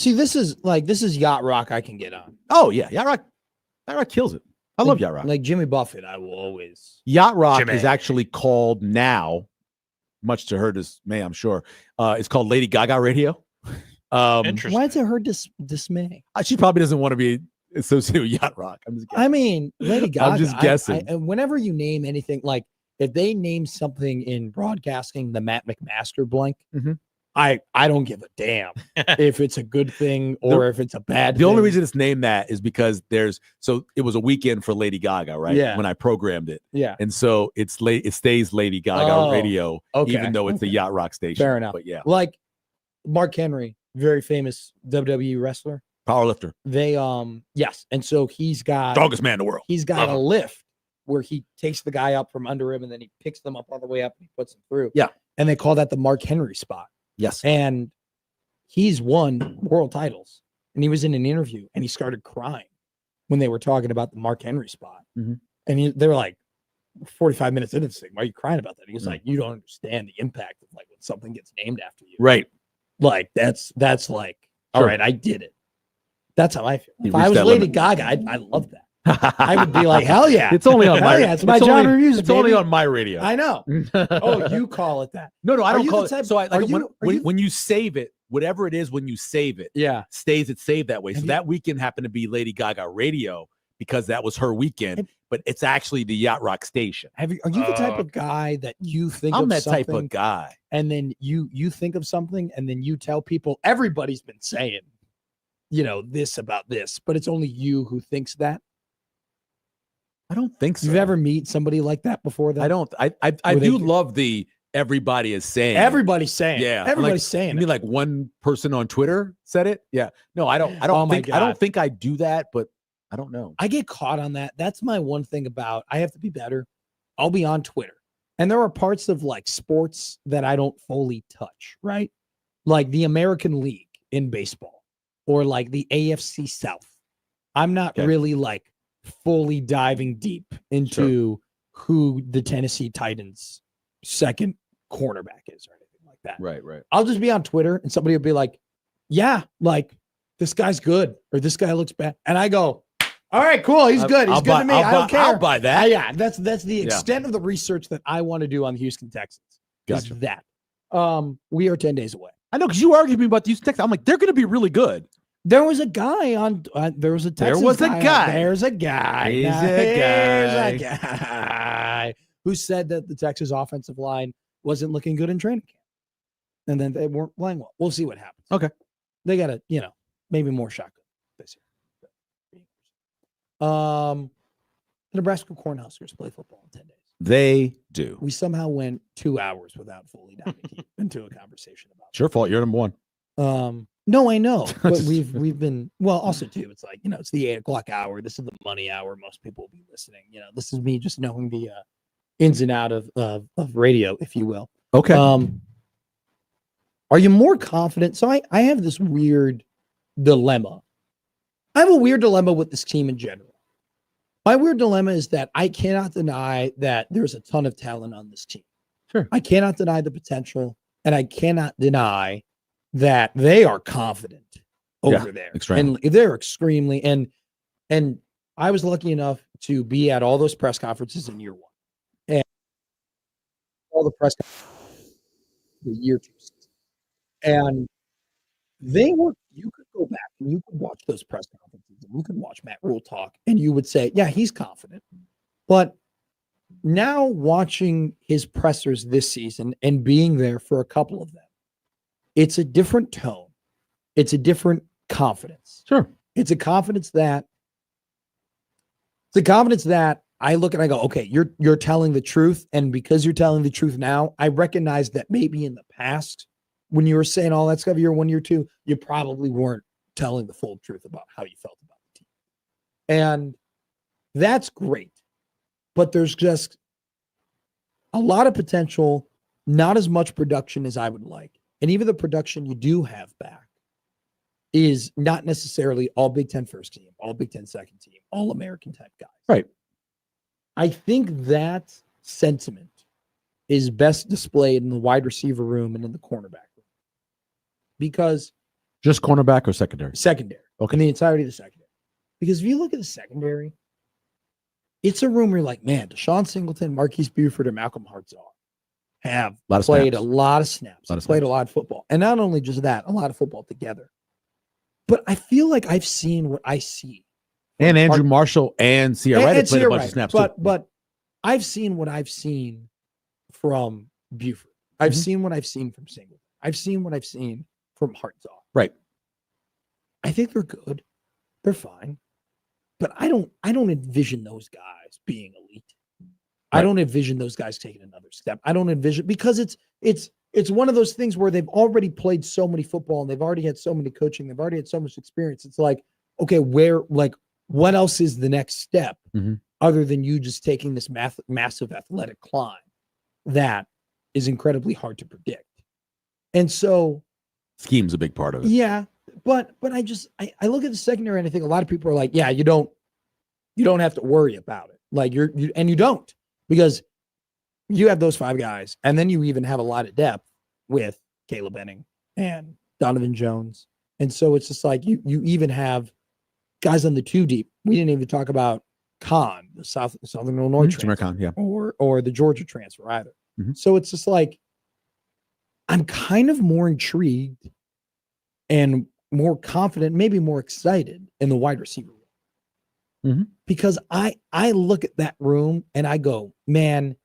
See, this is yacht rock I can get on. Oh yeah, Yacht Rock kills it. I love Yacht Rock. Like Jimmy Buffett, I will always. Yacht Rock Jimmy. is actually called now, much to her dismay, I'm sure. It's called Lady Gaga Radio. Interesting. Why is it her dismay? She probably doesn't want to be associated with Yacht Rock. I'm just guessing. I mean, Lady Gaga. I'm just guessing. Whenever you name anything, like if they name something in broadcasting, the Matt McMaster blank, Mhm. I don't give a damn if it's a good thing or if it's a bad thing. The only reason it's named that is because it was a weekend for Lady Gaga, right? Yeah. When I programmed it. Yeah. And so it stays Lady Gaga Oh, Radio, okay, even though it's the Yacht Rock station. Fair enough. But yeah, Like Mark Henry, very famous WWE wrestler. powerlifter. They yes, and so he's got Strongest man in the world. he's got Love a him. lift where he takes the guy up from under him and then he picks them up all the way up and he puts them through. Yeah. And they call that the Mark Henry spot. Yes. And he's won world titles. And he was in an interview and he started crying when they were talking about the Mark Henry spot. Mhm. And they were like 45 minutes into this thing. Why are you crying about that? He was Mm. like, you don't understand the impact of like when something gets named after you. Right. Like that's like, all Sure. right, I did it. That's how I feel. He If I reached was that Lady limit. Gaga, I love that. I would be like, hell yeah. It's only on Hell my. yeah, it's my John Reviews, It's only baby. on my radio. I know. Oh, you call it that. No, I Are don't you call the it. type- So I are like you- when you save it, whatever it is, when you save it, Yeah. stays it saved that way. So Have you- that weekend happened to be Lady Gaga Radio because that was her weekend, Have- but it's actually the Yacht Rock station. Are you the type Oh, of guy that you think I'm of that something type of guy. and then you think of something and then you tell people everybody's been saying, this about this, but it's only you who thinks that? I don't think so. You've ever meet somebody like that before? That I don't. I Where they do do- love the everybody is saying. Everybody's saying. Yeah, Everybody's You saying. mean It. like one person on Twitter said it? Yeah. No, I don't. I Oh don't my think. I God. don't think I do that, but I don't know. I get caught on that. That's my one thing about I have to be better. I'll be on Twitter. And there are parts of like sports that I don't fully touch, right? Like the American League in baseball or like the AFC South. I'm not Okay. really like fully diving deep into who the Tennessee Titans second cornerback is or anything like that. Right. Right. I'll just be on Twitter and somebody will be like, yeah, like this guy's good or this guy looks bad. And I go, all right, cool. He's good. He's good to me. I don't care. I'll buy that. Yeah, that's the extent of the research that I want to do on the Houston Texans. Gotcha. Is that. We are 10 days away. I know because you argued me about these Texans. I'm like, they're going to be really good. There was a guy on. There was a Texans was a guy. guy. There's a guy. He's Now, a here's guy. a guy who said that the Texas offensive line wasn't looking good in training camp, and then they weren't playing well. We'll see what happens. Okay. They got to, maybe more shotgun this year. The Nebraska Cornhuskers play football in 10 days. They do. We somehow went 2 hours without fully diving deep into a conversation about It's your fault. You're number one. No, I know, but we've been also too. It's like it's the 8 o'clock hour. This is the money hour. Most people will be listening. This is me just knowing the ins and out of radio, if you will. Okay. Are you more confident? So I have this weird dilemma. I have a weird dilemma with this team in general. My weird dilemma is that I cannot deny that there's a ton of talent on this team. Sure. I cannot deny the potential, and I cannot deny that they are confident over there. extremely. And they're extremely and I was lucky enough to be at all those press conferences in year one. And all the press the year two season. And they were, you could go back and you could watch those press conferences and you could watch Matt Rule talk and you would say, yeah, he's confident. But now watching his pressers this season and being there for a couple of them, it's a different tone. It's a different confidence. Sure. It's a confidence that I look and I go, okay, you're telling the truth. And because you're telling the truth now, I recognize that maybe in the past, when you were saying all that stuff, year one, year two, you probably weren't telling the full truth about how you felt about the team. And that's great. But there's just a lot of potential, not as much production as I would like. And even the production you do have back is not necessarily all Big Ten first team, all Big Ten second team, all American type guys. Right. I think that sentiment is best displayed in the wide receiver room and in the cornerback room. Because Just cornerback or secondary? Secondary. Okay. In the entirety of the secondary. Because if you look at the secondary, it's a room where you're like, man, Deshaun Singleton, Marquise Buford, and Malcolm Hartzell have played a lot of snaps, played a lot of football. And not only just that, a lot of football together. But I feel like I've seen what I see. And Andrew Marshall and Sierra Wright have played a bunch of snaps too. But I've seen what I've seen from Buford. I've seen what I've seen from Singleton. I've seen what I've seen from Hartzell. Right. I think they're good. They're fine. But I don't envision those guys being elite. Right. I don't envision those guys taking another step. I don't envision, because it's one of those things where they've already played so many football and they've already had so many coaching, they've already had so much experience. It's like, okay, what else is the next step other than you just taking this massive athletic climb that is incredibly hard to predict? And so scheme's a big part of it. Yeah. But I look at the secondary and I think a lot of people are like, yeah, you don't have to worry about it. Like you don't, because you have those 5 guys, and then you even have a lot of depth with Caleb Benning and Donovan Jones. And so it's just like you even have guys on the 2 deep. We didn't even talk about Khan, the Southern Illinois transfer, yeah. or the Georgia transfer either. So it's just like, I'm kind of more intrigued and more confident, maybe more excited in the wide receiver room. Because I look at that room and I go, man,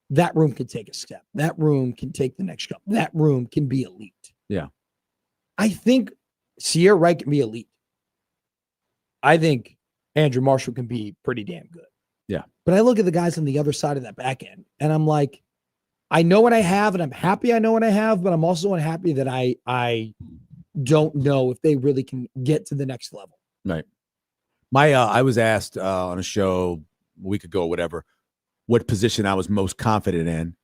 that room can take a step. That room can take the next jump. That room can be elite. Yeah. I think Sierra Wright can be elite. I think Andrew Marshall can be pretty damn good. Yeah. But I look at the guys on the other side of that back end and I'm like, I know what I have and I'm happy I know what I have, but I'm also unhappy that I don't know if they really can get to the next level. Right. I was asked on a show a week ago, whatever, what position I was most confident in.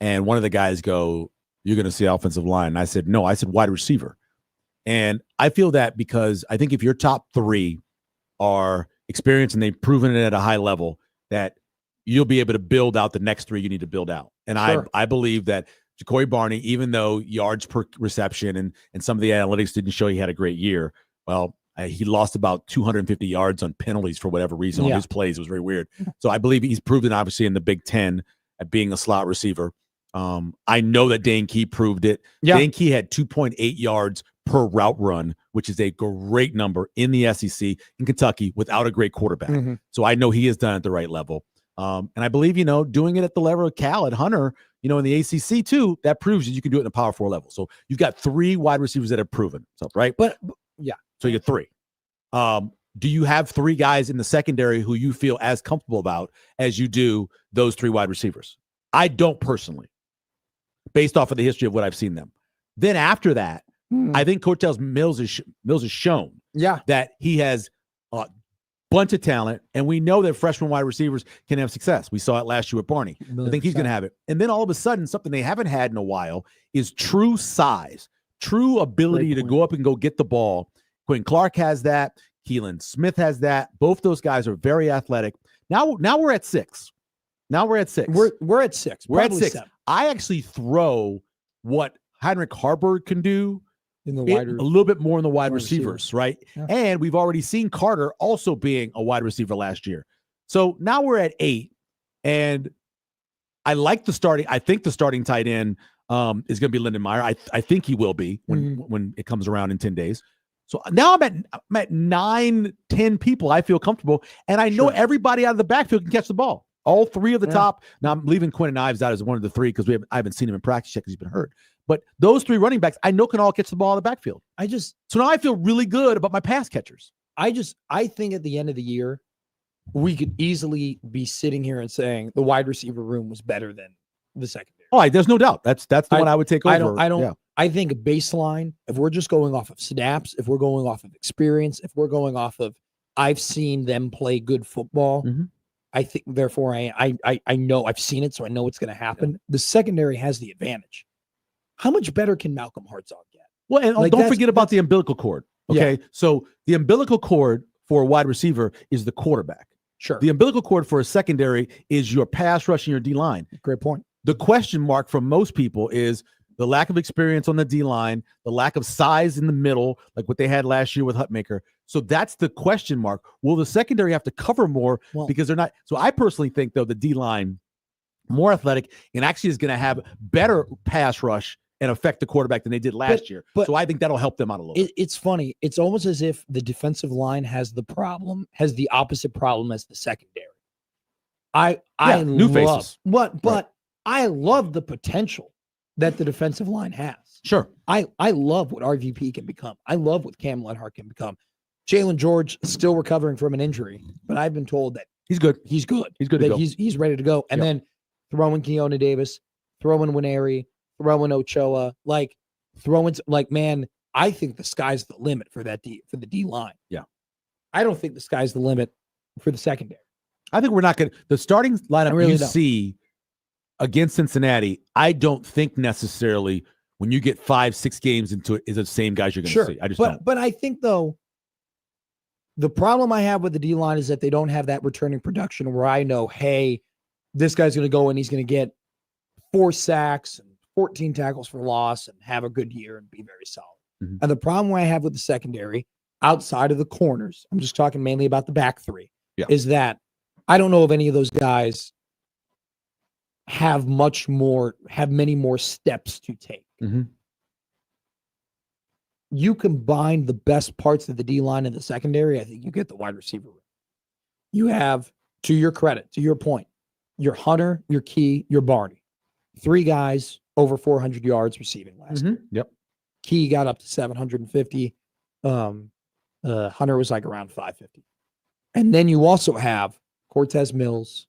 And one of the guys go, you're going to see offensive line. And I said, no, I said wide receiver. And I feel that because I think if your top 3 are experienced and they've proven it at a high level, that you'll be able to build out the next 3 you need to build out. And sure. I believe that Jacory Barney, even though yards per reception and some of the analytics didn't show he had a great year, well, he lost about 250 yards on penalties for whatever reason on his plays. It was very weird. So I believe he's proven, obviously, in the Big Ten at being a slot receiver. I know that Dane Key proved it. Yeah. Dane Key had 2.8 yards per route run, which is a great number in the SEC in Kentucky without a great quarterback. So I know he has done it at the right level. And I believe, doing it at the level of Cal at Hunter, in the ACC too, that proves that you can do it in a Power 4 level. So you've got 3 wide receivers that have proven stuff, right? But yeah. So you get 3. Do you have 3 guys in the secondary who you feel as comfortable about as you do those 3 wide receivers? I don't personally, based off of the history of what I've seen them. Then after that, I think Cortez Mills has shown that he has a bunch of talent, and we know that freshman wide receivers can have success. We saw it last year with Barney. I think he's going to have it. And then all of a sudden, something they haven't had in a while is true size, true ability to go up and go get the ball. Quinn Clark has that. Keelan Smith has that. Both those guys are very athletic. Now we're at 6. We're at 6. We're at 6. We're at 6. 7. I actually throw what Heinrich Haarberg can do in the a little bit more in the wide receivers, right? Yeah. And we've already seen Carter also being a wide receiver last year. So now we're at 8, and I like the starting. I think the starting tight end is going to be Lyndon Meyer. I think he will be when it comes around in 10 days. So now I'm at 9, 10 people I feel comfortable, and I know everybody out of the backfield can catch the ball. All 3 of the top. Now I'm leaving Quentin Ives out as one of the 3 because I haven't seen him in practice yet because he's been hurt. But those 3 running backs I know can all catch the ball in the backfield. So now I feel really good about my pass catchers. I think at the end of the year, we could easily be sitting here and saying the wide receiver room was better than the secondary. Oh, there's no doubt. That's the one I would take over. I think a baseline, if we're just going off of snaps, if we're going off of experience, if we're going off of I've seen them play good football, I think therefore I know I've seen it, so I know what's going to happen. Yeah. The secondary has the advantage. How much better can Malcolm Hartzell get? Well, and don't forget about the umbilical cord. Okay. Yeah. So the umbilical cord for a wide receiver is the quarterback. Sure. The umbilical cord for a secondary is your pass rush and your D line. Great point. The question mark from most people is, the lack of experience on the D-line, the lack of size in the middle, like what they had last year with Hutmaker. So that's the question mark. Will the secondary have to cover more because they're not? So I personally think, though, the D-line, more athletic, and actually is going to have better pass rush and affect the quarterback than they did last year. So I think that'll help them out a little bit. It's funny. It's almost as if the defensive line has the opposite problem as the secondary. New faces. But I love the potential that the defensive line has. Sure. I love what RVP can become. I love what Cam Lenhart can become. Jalen George is still recovering from an injury, but I've been told that he's good. He's good. He's good to go. He's ready to go. And then throw in Keona Davis, throw in Winery, throw in Ochoa, man, I think the sky's the limit for the D line. Yeah. I don't think the sky's the limit for the secondary. I think we're not going to – the starting lineup really see against Cincinnati, I don't think necessarily when you get 5-6 games into it is the same guys you're going to see. I just don't. But I think, though, the problem I have with the D-line is that they don't have that returning production where I know, hey, this guy's going to go and he's going to get 4 sacks and 14 tackles for loss and have a good year and be very solid. Mm-hmm. And the problem I have with the secondary, outside of the corners, I'm just talking mainly about the back three, is that I don't know if any of those guys have many more steps to take. Mm-hmm. You combine the best parts of the D-line and the secondary, I think you get the wide receiver room. You have, to your credit, to your point, your Hunter, your Key, your Barney. 3 guys over 400 yards receiving last year. Yep. Key got up to 750. Hunter was like around 550. And then you also have Cortez Mills.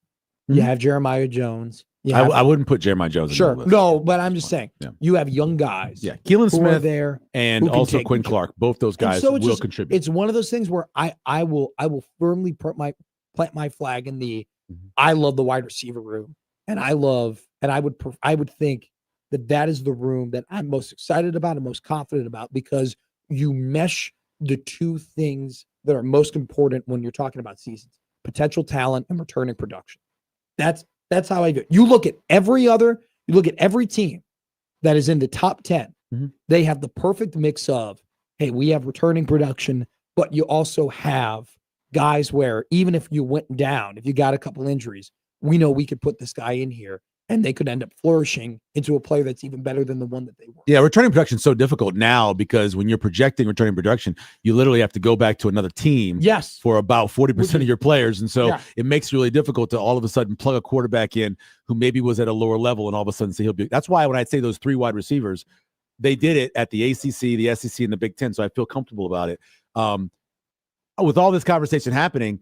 You have Jeremiah Jones. I wouldn't put Jeremiah Jones in sure. the list. No, but I'm just saying, you have young guys. Yeah. Keelan Smith there and also Quinn Clark. Both those guys will contribute. It's one of those things where I will firmly plant my flag in the I love the wide receiver room. And I would think that is the room that I'm most excited about and most confident about, because you mesh the two things that are most important when you're talking about seasons: potential talent and returning production. That's how I do it. You look at every team that is in the top 10. They have the perfect mix of, hey, we have returning production, but you also have guys where even if you went down, if you got a couple injuries, we know we could put this guy in here and they could end up flourishing into a player that's even better than the one that they were. Yeah, returning production is so difficult now because when you're projecting returning production, you literally have to go back to another team for about 40% of your players. And so it makes it really difficult to all of a sudden plug a quarterback in who maybe was at a lower level and all of a sudden say he'll be. That's why when I say those 3 wide receivers, they did it at the ACC, the SEC, and the Big Ten. So I feel comfortable about it. With all this conversation happening,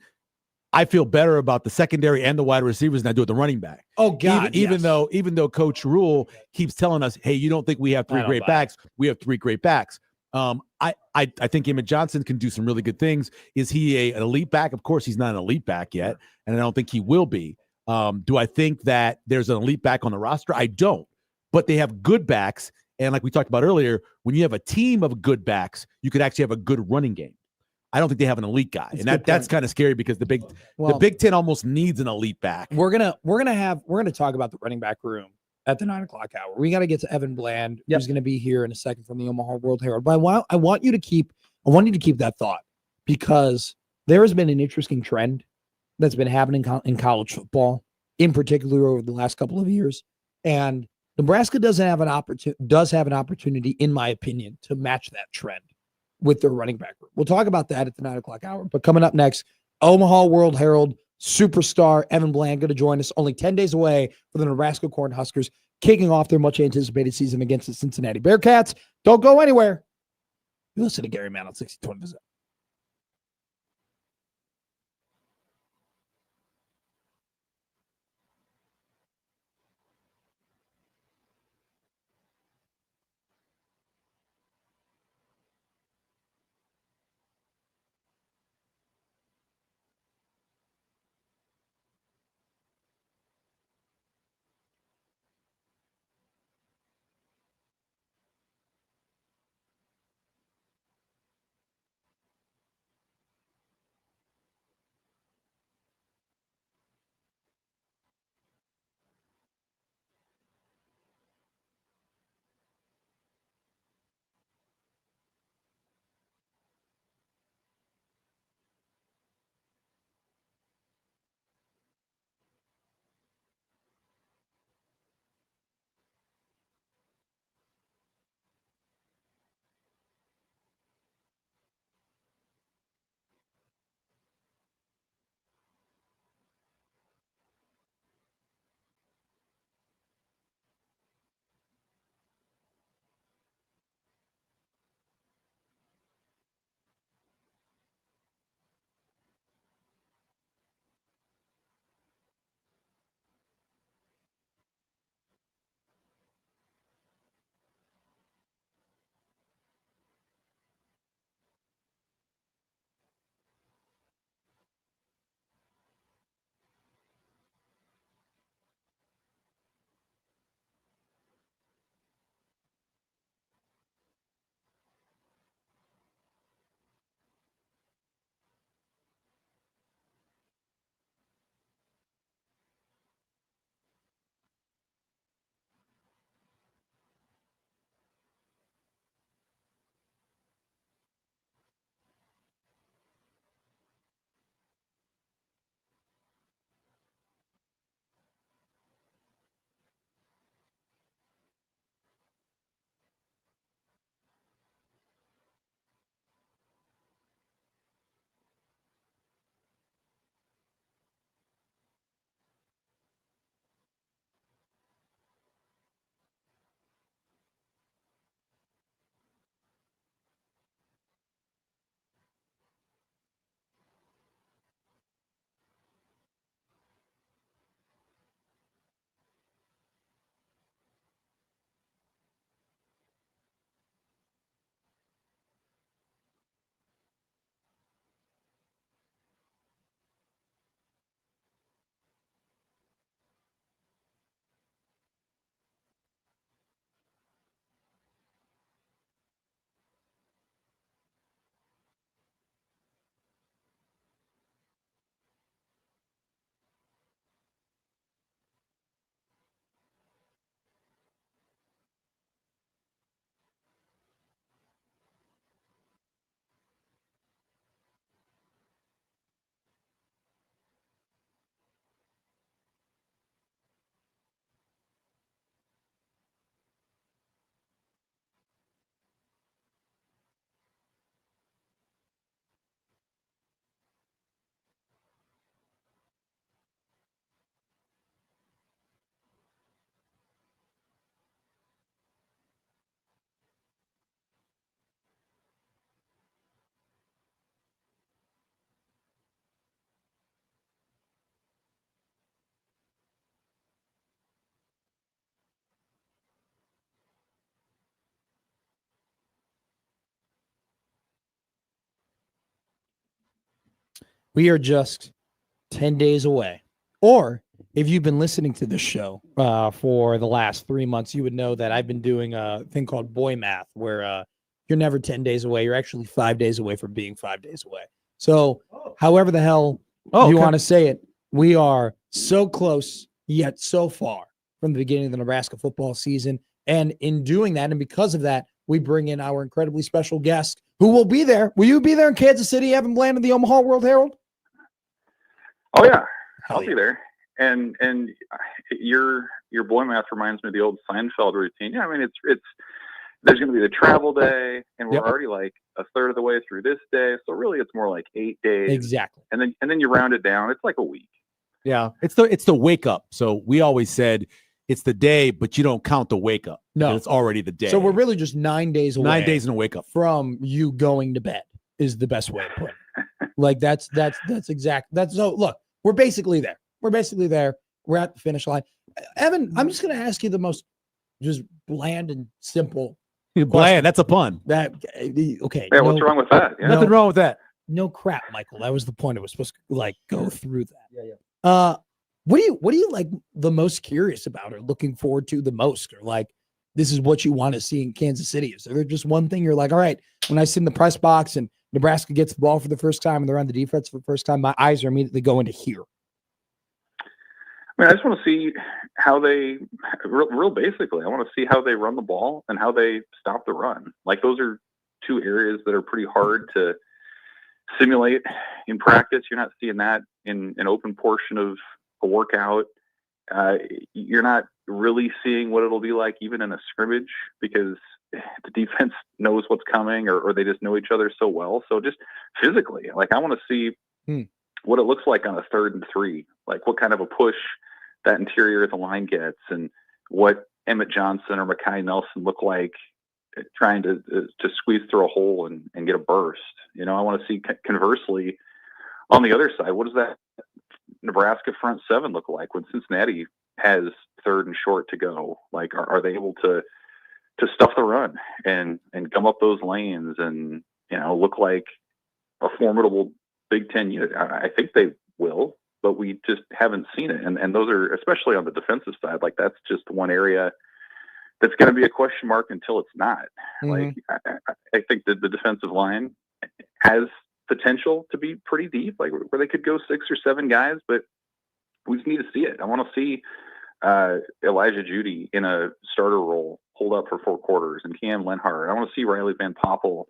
I feel better about the secondary and the wide receivers than I do at the running back. Oh God! Even though Coach Rule keeps telling us, "Hey, you don't think we have 3 great backs? We have 3 great backs." I think Emmett Johnson can do some really good things. Is he an elite back? Of course, he's not an elite back yet, and I don't think he will be. Do I think that there's an elite back on the roster? I don't. But they have good backs, and like we talked about earlier, when you have a team of good backs, you could actually have a good running game. I don't think they have an elite guy, and that's kind of scary because the Big Ten almost needs an elite back. We're gonna talk about the running back room at the 9 o'clock hour. We got to get to Evan Bland, who's going to be here in a second from the Omaha World Herald. But I want you to keep that thought, because there has been an interesting trend that's been happening in college football, in particular over the last couple of years, and Nebraska does have an opportunity, in my opinion, to match that trend with their running back group. We'll talk about that at the 9 o'clock hour. But coming up next, Omaha World Herald superstar Evan Bland going to join us only 10 days away for the Nebraska Cornhuskers kicking off their much-anticipated season against the Cincinnati Bearcats. Don't go anywhere. You listen to Gary Mann on 6020 The Zone. we are just 10 days away. Or if you've been listening to this show for the last 3 months, you would know that I've been doing a thing called boy math, where you're never 10 days away. You're actually 5 days away from being 5 days away. So however the hell you want to say it, we are so close yet so far from the beginning of the Nebraska football season. And in doing that, and because of that, we bring in our incredibly special guest who will be there. Will you be there in Kansas City, Evan Bland of the Omaha World Herald? Oh yeah, I'll yeah. be there. And your boy math reminds me of the old Seinfeld routine. Yeah, I mean it's there's going to be the travel day, and we're already like a third of the way through this day. So really, it's more like 8 days. Exactly. And then you round it down. It's like a week. Yeah, it's the wake up. So we always said it's the day, but you don't count the wake up. No, it's already the day. So we're really just 9 days away. 9 days in a wake up from you going to bed is the best way to put it. Like that's exact. That's so. Look, we're basically there. We're at the finish line. Evan, I'm just going to ask you the most just bland and simple. Bland. That's a pun. That okay? Yeah, what's wrong with that? Yeah. Nothing wrong with that. No crap, Michael. That was the point. It was supposed to like go through that. Yeah. What do you like the most curious about or looking forward to the most, or like this is what you want to see in Kansas City? Is there just one thing you're like, all right, when I sit in the press box and Nebraska gets the ball for the first time and they're on the defense for the first time, my eyes are immediately going to here? I mean, I just want to see how they, real basically, I want to see how they run the ball and how they stop the run. Like those are two areas that are pretty hard to simulate in practice. You're not seeing that in an open portion of a workout. You're not really seeing what it'll be like even in a scrimmage because the defense knows what's coming or they just know each other so well. So just physically, like I want to see what it looks like on a 3rd and 3, like what kind of a push that interior of the line gets and what Emmett Johnson or Mekhi Nelson look like trying to squeeze through a hole and get a burst. You know, I want to see conversely on the other side, what does that Nebraska front 7 look like when Cincinnati has 3rd and short to go? Like, are they able to stuff the run and gum up those lanes and, you know, look like a formidable Big Ten unit? I think they will, but we just haven't seen it. And those are, especially on the defensive side, like that's just one area that's going to be a question mark until it's not. Like, I think that the defensive line has potential to be pretty deep, like where they could go 6 or 7 guys, but we just need to see it. I want to see Elijah Judy in a starter role hold up for 4 quarters and Cam Lenhart. I want to see Riley Van Poppel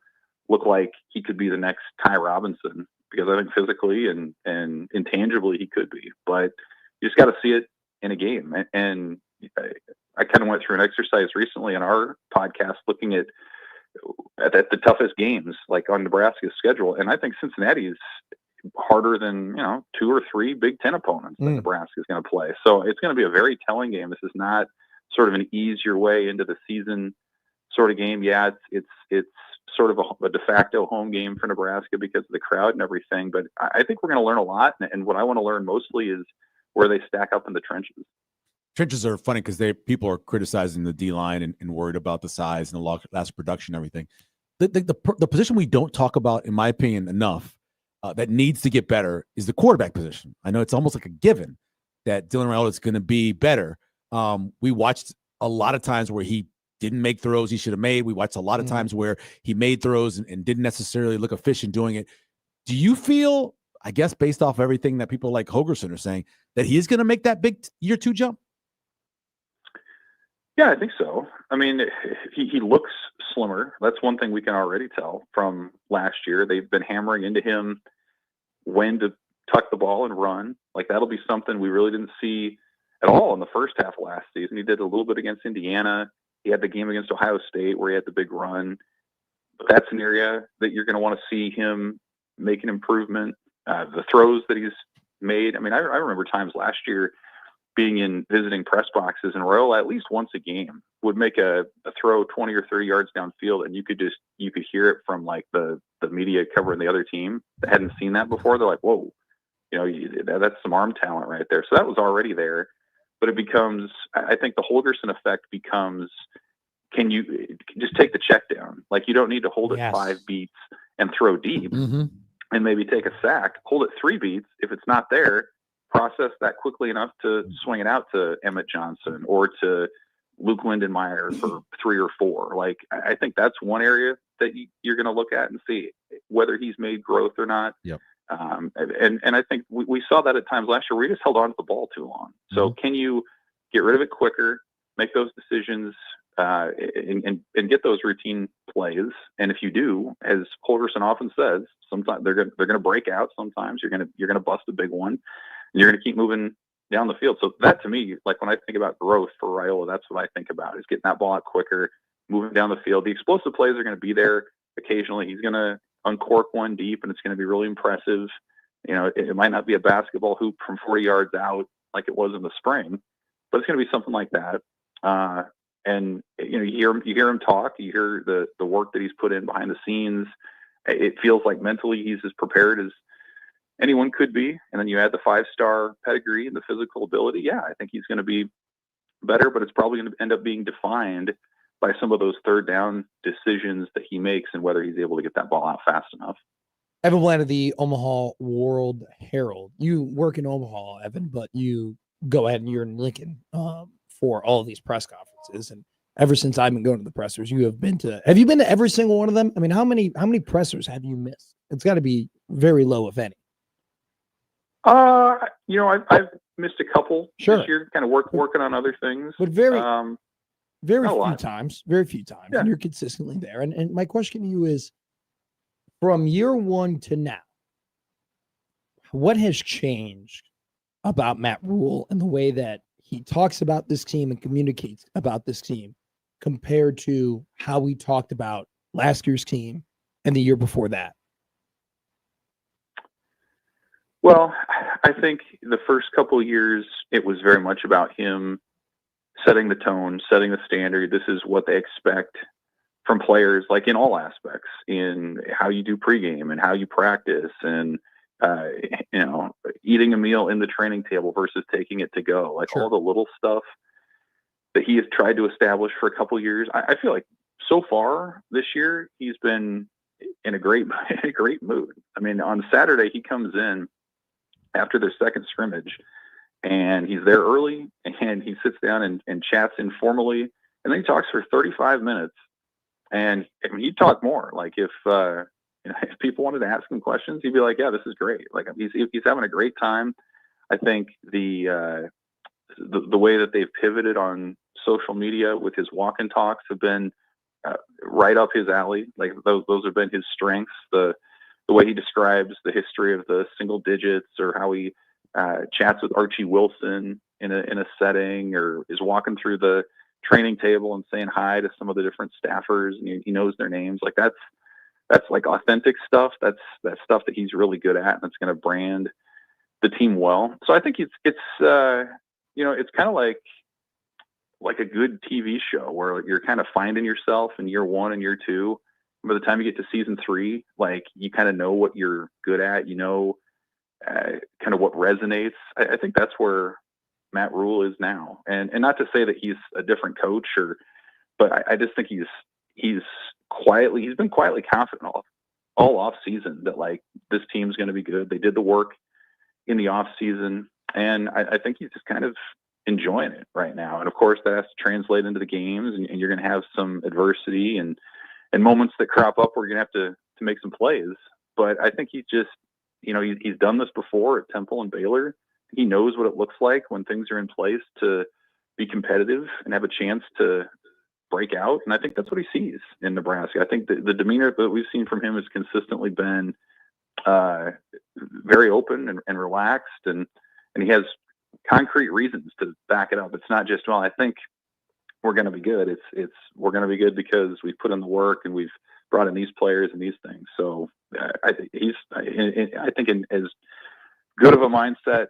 look like he could be the next Ty Robinson, because I think physically and intangibly he could be, but you just got to see it in a game. And I kind of went through an exercise recently in our podcast looking at the toughest games, like on Nebraska's schedule. And I think Cincinnati is harder than, you know, 2 or 3 Big Ten opponents that Nebraska is going to play. So it's going to be a very telling game. This is not sort of an easier way into the season sort of game. Yeah, it's sort of a de facto home game for Nebraska because of the crowd and everything. But I think we're going to learn a lot. And what I want to learn mostly is where they stack up in the trenches. Trenches are funny because people are criticizing the D-line and worried about the size and the loss of production and everything. The position we don't talk about, in my opinion, enough that needs to get better is the quarterback position. I know it's almost like a given that Dylan Raiola is going to be better. We watched a lot of times where he didn't make throws he should have made. We watched a lot of times where he made throws and didn't necessarily look efficient doing it. Do you feel, I guess, based off everything that people like Hogerson are saying, that he is going to make that big year 2 jump? Yeah, I think so. I mean, he looks slimmer. That's one thing we can already tell from last year. They've been hammering into him when to tuck the ball and run. Like, that'll be something we really didn't see at all in the first half of last season. He did a little bit against Indiana. He had the game against Ohio State where he had the big run. But that's an area that you're going to want to see him make an improvement. The throws that he's made. I mean, I remember times last year being in visiting press boxes, and Raiola at least once a game would make a throw 20 or 30 yards downfield, and you could hear it from like the media covering the other team that hadn't seen that before. They're like, whoa, you know, that's some arm talent right there. So that was already there, but it becomes, I think the Holgerson effect becomes, can you just take the check down? Like, you don't need to hold it 5 beats and throw deep. and maybe take a sack, hold it 3 beats. If it's not there, process that quickly enough to swing it out to Emmett Johnson or to Luke Lindenmeyer for 3 or 4. Like, I think that's one area that you're going to look at and see whether he's made growth or not. Yep. And I think we saw that at times last year. We just held on to the ball too long. So can you get rid of it quicker, make those decisions, and get those routine plays? And if you do, as Holgerson often says, sometimes they're going to break out. Sometimes you're going to bust a big one. And you're going to keep moving down the field. So that, to me, like when I think about growth for Raiola, that's what I think about, is getting that ball out quicker, moving down the field. The explosive plays are going to be there occasionally. He's going to uncork one deep, and it's going to be really impressive. You know, it might not be a basketball hoop from 40 yards out like it was in the spring, but it's going to be something like that. And you know, you hear him talk, you hear the work that he's put in behind the scenes. It feels like mentally he's as prepared as anyone could be. And then you add the 5-star pedigree and the physical ability. Yeah, I think he's going to be better, but it's probably going to end up being defined by some of those third down decisions that he makes and whether he's able to get that ball out fast enough. Evan Bland of the Omaha World Herald. You work in Omaha, Evan, but you go ahead and you're in Lincoln for all of these press conferences. And ever since I've been going to the pressers, have you been to every single one of them? I mean, how many pressers have you missed? It's got to be very low, if any. You know, I've missed a couple this year, kind of working on other things. But very few times, Yeah. and you're consistently there. And my question to you is, from year one to now, what has changed about Matt Rule and the way that he talks about this team and communicates about this team compared to how he talked about last year's team and the year before that? Well, I think the first couple of years, it was very much about him setting the tone, setting the standard. This is what they expect from players, like in all aspects, in how you do pregame and how you practice, and you know, eating a meal in the training table versus taking it to go, like all the little stuff that he has tried to establish for a couple of years. I feel like so far this year, he's been in a great mood. I mean, on Saturday, he comes in after their second scrimmage, and he's there early, and he sits down and chats informally, and then he talks for 35 minutes. And I mean, he'd talk more. Like if people wanted to ask him questions, he'd be like, "Yeah, this is great." Like he's having a great time. I think the way that they've pivoted on social media with his walk and talks have been right up his alley. Like those have been his strengths. The way he describes the history of the single digits, or how he chats with Archie Wilson in a setting, or is walking through the training table and saying hi to some of the different staffers, and he knows their names. Like that's like authentic stuff. That's stuff that he's really good at, and it's going to brand the team well. So I think it's you know, it's kind of like a good TV show where you're kind of finding yourself in year 1 and year 2. By the time you get to season 3, like you kind of know what you're good at, you know, kind of what resonates. I think that's where Matt Rule is now. And not to say that he's a different coach, but I just think he's been quietly confident all off season that like this team's going to be good. They did the work in the off season, and I think he's just kind of enjoying it right now. And of course that has to translate into the games, and you're going to have some adversity and moments that crop up where you're going to have to make some plays. But I think he's just, you know, he's done this before at Temple and Baylor. He knows what it looks like when things are in place to be competitive and have a chance to break out. And I think that's what he sees in Nebraska. I think the demeanor that we've seen from him has consistently been very open and relaxed, and he has concrete reasons to back it up. It's not just, well, I think we're going to be good. It's we're going to be good because we've put in the work and we've brought in these players and these things. So I think in as good of a mindset,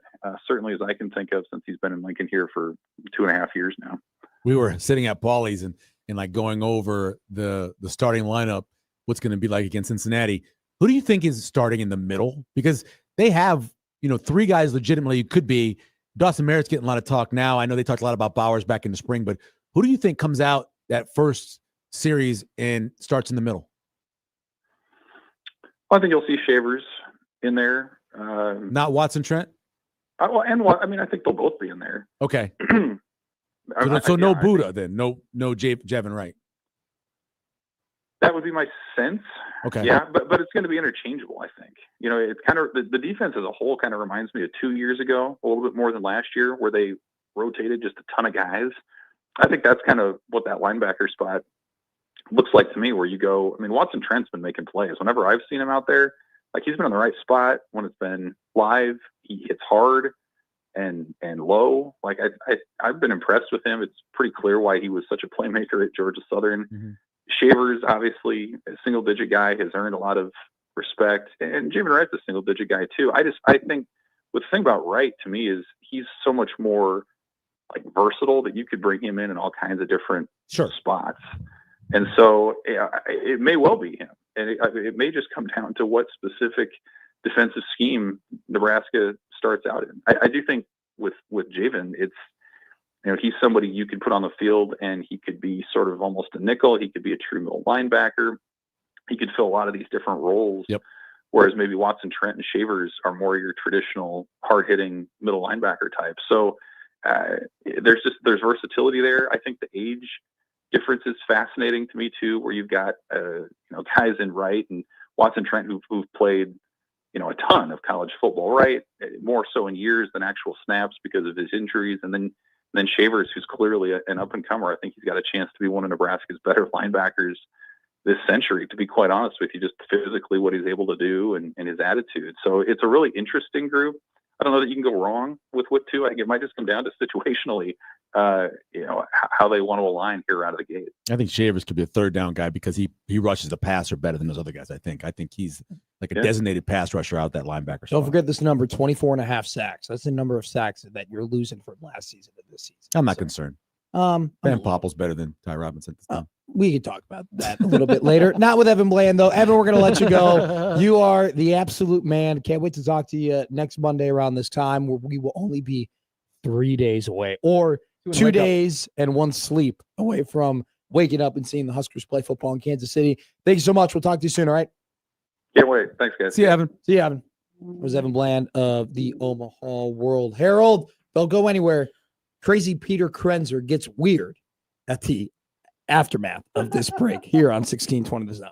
certainly as I can think of, since he's been in Lincoln here for 2.5 years now. We were sitting at Paulie's and like going over the starting lineup, what's going to be like against Cincinnati. Who do you think is starting in the middle? Because they have, you know, 3 guys legitimately could be. Dawson Merritt's getting a lot of talk now. I know they talked a lot about Bowers back in the spring, but who do you think comes out that first series and starts in the middle? Well, I think you'll see Shavers in there. Not Watson Trent. I mean, I think they'll both be in there. Okay. I- So I- no yeah, I Buddha think then. No Javin Wright. that would be my sense. Okay. Yeah, but it's going to be interchangeable, I think. You know, it's kind of the defense as a whole kind of reminds me of 2 years ago, a little bit more than last year, where they rotated just a ton of guys. I think that's kind of what that linebacker spot looks like to me, where you go, I mean, Watson Trent's been making plays. Whenever I've seen him out there, like he's been in the right spot when it's been live. He hits hard and low. Like I've been impressed with him. It's pretty clear why he was such a playmaker at Georgia Southern. Mm-hmm. Shavers, obviously, a single-digit guy, has earned a lot of respect, and Jamin Wright's a single-digit guy too. I think the thing about Wright to me is he's so much more like versatile that you could bring him in all kinds of different spots, and so it may well be him, and it may just come down to what specific defensive scheme Nebraska starts out in. I do think with Javen, it's, you know, he's somebody you could put on the field and he could be sort of almost a nickel. He could be a true middle linebacker. He could fill a lot of these different roles. Yep. Whereas maybe Watson Trent and Shavers are more your traditional hard-hitting middle linebacker type. So there's versatility there. I think the age difference is fascinating to me too, where you've got guys in Wright and Watson Trent who've played a ton of college football, right? More so in years than actual snaps because of his injuries, and then Shavers, who's clearly an up-and-comer. I think he's got a chance to be one of Nebraska's better linebackers this century, to be quite honest with you, just physically what he's able to do and his attitude. So it's a really interesting group. I don't know that you can go wrong with what two. I think it might just come down to situationally, how they want to align here out of the gate. I think Shavers could be a third down guy because he rushes the passer better than those other guys. I think he's like a designated pass rusher out that linebacker. Don't forget this number, 24.5 sacks. That's the number of sacks that you're losing from last season to this season. I'm not concerned. Ben Popple's better than Ty Robinson. We can talk about that a little bit later. Not with Evan Bland, though. Evan, we're going to let you go. You are the absolute man. Can't wait to talk to you next Monday around this time, where we will only be 3 days away, or 2 days and 1 sleep away from waking up and seeing the Huskers play football in Kansas City. Thank you so much. We'll talk to you soon, all right? Can't wait. Thanks, guys. See you, Evan. See you, Evan. It was Evan Bland of the Omaha World Herald. They'll go anywhere. Crazy Peter Krenzer gets weird at the aftermath of this break here on 1620 The Zone.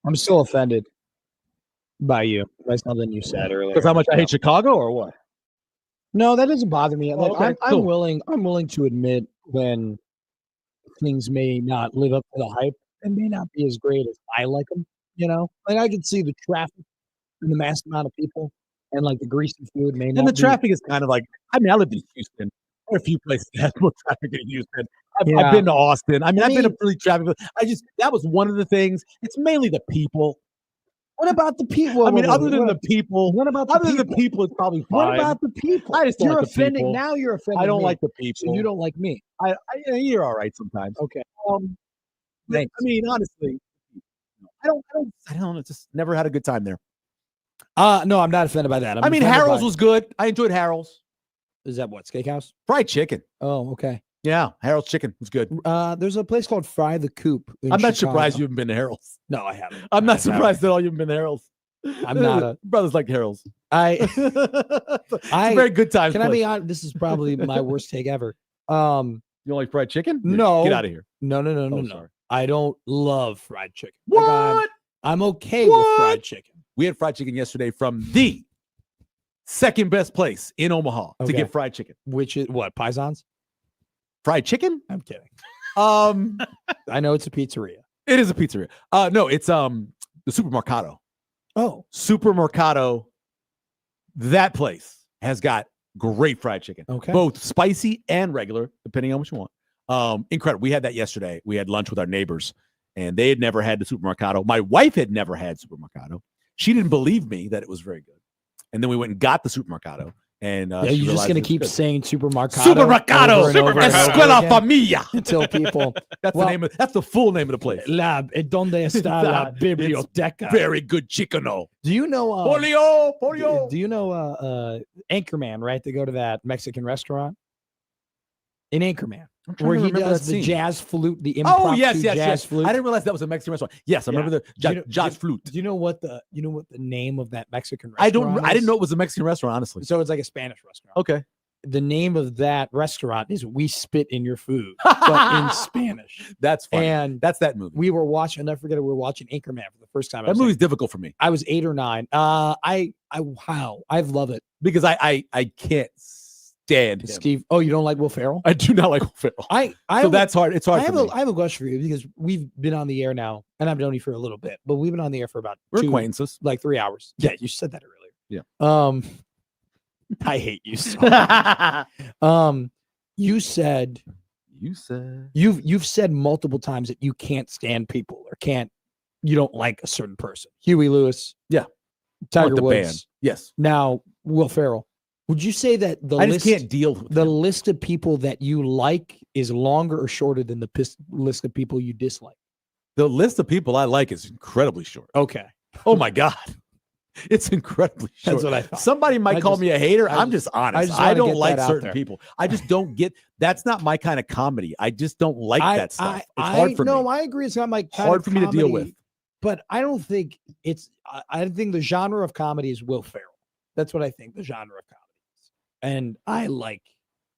I'm still offended by you. By something you said earlier. Because how much I hate Chicago or what? No, that doesn't bother me. Like okay, I'm cool. willing to admit when things may not live up to the hype and may not be as great as I like them. You know, like I can see the traffic and the mass amount of people and like the greasy food may not. And the be, traffic is kind of like, I mean, I lived in Houston. There are a few places that have more traffic in Houston. I've Yeah. been to Austin. I mean, I've been to mean- really traffic. That was one of the things. It's mainly the people. What about the people? I mean, other than the people, what about other than the people, it's probably fine. What about the people? I just don't You're like the offending. people. Now you're offending. I don't me. like the people. So you don't like me. You're all right sometimes. Okay. Thanks. I mean, honestly, I don't. It's just never had a good time there. No, I'm not offended by that. I mean, Harold's was good. I enjoyed Harold's. Is that what steakhouse? Fried chicken. Oh, okay. Yeah, Harold's chicken was good. There's a place called Fry the Coop. I'm not surprised you haven't been to Harold's. No, I haven't. I'm not surprised at all you haven't been to Harold's. I'm not a brothers like Harold's. it's a very good time. Can I be honest? This is probably my worst take ever. You don't like fried chicken? No. Get out of here. No. Sorry. I don't love fried chicken. What? I'm okay with fried chicken. We had fried chicken yesterday from the second best place in Omaha to Okay. get fried chicken. Which is what? Pisons? Fried chicken? I'm kidding. I know it's a pizzeria. It is a pizzeria. No, it's the Supermercado. Oh, Supermercado. That place has got great fried chicken. Okay. Both spicy and regular, depending on what you want. Incredible. We had that yesterday. We had lunch with our neighbors, and they had never had the Supermercado. My wife had never had Supermercado. She didn't believe me that it was very good. And then we went and got the Supermercado. And yeah, you're just gonna keep saying Supermercado. Supermercado, over and over and over Escuela again Familia. until people. That's the name. That's the full name of the place. ¿Dónde está la biblioteca? Very good chickeno. Do you know? Polio. Do you know Anchorman? Right, they go to that Mexican restaurant in Anchorman where he does the jazz flute, the impromptu jazz flute. I didn't realize that was a Mexican restaurant. Yes, I remember the jazz flute. Do you know what the name of that Mexican restaurant? I didn't know it was a Mexican restaurant, honestly. So it's like a Spanish restaurant. Okay. The name of that restaurant is "We Spit in Your Food," but in Spanish. That's funny. And that's that movie. We were watching. I forget it. We were watching Anchorman for the first time. That movie's difficult for me. I was 8 or 9. I love it because I can't stand him. Steve. Oh, you don't like Will Ferrell? I do not like Will Ferrell. So that's hard. It's hard. I have a question for you because we've been on the air now, and I've known you for a little bit, but we've been on the air for about acquaintances, like 3 hours. Yeah, you said that earlier. Yeah. I hate you so much. You've said multiple times that you can't stand people or you don't like a certain person. Huey Lewis. Yeah. Tiger Woods. Band. Yes. Now, Will Ferrell. Would you say that I just can't deal with the list of people that you like is longer or shorter than the list of people you dislike? The list of people I like is incredibly short. Okay. Oh my God. It's incredibly short. That's what I thought. Somebody might call me a hater. I'm just honest. I don't like certain people. I just don't get. That's not my kind of comedy. I just don't like that stuff. It's hard for me. No, I agree. It's not my kind hard of for me to deal with. But I don't think it's. I think the genre of comedy is Will Ferrell. That's what I think the genre of comedy is, and I like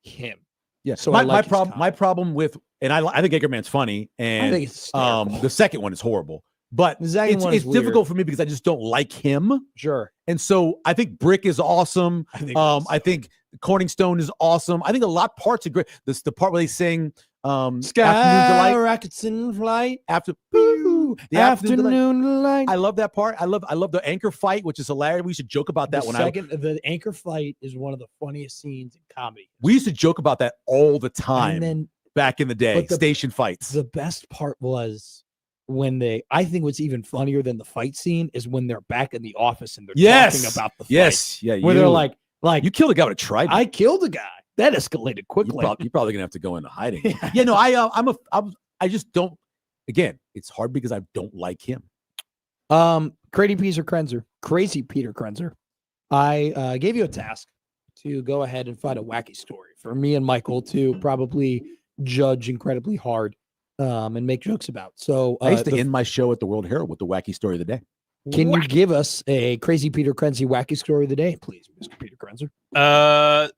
him. Yeah. So my problem with, and I think Anchorman's funny, and I think it's the second one is horrible. But it's difficult for me because I just don't like him. Sure. And so I think Brick is awesome. I think Corning Stone is awesome. I think a lot parts are great. This the part where they sing Sky Rockets in Flight. The Afternoon Delight. I love that part. I love the anchor fight, which is hilarious. We used to joke about that the anchor fight is one of the funniest scenes in comedy. We used to joke about that all the time. And then back in the day, station fights. The best part was when I think what's even funnier than the fight scene is when they're back in the office and they're talking about the fight. Yes. Yeah. Where they're like you killed a guy with a trident. I killed a guy. That escalated quickly. You're probably gonna have to go into hiding. Yeah. No, I just don't. Again, it's hard because I don't like him. Crazy Peter Krenzer. I gave you a task to go ahead and find a wacky story for me and Michael to probably judge incredibly hard. And make jokes about. So I used to end my show at the World Herald with the wacky story of the day. Can you give us a Crazy Peter Krenzer wacky story of the day, please, Mr. Peter Krenzer? I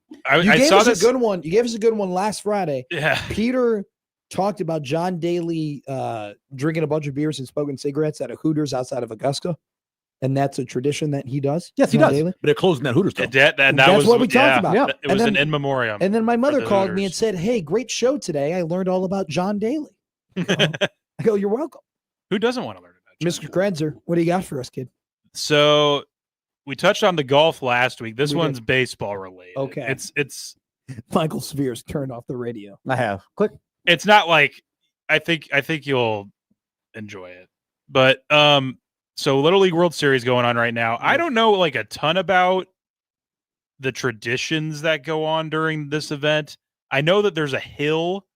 saw this a good one. You gave us a good one last Friday. Yeah. Peter talked about John Daly drinking a bunch of beers and smoking cigarettes at a Hooters outside of Augusta. And that's a tradition that he does. Yes, he John does. Daly. But they're closing that Hooters still. That That's was what we talked about. Yeah. It was And an then- in memoriam. And then my mother the called me and Hooters. said, "Hey, great show today. I learned all about John Daly." I go, "You're welcome." Who doesn't want to learn about Mr. Krenzer, what do you got for us, kid? So we touched on the golf last week. This We did. one's baseball related. Okay. It's Michael Severe's turned off the radio. I have. Click. it's not like I think you'll enjoy it. But so Little League World Series going on right now. I don't know like a ton about the traditions that go on during this event. I know that there's a hill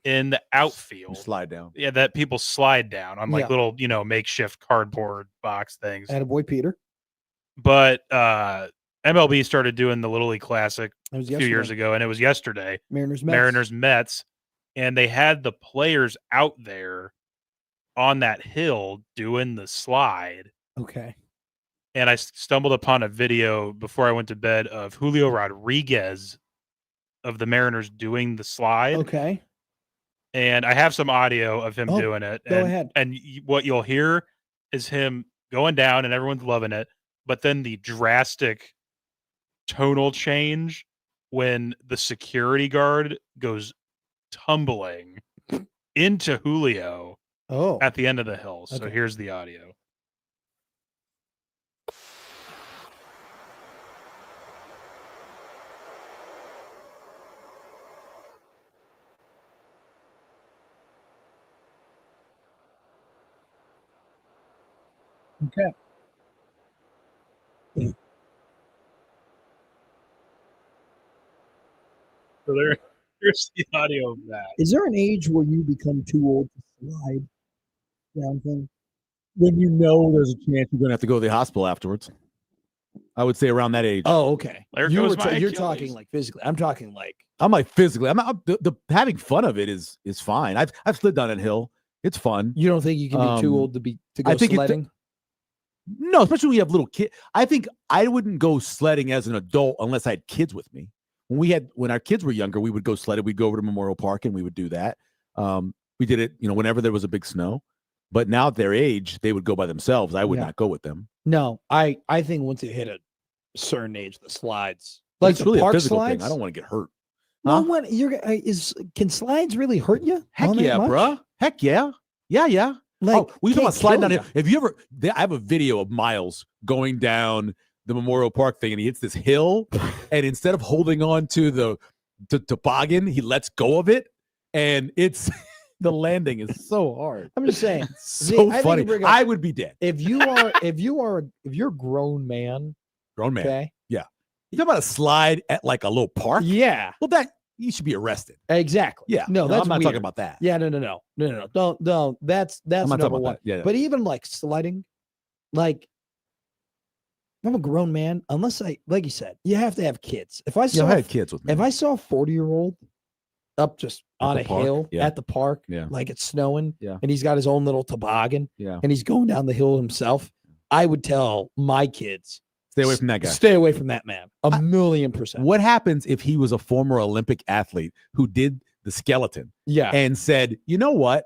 in the outfield. Slide down. Yeah, that people slide down on like Yeah. little, makeshift cardboard box things. Attaboy, Peter. But MLB started doing the Little League Classic That was a few years yesterday. ago, and it was yesterday. Mariners, Mets. Mariners Mets, and they had the players out there on that hill doing the slide. Okay. And I stumbled upon a video before I went to bed of Julio Rodriguez of the Mariners doing the slide. Okay. And I have some audio of him Oh, doing it. go and, ahead. And what you'll hear is him going down and everyone's loving it. But then the drastic tonal change when the security guard goes tumbling into Julio Oh. at the end of the hill. So Okay. here's the audio. Okay. So here's the audio of that. Is there an age where you become too old to slide down things? When you know there's a chance you're going to have to go to the hospital afterwards. I would say around that age. Oh, okay. There You goes were my you're Achilles. talking like physically. I'm talking like I'm like physically. I'm not, the having fun of it is fine. I've slid down that hill. It's fun. you don't think you can be too Um, old to go I think sledding? No, especially when you have little kids. I think I wouldn't go sledding as an adult unless I had kids with me. When our kids were younger, we would go sledding. We'd go over to Memorial Park and we would do that. We did it, whenever there was a big snow. But now at their age, they would go by themselves. I would Yeah. not go with them. No, I think once you hit a certain age, the slides But like it's the really a park physical slides. thing. I don't want to get hurt. No Huh? one. Can slides really hurt you? Heck all that yeah, much? bruh. Heck yeah. Yeah. Like, Oh, we talking can't about sliding down kill here. Have you ever? I have a video of Miles going down the Memorial Park thing, and he hits this hill, and instead of holding on to the toboggan, he lets go of it, and it's the landing is so hard. I'm just saying. So I think you funny. bring up- I would be dead. if you're a grown man, Grown man. okay, You talking about a slide at like a little park? yeah, Well, that you should be arrested. exactly. Yeah. no, that's I'm not weird. talking about that. Yeah, no. Don't. That's I'm not talking number about one. that. Yeah. But even like sledding, like I'm a grown man. Unless like you said, you have to have kids. If I Yeah, saw I had kids with me. if I saw a 40-year-old up just At on the a park? hill Yeah. at the park, Yeah. like it's snowing, Yeah. and he's got his own little toboggan, Yeah. and he's going down the hill himself, I would tell my kids, Stay away from that guy. stay away from that man. A million percent. What happens if he was a former Olympic athlete who did the skeleton Yeah. and said, you know what?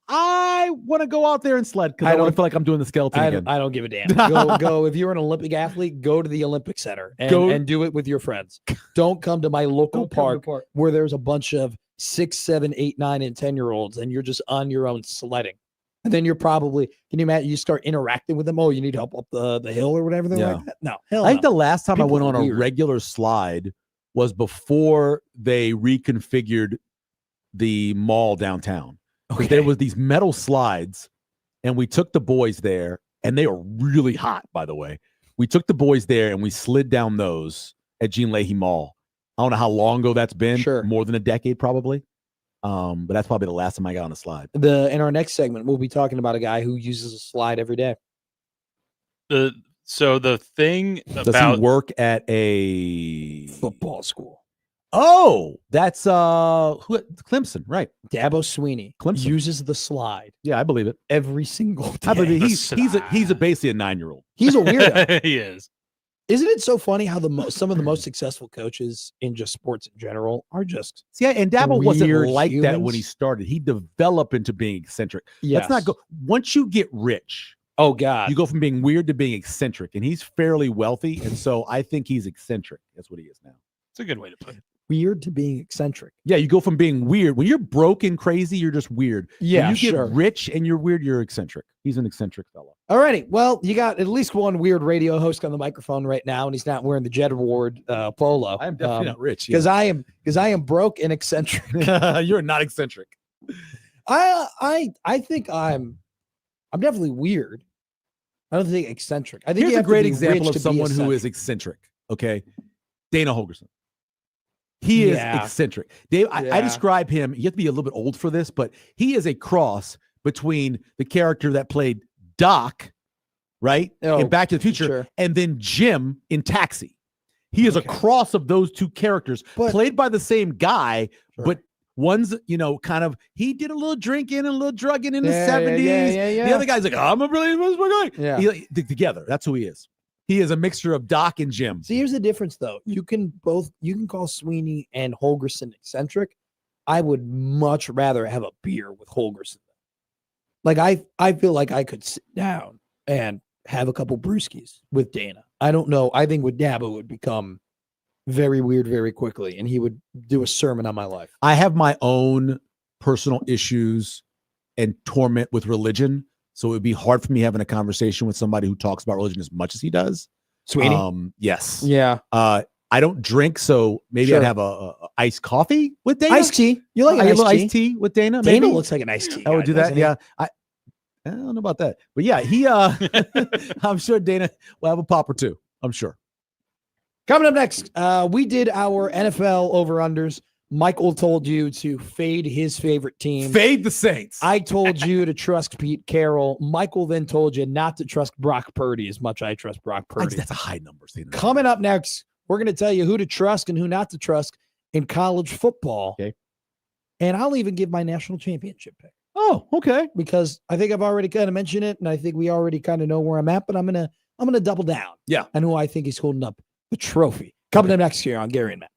I want to go out there and sled because I I want don't- to feel like I'm doing the skeleton I again. don't give a damn. Go. If you're an Olympic athlete, go to the Olympic Center Go- and do it with your friends. Don't come to my local park where there's a bunch of 6, 7, 8, 9, and 10-year-olds, and you're just on your own sledding. And then you're probably, can you imagine, you start interacting with them? Oh, you need help up the hill or whatever. They're Yeah. like that. No, hell I think no. the last time I People went are on a weird. regular slide was before they reconfigured the mall downtown. 'Cause There was these metal slides, and we took the boys there, and they were really hot, by the way. We took the boys there, and we slid down those at Gene Leahy Mall. I don't know how long ago that's been. Sure. More than a decade, probably. But that's probably the last time I got on a slide. In our next segment, we'll be talking about a guy who uses a slide every day. So the thing Does about he work at a Football school. Oh, that's Clemson, right? Dabo Sweeney Clemson. uses the slide Yeah, I believe it. every single day. I believe The he's basically a 9-year-old. He's a weirdo. he is. Isn't it so funny how some of the most successful coaches in just sports in general are just See, and Dabble wasn't weird like that when he humans? started. He developed into being eccentric. yes. Let's not go. Once you get rich, Oh God. you go from being weird to being eccentric, and he's fairly wealthy, and so I think he's eccentric. That's what he is now. It's a good way to put it. Weird to being eccentric. Yeah, you go from being weird. When you're broke and crazy, you're just weird. Yeah, when you get sure. rich and you're weird, you're eccentric. He's an eccentric fellow. Alrighty. Well, you got at least one weird radio host on the microphone right now, and he's not wearing the Jet Award polo. I'm definitely not rich because I am broke and eccentric. You're not eccentric. I think I'm definitely weird. I don't think eccentric. I think Here's you a have to great be example rich of to be someone who is eccentric. eccentric. Okay, Dana Holgerson. He is Yeah. eccentric. Dave, I Yeah. describe him. You have to be a little bit old for this, but he is a cross between the character that played Doc, right, Oh, in Back to the Future, sure. and then Jim in Taxi. He is Okay. a cross of those two characters, But- played by the same guy, Sure. but one's, kind of, he did a little drinking and a little drugging in the Yeah, 70s. yeah. The other guy's like, I'm a brilliant guy. Yeah. Together. That's who he is. He is a mixture of Doc and Jim. See, here's the difference, though. You can call Sweeney and Holgerson eccentric. I would much rather have a beer with Holgerson. Like I feel like I could sit down and have a couple brewskis with Dana. I don't know. I think with Dabo would become very weird very quickly, and he would do a sermon on my life. I have my own personal issues and torment with religion. So it would be hard for me having a conversation with somebody who talks about religion as much as he does. Sweeney? Yes. Yeah. I don't drink, so maybe Sure. I'd have a iced coffee with Dana. Iced tea. You like a an little iced iced tea? tea with Dana. Dana Maybe looks like an iced tea. I would guy, do that. doesn't he? Yeah. I don't know about that, but yeah, he. I'm sure Dana will have a pop or two. I'm sure. Coming up next, we did our NFL over-unders. Michael told you to fade his favorite team. Fade the Saints. I told you to trust Pete Carroll. Michael then told you not to trust Brock Purdy as much as I trust Brock Purdy. That's a high number. Coming up next, we're going to tell you who to trust and who not to trust in college football. Okay. And I'll even give my national championship pick Oh, okay. because I think I've already kind of mentioned it, and I think we already kind of know where I'm at, but I'm gonna double down. Yeah. And who I think is holding up the trophy. Coming up next here on Gary and Matt.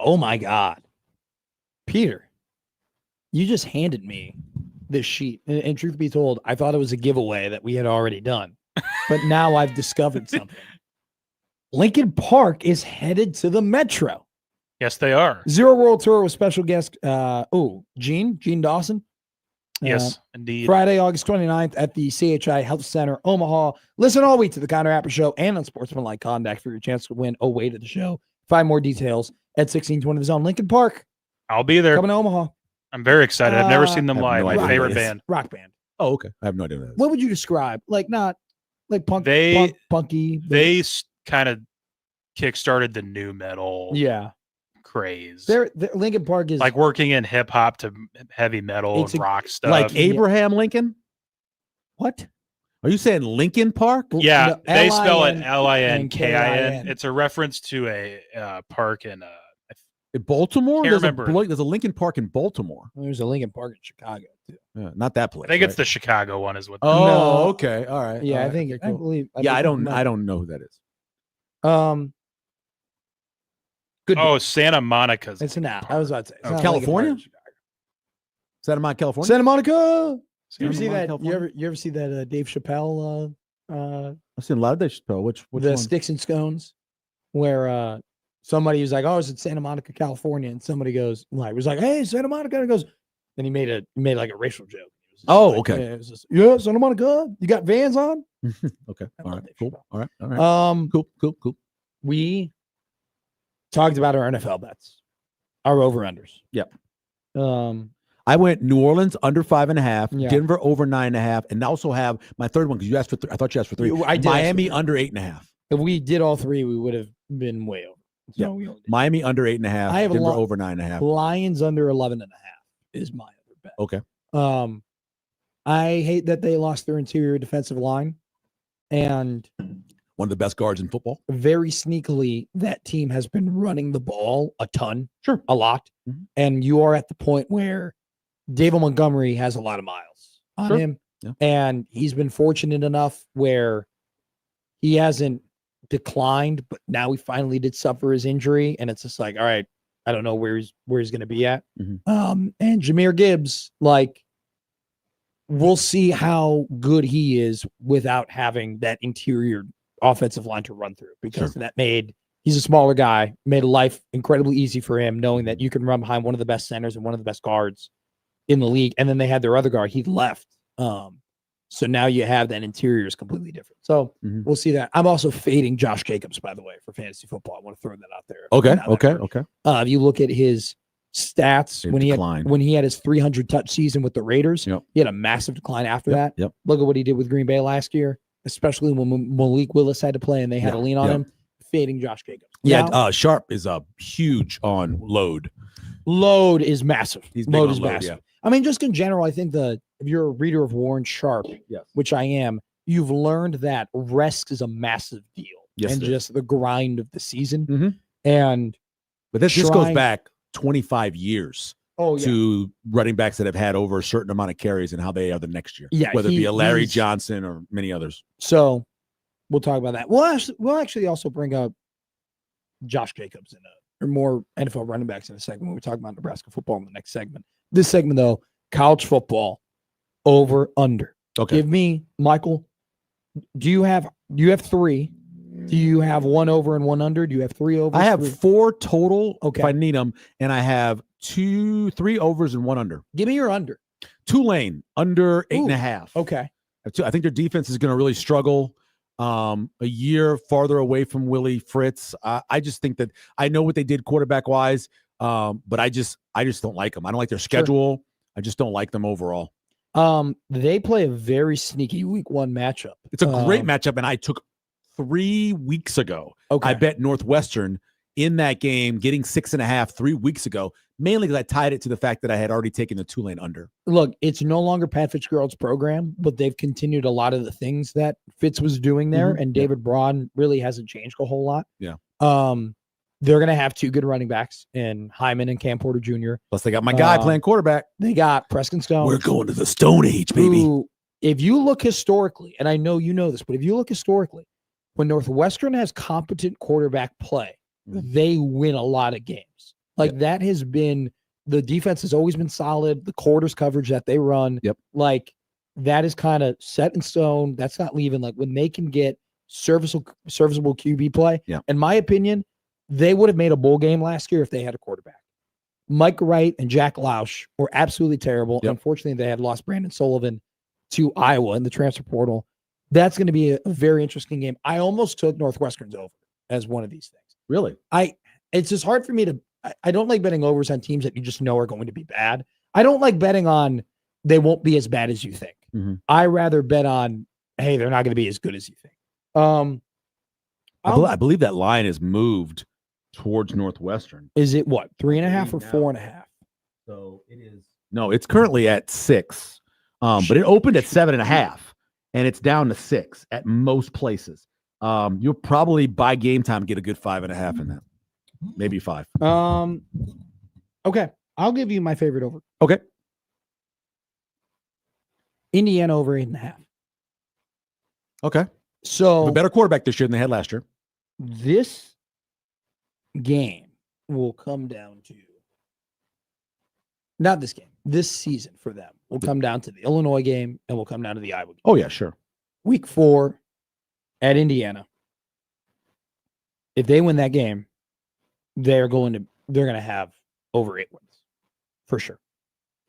Oh my God. Peter, you just handed me this sheet. And truth be told, I thought it was a giveaway that we had already done. But now I've discovered something. Lincoln Park is headed to the Metro. Yes, they are. Zero World Tour with special guest, Gene Dawson. Yes, indeed. Friday, August 29th at the CHI Health Center, Omaha. Listen all week to the Connor Apper Show and on Sportsmanlike Conduct for your chance to win away to the show. Find more details at 1620 The Zone. Lincoln Park, I'll be there. coming to Omaha. I'm very excited. I've never seen them I have live. no My idea favorite what it is. band. Rock band. Oh, okay. I have no idea what that is. What would you describe? Like not like punk, They- punky. but- They kind of kickstarted the new metal yeah. craze. They're Lincoln Park is Like working in hip hop to heavy metal It's and a- rock stuff. Like Abraham Lincoln? what? Are you saying Lincoln Park? yeah, No, they spell it Linkin. Linkin. It's a reference to a park in In Baltimore? Can't remember. There's a Lincoln Park in Baltimore. There's a Lincoln Park in Chicago too. Not that place. I think it's right? the Chicago one is what. Oh, No. okay. All right. Yeah, all I right. think Okay, I cool. believe. I don't know. know who that is. Good. Oh, Santa Monica's. It's not. I was about to say. It's Oh, not Lincoln Park in California? Chicago. Santa Monica, California? Santa Monica. You ever Santa see Monica, that? California? You ever see that Dave Chappelle I've seen a lot of that spell. Which the one? Sticks and Scones, where somebody was like, "Oh, it's in Santa Monica, California," and somebody goes, "Like, was like, hey, Santa Monica," and he goes, then he made like a racial joke. It was just Oh, like, okay. Yeah, it was just, yeah, Santa Monica, you got Vans on? Okay. I All love right. Dave Cool. Chappelle. All right. All right. Cool. We talked about our NFL bets, our over-unders. Yep. I I went New Orleans under 5.5, Yeah. Denver over 9.5, and I also have my third one because you asked for. I thought you asked for 3. I did ask for Miami 3. under 8.5. If we did all three, we would have been way over. So Yeah. we only did. Miami under 8.5. I have a Denver lot- over 9.5. Lions under 11.5 is my other bet. Okay. I hate that they lost their interior defensive line, and One of the best guards in football. very sneakily, that team has been running the ball a ton, Sure. a lot, Mhm. and you are at the point where David Montgomery has a lot of miles on Sure. him, Yeah. and he's been fortunate enough where he hasn't declined, but now he finally did suffer his injury, and it's just like, all right, I don't know where he's going to be at. Mhm. And Jahmyr Gibbs, like, we'll see how good he is without having that interior offensive line to run through, because he's a smaller guy, made life incredibly easy for him, knowing that you can run behind one of the best centers and one of the best guards in the league. And then they had their other guard, he left. So now you have that interior is completely different. So Mhm. we'll see that. I'm also fading Josh Jacobs, by the way, for fantasy football. I want to throw that out there. Okay. Now that Okay. hurt. Okay. If you look at his stats It when declined. he had his 300 touch season with the Raiders, Yep. he had a massive decline after that. Yep. Look at what he did with Green Bay last year, especially when Malik Willis had to play and they had to lean on yeah. him. Fading Josh Jacobs. Yeah. Now, Sharp is huge on load. load is massive. He's big Load on is load, massive. yeah. I mean, just in general, I think if you're a reader of Warren Sharp, Yes. which I am, you've learned that rest is a massive deal, Yes, and it is. just the grind of the season. Mhm. And But this goes Trying- back 25 years to running backs that have had over a certain amount of carries and how they are the next year. Yeah, Whether it be a Larry he's- Johnson or many others. So we'll talk about that. We'll actually also bring up Josh Jacobs or more NFL running backs in a segment when we talk about Nebraska football in the next segment. This segment, though, college football over under. Okay. Give me, Michael. Do you have 3? Do you have 1 over and 1 under? Do you have 3 over? I have 3? 4 total Okay. if I need them, and I have 3 overs and 1 under. Give me your under. Tulane under 8.5. Okay. I think their defense is going to really struggle. A year farther away from Willie Fritz. I just think that I know what they did quarterback wise, but I just don't like them. I don't like their schedule. I just don't like them overall. They play a very sneaky week 1 matchup. It's a great matchup, and I took 3 weeks ago. Okay. I bet Northwestern in that game, getting 6.5 3 weeks ago, mainly because I tied it to the fact that I had already taken the Tulane under. Look, it's no longer Pat Fitzgerald's program, but they've continued a lot of the things that Fitz was doing there, Mhm. and David Braun really hasn't changed a whole lot. Yeah. They're going to have 2 good running backs in Hyman and Cam Porter Jr. Plus, they got my guy Um, playing quarterback. They got Preston Stone. We're going to the Stone Age, baby. who, if you look historically, and I know you know this, but if you look historically, when Northwestern has competent quarterback play, Mhm. they win a lot of games. Like that has been the defense has always been solid. The quarters coverage that they run, like that is kind of set in stone. That's not leaving. Like when they can get serviceable QB play, in my opinion, they would have made a bowl game last year if they had a quarterback. Mike Wright and Jack Lausch were absolutely terrible. Unfortunately, they had lost Brandon Sullivan to Iowa in the transfer portal. That's going to be a very interesting game. I almost took Northwestern's over as one of these things. Really? It's just hard for me to. I don't like betting overs on teams that you just know are going to be bad. I don't like betting on they won't be as bad as you think. I rather bet on, hey, they're not going to be as good as you think. I believe that line is moved towards Northwestern. Is it what, 3.5 or 4.5? So it is. No, it's currently at 6. But it opened at 7.5, and it's down to 6 at most places. You'll probably by game time get a good 5.5 in that. Maybe 5. Okay. I'll give you my favorite over. Okay. Indiana over 8.5. Okay. So a better quarterback this year than they had last year. This game will come down to not this game. This season for them will come down to the Illinois game and will come down to the Iowa game. Oh yeah, sure. Week 4 at Indiana. If they win that game, they're going to have over 8 wins for sure.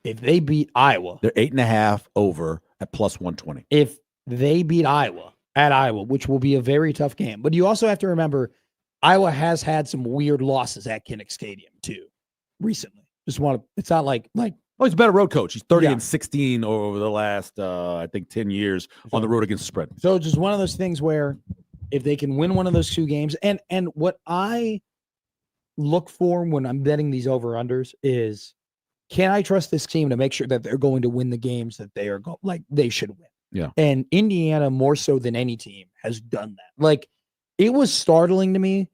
If they beat Iowa, they're 8.5 over at plus 120. If they beat Iowa at Iowa, which will be a very tough game, but you also have to remember Iowa has had some weird losses at Kinnick Stadium too recently. It's not like oh, he's a better road coach. He's 30-16 over the last I think 10 years on the road against the spread. So just one of those things where if they can win one of those 2 games, and what I look for when I'm betting these over-unders is, can I trust this team to make sure that they're going to win the games that they are they should win? Yeah. And Indiana, more so than any team, has done that. Like, it was startling to me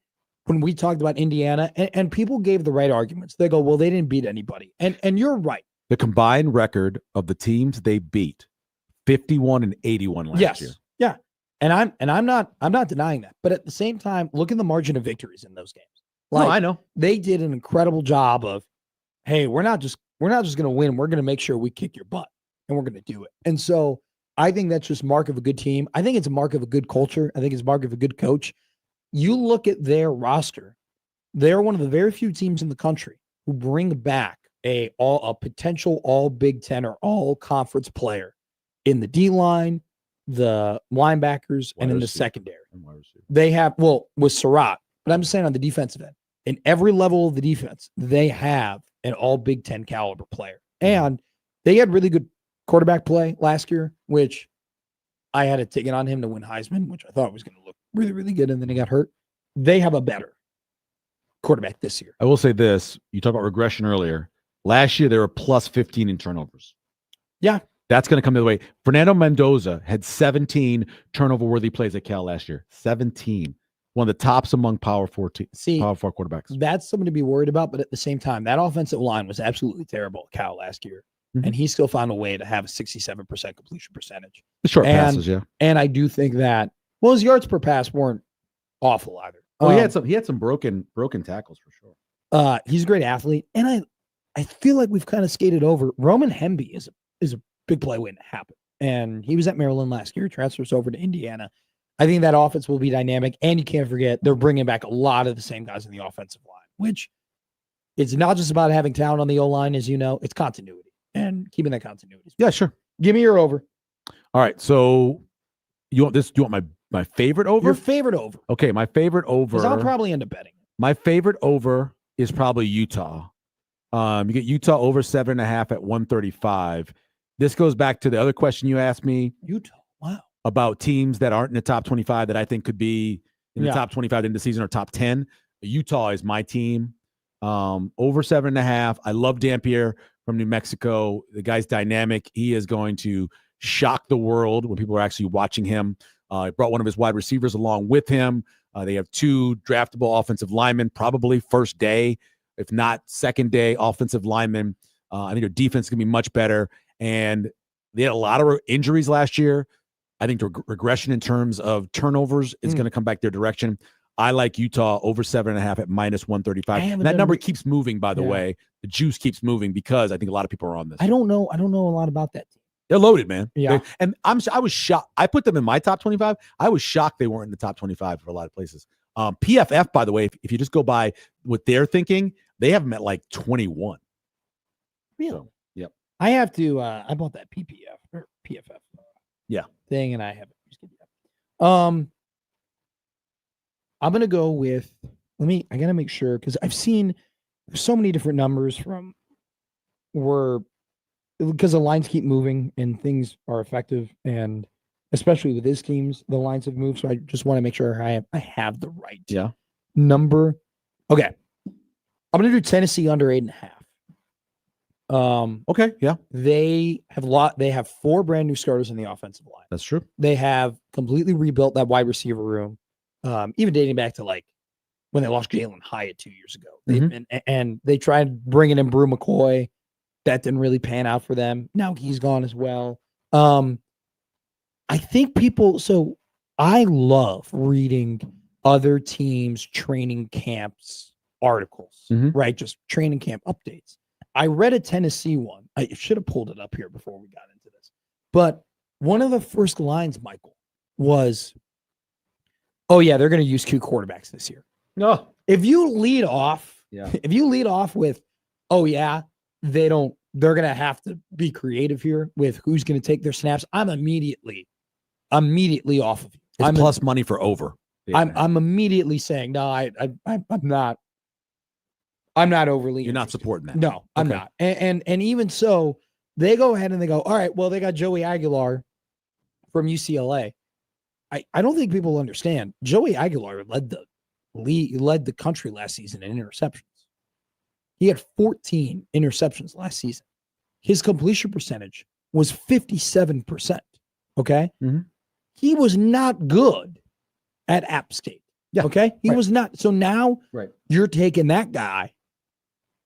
when we talked about Indiana, and people gave the right arguments. They go, well, they didn't beat anybody. And you're right. The combined record of the teams they beat, 51 and 81 last year. Yeah. And I'm not denying that. But at the same time, look at the margin of victories in those games. No, I know. They did an incredible job of, hey, we're not just going to win. We're going to make sure we kick your butt, and we're going to do it. And so I think that's just mark of a good team. I think it's a mark of a good culture. I think it's a mark of a good coach. You look at their roster, they're one of the very few teams in the country who bring back a potential all Big Ten or all conference player in the D line, the linebackers, and in the secondary. They have, with Surratt, but I'm just saying on the defensive end, in every level of the defense, they have an all Big Ten caliber player. And they had really good quarterback play last year, which I had a ticket on him to win Heisman, which I thought was going to look really, really good, and then he got hurt. They have a better quarterback this year. I will say this. You talked about regression earlier. Last year, they were plus 15 in turnovers. Yeah. That's going to come the other way. Fernando Mendoza had 17 turnover-worthy plays at Cal last year. 17. One of the tops among Power 4 quarterbacks. That's something to be worried about, but at the same time, that offensive line was absolutely terrible at Cal last year. And he still found a way to have a 67% completion percentage. The short passes, yeah. And I do think that, his yards per pass weren't awful either. Well, he had some broken tackles for sure. He's a great athlete, and I feel like we've kind of skated over. Roman Hemby is a big play waiting to happen, and he was at Maryland last year. Transfers over to Indiana. I think that offense will be dynamic, and you can't forget they're bringing back a lot of the same guys in the offensive line, which it's not just about having talent on the O-line, as you know, it's continuity and keeping that continuity. Yeah, sure. Give me your over. All right, so you want this? Do you want my favorite over? Your favorite over. Okay, my favorite over. Because I'll probably end up betting. My favorite over is probably Utah. You get Utah over 7.5 at 135. This goes back to the other question you asked me. Utah, wow. About teams that aren't in the top 25 that I think could be in the top 25 in the season or top 10. Utah is my team. Over 7.5. I love Dampier from New Mexico. The guy's dynamic. He is going to shock the world when people are actually watching him. He brought one of his wide receivers along with him. They have 2 draftable offensive linemen, probably first day, if not second day offensive linemen. I think their defense is going to be much better. And they had a lot of injuries last year. I think the regression in terms of turnovers is going to come back their direction. I like Utah over 7.5 at minus 135. haven't And that done number re- keeps moving, by the Yeah. way. The juice keeps moving because I think a lot of people are on this. I don't know a lot about that team. They're loaded, man. Yeah. And I was shocked. I put them in my top 25. I was shocked they weren't in the top 25 for a lot of places. PFF, by the way, if you just go by what they're thinking, they have them at like 21. Really? So, yep. I have to. I bought that PPF or PFF. Yeah. Thing, and I haven't used it yet. I'm gonna go with. I gotta make sure because I've seen so many different numbers from because the lines keep moving and things are effective, and especially with his teams, the lines have moved. So I just want to make sure I have the right number. Okay, I'm gonna do Tennessee under 8.5. Okay. Yeah. They have 4 brand new starters in the offensive line. That's true. They have completely rebuilt that wide receiver room, even dating back to like when they lost Jalen Hyatt 2 years ago. And they tried bringing in Brew McCoy. That didn't really pan out for them. Now he's gone as well. I think so I love reading other teams' training camps articles, right? Just training camp updates. I read a Tennessee one. I should have pulled it up here before we got into this. But one of the first lines, Michael, was, oh, yeah, they're going to use 2 quarterbacks this year. No. If you lead off with, oh, yeah, they're going to have to be creative here with who's going to take their snaps, I'm immediately off of you. It's plus money for over. I'm immediately saying, no, I'm not overly. You're not interested. supporting that. No, I'm not. And even so, they go ahead and they go, all right, well, they got Joey Aguilar from UCLA. I don't think people understand. Joey Aguilar led the country last season in interceptions. He had 14 interceptions last season. His completion percentage was 57%. Okay. He was not good at App State. Yeah. Okay. He was not. So now you're taking that guy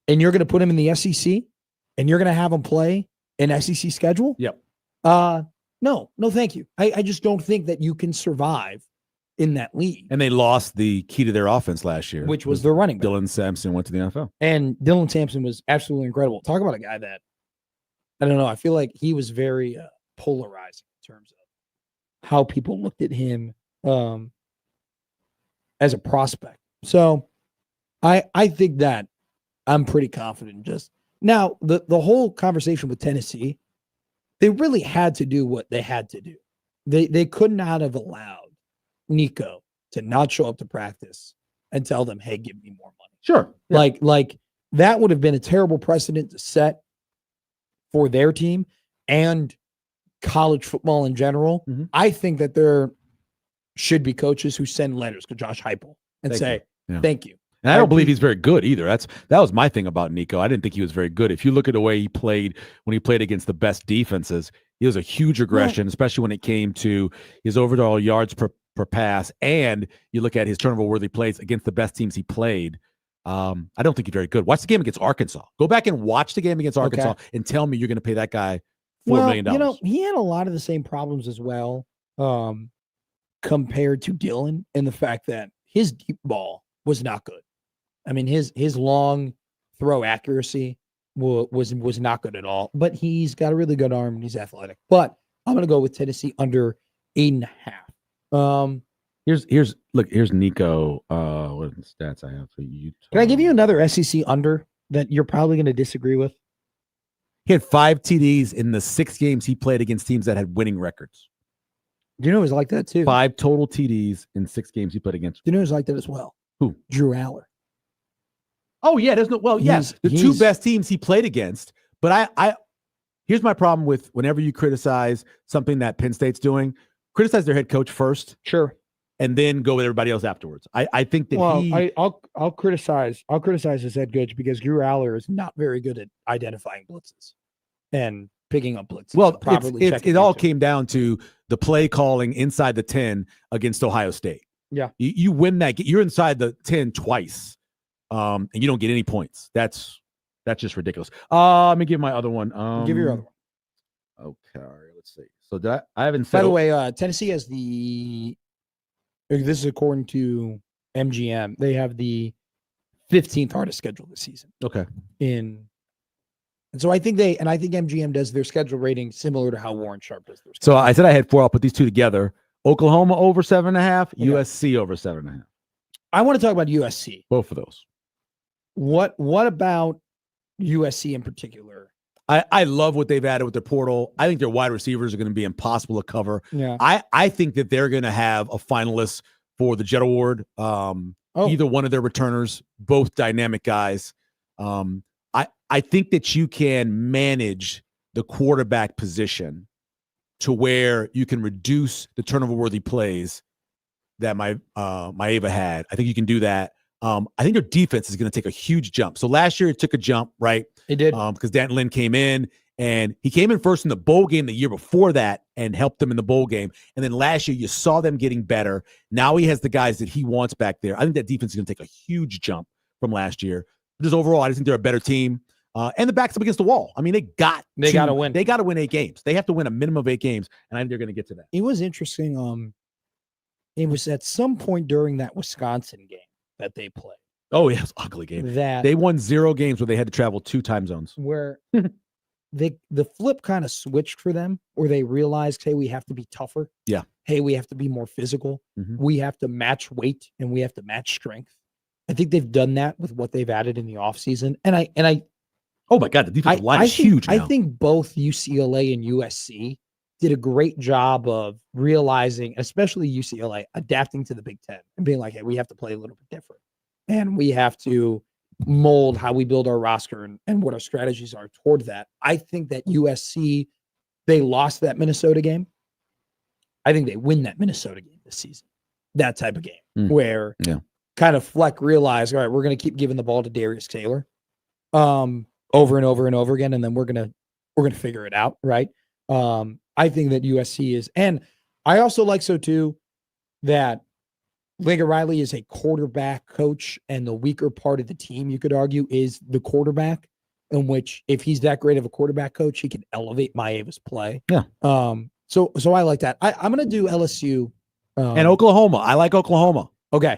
and you're going to put him in the SEC and you're going to have him play an SEC schedule. Yep. No, thank you. I just don't think that you can survive in that league. And they lost the key to their offense last year, which was their running back. Dylan Sampson went to the NFL. And Dylan Sampson was absolutely incredible. Talk about a guy that, I don't know, I feel like he was very polarizing in terms of how people looked at him as a prospect. So I think that I'm pretty confident. Just now, the whole conversation with Tennessee, they really had to do what they had to do. They could not have allowed Nico to not show up to practice and tell them, hey, give me more money. Sure. Yeah. Like that would have been a terrible precedent to set for their team and college football in general. I think that there should be coaches who send letters to Josh Heupel and thank you. And I don't believe he's very good either. That was my thing about Nico. I didn't think he was very good. If you look at the way he played when he played against the best defenses, he was a huge regression, especially when it came to his overall yards per pass. And you look at his turnover-worthy plays against the best teams he played. I don't think he's very good. Watch the game against Arkansas. Go back and watch the game against Arkansas and tell me you're going to pay that guy $4 million. You know, he had a lot of the same problems as well compared to Dylan in the fact that his deep ball was not good. I mean, his long throw accuracy was not good at all, but he's got a really good arm and he's athletic. But I'm going to go with Tennessee under 8.5. Here's Nico. What are the stats I have for you? Can I give you another SEC under that you're probably going to disagree with? He had 5 TDs in the 6 games he played against teams that had winning records. Do you know who's like that too? 5 total TDs in 6 games he played against. Do you know who's like that as well? Who? Drew Aller. Oh yeah, yes, the 2 best teams he played against. But I here's my problem with whenever you criticize something that Penn State's doing, criticize their head coach first, sure, and then go with everybody else afterwards. I think that I'll criticize his head coach because Drew Aller is not very good at identifying blitzes and picking up blitzes. Well, it all came down to the play calling inside the 10 against Ohio State. Yeah, you win that. You're inside the 10 twice. And you don't get any points. That's just ridiculous. Let me give my other one. Give your other one. Okay, let's see. So I haven't said. By the way, Tennessee has this is according to MGM, they have the 15th hardest schedule this season. Okay. And so I think MGM does their schedule rating similar to how Warren Sharp does their So schedule. I said I had 4. I'll put these two together. Oklahoma over 7.5, Okay. USC over 7.5. I want to talk about USC. Both of those. What about USC in particular? I love what they've added with their portal. I think their wide receivers are going to be impossible to cover. Yeah. I think that they're going to have a finalist for the Jet Award. Either one of their returners, both dynamic guys. I think that you can manage the quarterback position to where you can reduce the turnover-worthy plays that Maeva had. I think you can do that. I think their defense is going to take a huge jump. So last year it took a jump, right? It did. Because Danton Lynn came in, and he came in first in the bowl game the year before that and helped them in the bowl game. And then last year you saw them getting better. Now he has the guys that he wants back there. I think that defense is going to take a huge jump from last year. Just overall, I just think they're a better team. And the back's up against the wall. I mean, they got to win. They got to win 8 games. They have to win a minimum of 8 games, and I think they're going to get to that. It was interesting. It was at some point during that Wisconsin game that they played. Oh, yeah, it was an ugly game. That They won 0 games where they had to travel 2 time zones. where the flip kind of switched for them, where they realized, hey, we have to be tougher. Yeah. Hey, we have to be more physical. Mhm. We have to match weight and we have to match strength. I think they've done that with what they've added in the offseason. And I Oh, my God, the defensive line is think, huge now. I think both UCLA and USC did a great job of realizing, especially UCLA, adapting to the Big Ten and being like, hey, we have to play a little bit different. And we have to mold how we build our roster and what our strategies are toward that. I think that USC, they lost that Minnesota game. I think they win that Minnesota game this season. That type of game where kind of Fleck realized, all right, we're going to keep giving the ball to Darius Taylor over and over and over again, and then we're gonna figure it out, right? I think that USC is, and I also like so too that Lincoln Riley is a quarterback coach, and the weaker part of the team, you could argue, is the quarterback, in which if he's that great of a quarterback coach, he can elevate Maeva's play. Yeah. So I like that. I'm gonna do LSU and Oklahoma. I like Oklahoma. Okay.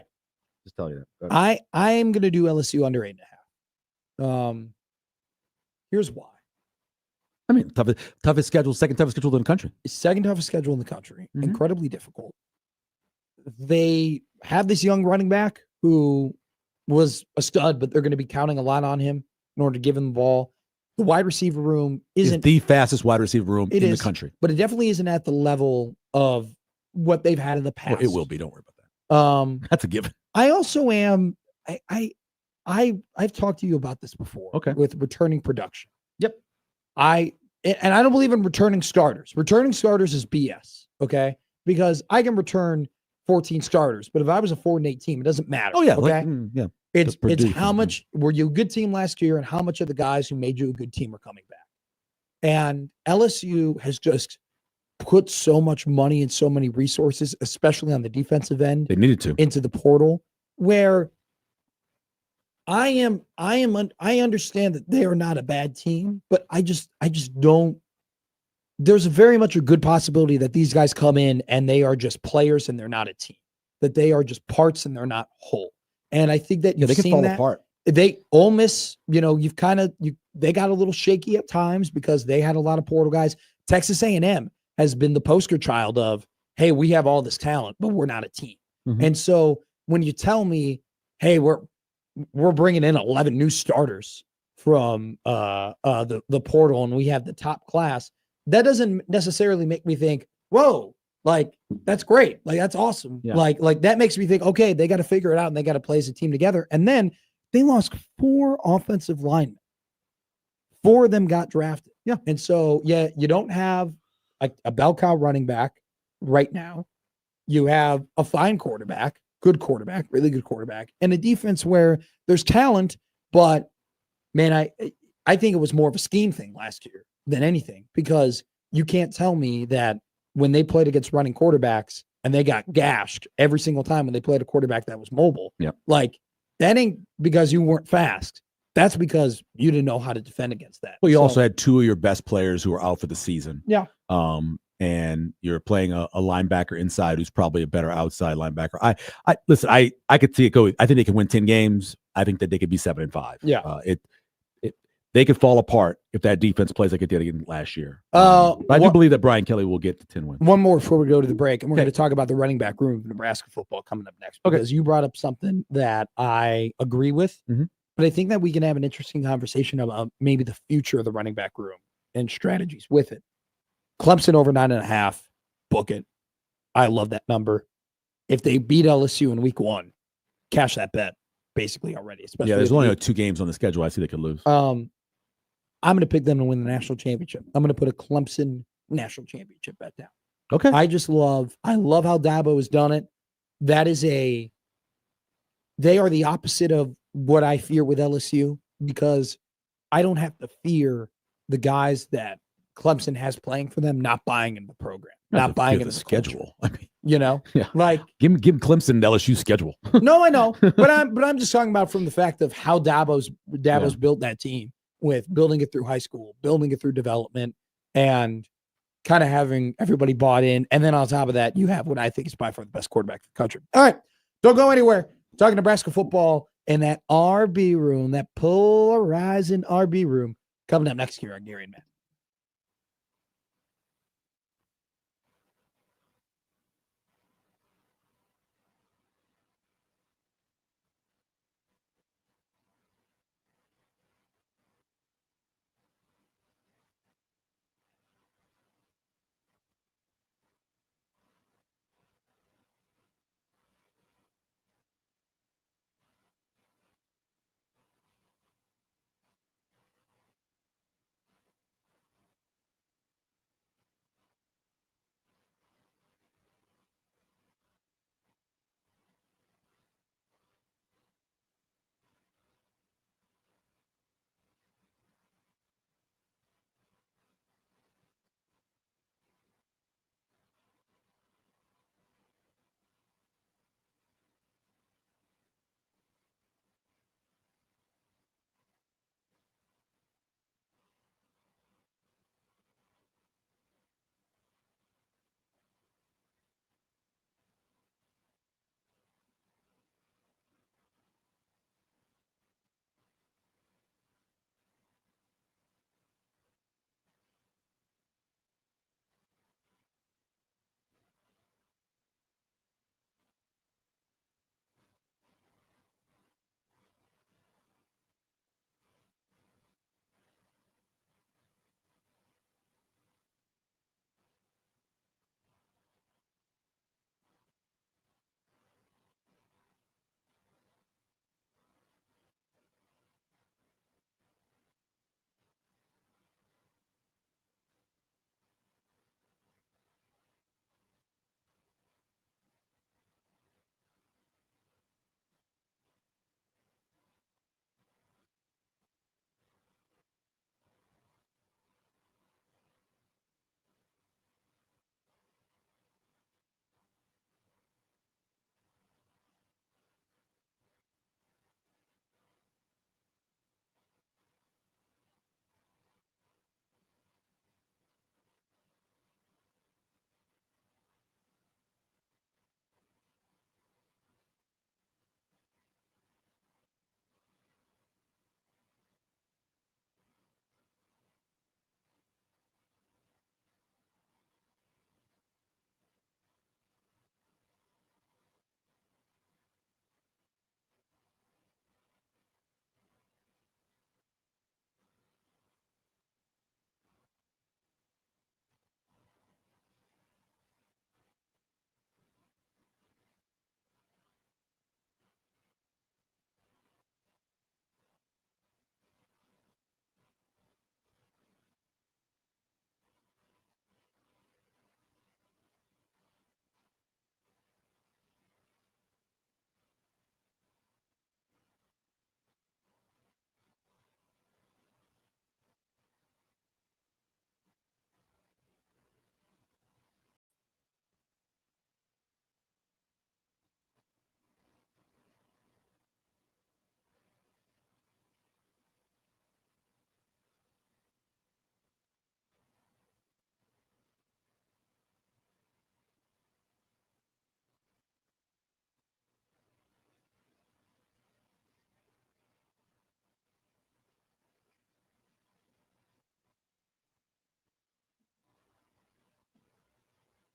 Just tell you that. I am gonna do LSU under 8.5. Here's why. I mean, toughest schedule, second toughest schedule in the country. Second toughest schedule in the country. Mhm. Incredibly difficult. They have this young running back who was a stud, but they're going to be counting a lot on him in order to give him the ball. The wide receiver room It's isn't the fastest wide receiver room It in is. the country. but it definitely isn't at the level of what they've had in the past. Well, it will be. Don't worry about that. That's a given. I also am. I've talked to you about this before. Okay. With returning production. Yep. I don't believe in returning starters. Returning starters is BS. Okay, because I can return 14 starters, but if I was a 4-8 team, it doesn't matter. Oh yeah. Okay. Yeah. It's Purdue how thing, much were you a good team last year, and how much of the guys who made you a good team are coming back. And LSU has just put so much money and so many resources, especially on the defensive end, They needed to. into the portal, where I understand that they are not a bad team, but I just don't. There's very much a good possibility that these guys come in and they are just players and they're not a team, that they are just parts and they're not whole. And I think that you've They can seen fall that. apart. They Ole Miss, they got a little shaky at times because they had a lot of portal guys. Texas A&M has been the poster child of, hey, we have all this talent, but we're not a team. Mhm. And so when you tell me, hey, we're bringing in 11 new starters from the portal and we have the top class, that doesn't necessarily make me think, whoa, like that's great, like that's awesome. Yeah. Like that makes me think, okay, they got to figure it out and they got to play as a team together. And then they lost 4 offensive linemen. 4 of them got drafted. Yeah. And so, yeah, you don't have a bell cow running back right now. You have a fine quarterback, good quarterback, really good quarterback, and a defense where there's talent, but man, I think it was more of a scheme thing last year than anything, because you can't tell me that when they played against running quarterbacks and they got gashed every single time when they played a quarterback that was mobile. Yep. Like that ain't because you weren't fast. That's because you didn't know how to defend against that. Well, you So, also had 2 of your best players who were out for the season. Yeah. and you're playing a linebacker inside who's probably a better outside linebacker. I listen. I could see it go. I think they can win 10 games. I think that they could be 7-5. Yeah. They could fall apart if that defense plays like it did again last year. Uh, But I do believe that Brian Kelly will get to 10 wins. One more before we go to the break, and we're Okay. going to talk about the running back room of Nebraska football coming up next. Okay. Because you brought up something that I agree with, Mhm. but I think that we can have an interesting conversation about maybe the future of the running back room and strategies with it. Clemson over 9.5, book it. I love that number. If they beat LSU in week 1, cash that bet basically already. Especially Yeah, there's if only you- 2 games on the schedule. I see they could lose. I'm going to pick them to win the national championship. I'm going to put a Clemson national championship bet down. Okay. I love how Dabo has done it. They are the opposite of what I fear with LSU, because I don't have to fear the guys that Clemson has playing for them not buying in the program, not buying in the schedule. I mean, Yeah. like give Clemson the LSU schedule. No, I know, but I'm just talking about from the fact of how Dabo's built that team, with building it through high school, building it through development, and kind of having everybody bought in. And then on top of that, you have what I think is by far the best quarterback in the country. All right, don't go anywhere. Talking Nebraska football in that RB room, that polarizing RB room, coming up next year on Gary and Matt.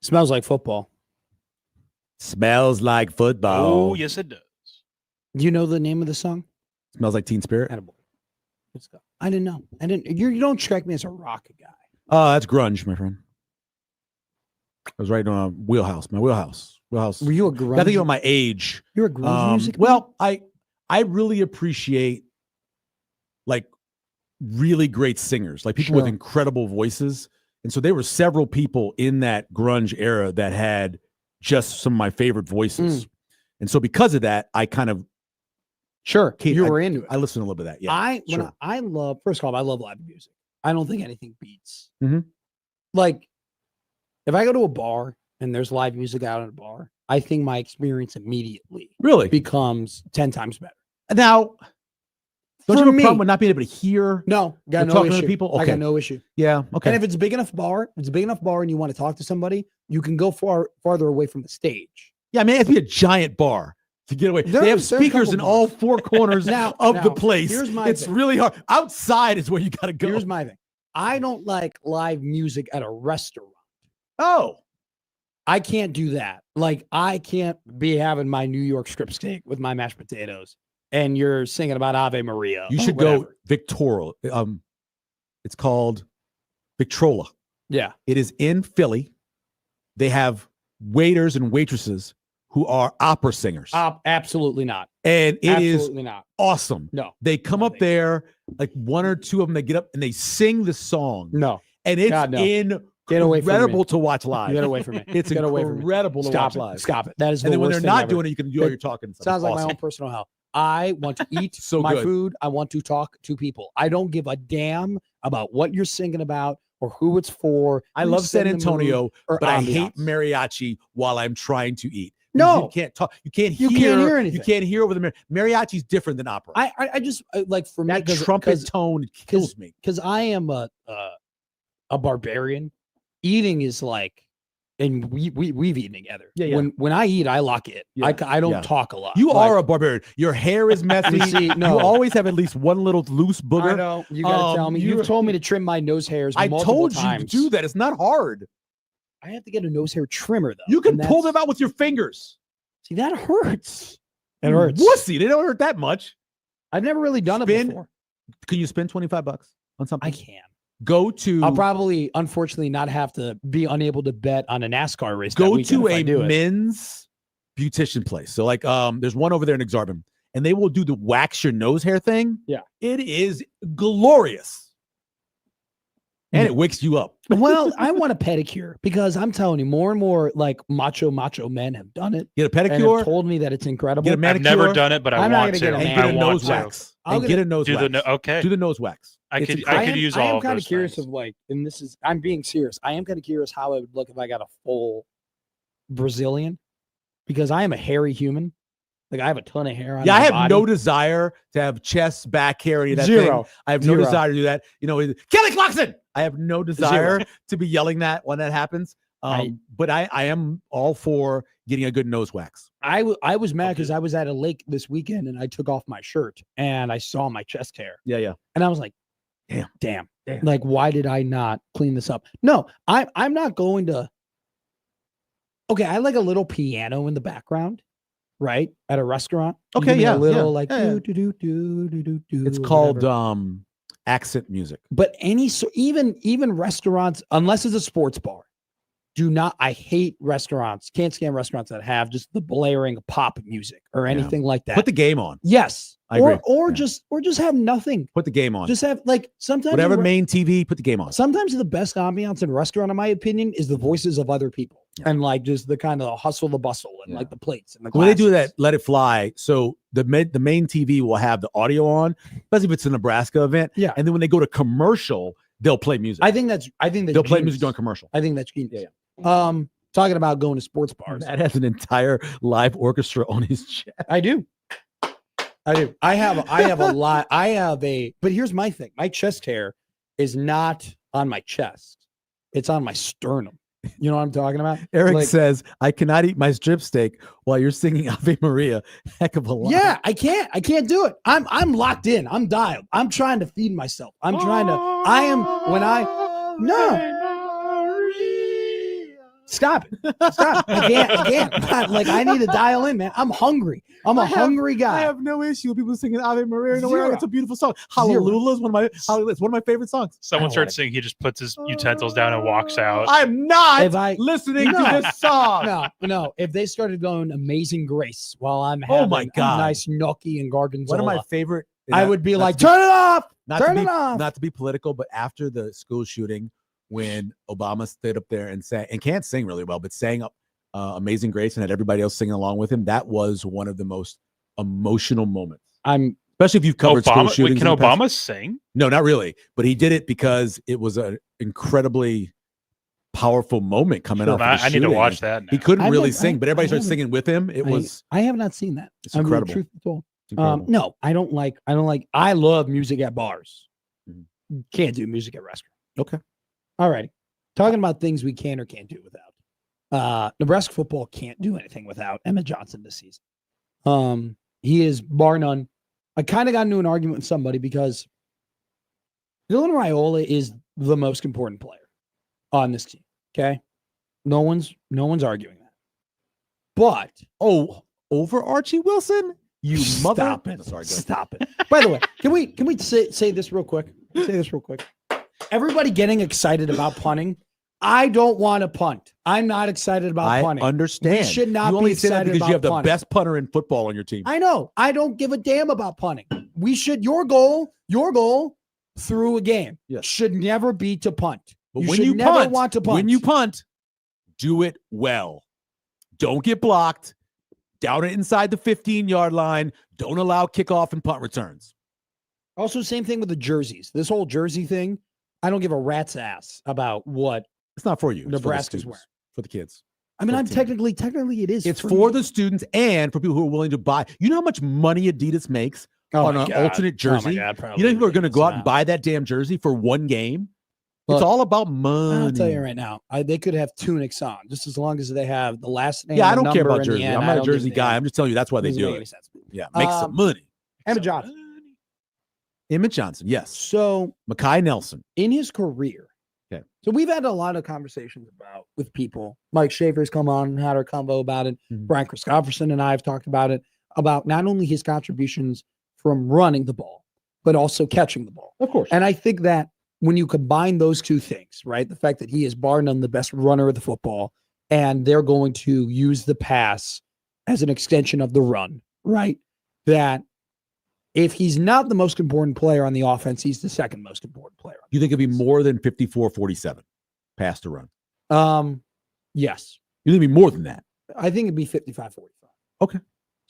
Smells like football. Smells like football. Oh, yes, it does. Do you know the name of the song? Smells like Teen Spirit. Attaboy. Let's go. I didn't know. You don't strike me as a rock guy. Oh, that's grunge, my friend. I was right on wheelhouse. My wheelhouse. Were you a grunge? I think about my age. You're a grunge music. Well, I really appreciate like really great singers, like people with Sure. incredible voices. And so there were several people in that grunge era that had just some of my favorite voices. And so because of that, I kind of Sure. Kate, You were into it. I listened to a little bit of that. Yeah. I love, first of all, I love live music. I don't think anything beats. Mhm. Like, if I go to a bar and there's live music out at a bar, I think my experience immediately Really? becomes 10 times better. Now, don't you For have a me- problem with not being able to hear? No, got We're no talking to issue. people? I Okay. got no issue. Yeah. Okay. And if it's a big enough bar, and you want to talk to somebody, you can go farther away from the stage. Yeah, I mean, it has to be a giant bar to get away. They have There's a speakers couple in all bars. four corners Now- of the now, place. here's my It's thing. really hard. Outside is where you got to go. Here's my thing. I don't like live music at a restaurant. Oh, I can't do that. Like, I can't be having my New York strip steak with my mashed potatoes and you're singing about Ave Maria. you or should whatever. go Victoria. It's called Victrola. Yeah. It is in Philly. They have waiters and waitresses who are opera singers, Absolutely not. and it is Absolutely not. awesome. No. They come No, up they- there, like one or two of them. They get up and they sing the song, No. and it's God, no. incredible Get away from me. to watch live. Get away from me. It's Get away from me. incredible to Stop watch it. live. Stop it. That is And the then when worst they're thing not ever. doing it, you can do all your talking. and stuff. Sounds It's like my awesome. own personal hell. I want to eat So my good. food. I want to talk to people. I don't give a damn about what you're singing about or who it's for. I who's love San setting the mood Antonio, or but I hate ambiance. mariachi while I'm trying to eat. No. You can't talk. You can't You hear. can't hear anything. You can't hear over the mariachi's different than opera. I just like for me that trumpet tone kills me. because I am a barbarian. Eating is like, and we've eaten together. Yeah, yeah. When I eat, I lock it. Yeah, I don't yeah. talk a lot. You Like, are a barbarian. Your hair is messy. see, no. You always have at least one little loose I booger. know. You gotta tell me. you're- You've told me to trim my nose hairs. I multiple told times. you to do that. It's not hard. I have to get a nose hair trimmer though. You can and pull that's- them out with your fingers. See, that hurts. It You hurts. Wussy. They don't hurt that much. I've never really done it Spin- before. Can you spend $25 on something? I can. Go to I'll probably, unfortunately, not have to be unable to bet on a NASCAR race. that go weekend to if I a do it. men's beautician place. So like there's one over there in Exarban, and they will do the wax your nose hair thing. Yeah. It is glorious. And it wakes you up. Well, I want a pedicure because I'm telling you, more and more like macho men have done it Get a and have pedicure, told me that it's incredible. get a I've manicure, never done it, but I I'm not want gonna to. get a and man. get I a want nose to. wax. I'll And get get a- a nose Do wax. okay. Do the nose wax. I It's could incredible. use I all am of kind those of curious things. of like, and this is, I'm being serious. I am kind of curious how it would look if I got a full Brazilian because I am a hairy human. Like I have a ton of hair on Yeah, my I have body. no desire to have chest, back hair, any of that Zero. thing. I have no Zero. desire to do that. You know, Kelly Clarkson. I have no desire to be yelling that when that happens. But I am all for getting a good nose wax. I was mad I'll do because I was at a lake this weekend and I took off my shirt and I saw my chest hair Yeah, yeah. and I was like, damn. Like, why did I not clean this up? No, I'm not going to. Okay, I like a little piano in the background, right? At a restaurant. You Okay, give me yeah, a little yeah, like yeah, yeah. do. It's called accent music. But even restaurants, unless it's a sports bar, do not. I hate restaurants. Can't stand restaurants that have just the blaring pop music or anything like that. Put the game on. Yes, I or agree. or Yeah. just have nothing. Put the game on. Just have like sometimes Whatever in re- main TV, put the game on. Sometimes the best ambiance in a restaurant, in my opinion, is the voices of other people and like just the kind of hustle, the bustle, and Yeah. like the plates and the. When they do glasses. that, let it fly. So the main TV will have the audio on, especially if it's a Nebraska event. Yeah. And then when they go to commercial, they'll play music. I think that's they'll play music genius. during commercial. I think that's genius. Talking about going to sports bars. Matt has an entire live orchestra on his chest. I do. I have a lot. But here's my thing. My chest hair is not on my chest. It's on my sternum. You know what I'm talking about? Eric Like- says, I cannot eat my strip steak while you're singing Ave Maria. Heck of a line. Yeah, I can't do it. I'm locked in. I'm dialed. I'm trying to feed myself. I'm trying to. I am when I no. Stop it. Stop. I can't. Like, I need to dial in, man. I'm hungry. I'm a hungry guy. I have no issue with people singing Ave Maria. Zero. It's a beautiful song. Hallelujah is one of my favorite songs. Someone I starts don't singing, he just puts his utensils down and walks out. I'm not If I- listening No. to this song. No. If they started going Amazing Grace while I'm Oh having my a God. nice gnocchi and gorgonzola, One of my favorite. I would be not like, to be- turn it off. not Turn to it be, off. Not to be political, but after the school shooting, when Obama stood up there and sang, and can't sing really well, but sang up Amazing Grace and had everybody else singing along with him, that was one of the most emotional moments. Especially if you've covered school Obama, shootings. wait, can in the past. Obama sing? No, not really. But he did it because it was an incredibly powerful moment coming out. I need to watch that now. He couldn't I've really been- sing, but I everybody started haven't- singing with him. I have not seen that. It's I mean, incredible. truth be told. It's incredible. No, I don't like. I love music at bars. Mhm. Can't do music at restaurants. Okay. All righty. Talking about things we can or can't do without. Nebraska football can't do anything without Emmett Johnson this season. He is bar none. I kind of got into an argument with somebody because Dylan Raiola is the most important player on this team. Okay. No one's arguing that. But Over Archie Wilson? You mother. Stop it. Sorry, go ahead. Stop it. By the way, can we say this real quick? Say this real quick. Everybody getting excited about punting. I don't want to punt. I'm not excited about I punting. understand. We should not you only be say that excited because you have about the punting. best punter in football on your team. I know. I don't give a damn about punting. We should. Your goal through a game Yes. should never be to punt. But you when should you never punt, want to punt. when you punt, do it well. Don't get blocked. Down it inside the 15-yard line. Don't allow kickoff and punt returns. Also, same thing with the jerseys. This whole jersey thing, I don't give a rat's ass about what. It's not for you. It's for the Nebraska's students, wearing. for the kids. I mean, For I'm the team. technically it is. It's for me. the students and for people who are willing to buy. You know how much money Adidas makes on my an God. alternate jersey? Oh my God, You know people are going to go out and buy. buy that damn jersey for one game? Look, it's all about money. I'll tell you right now, they could have tunics on just as long as they have the last name. Yeah, I the don't care number, about and the jersey. end. I'm I not a don't give jersey guy. I'm just telling you that's why they Doesn't do make any it. sense. Yeah, make some Um, money. Emmett Johnson. Emmett Johnson, yes. So Mekhi Nelson. in his career, Okay. So we've had a lot of conversations with people. Mike Schaefer's come on and had our convo about it. Mhm. Brian Christopherson and I have talked about it, about not only his contributions from running the ball, but also catching the ball. Of course. And I think that when you combine those two things, right, the fact that he is bar none the best runner of the football, and they're going to use the pass as an extension of the run, right, that if he's not the most important player on the offense, he's the second most important player. You think it'd be more than 54-47 pass to run? Yes. You think it'd be more than that? I think it'd be 55-45. Okay.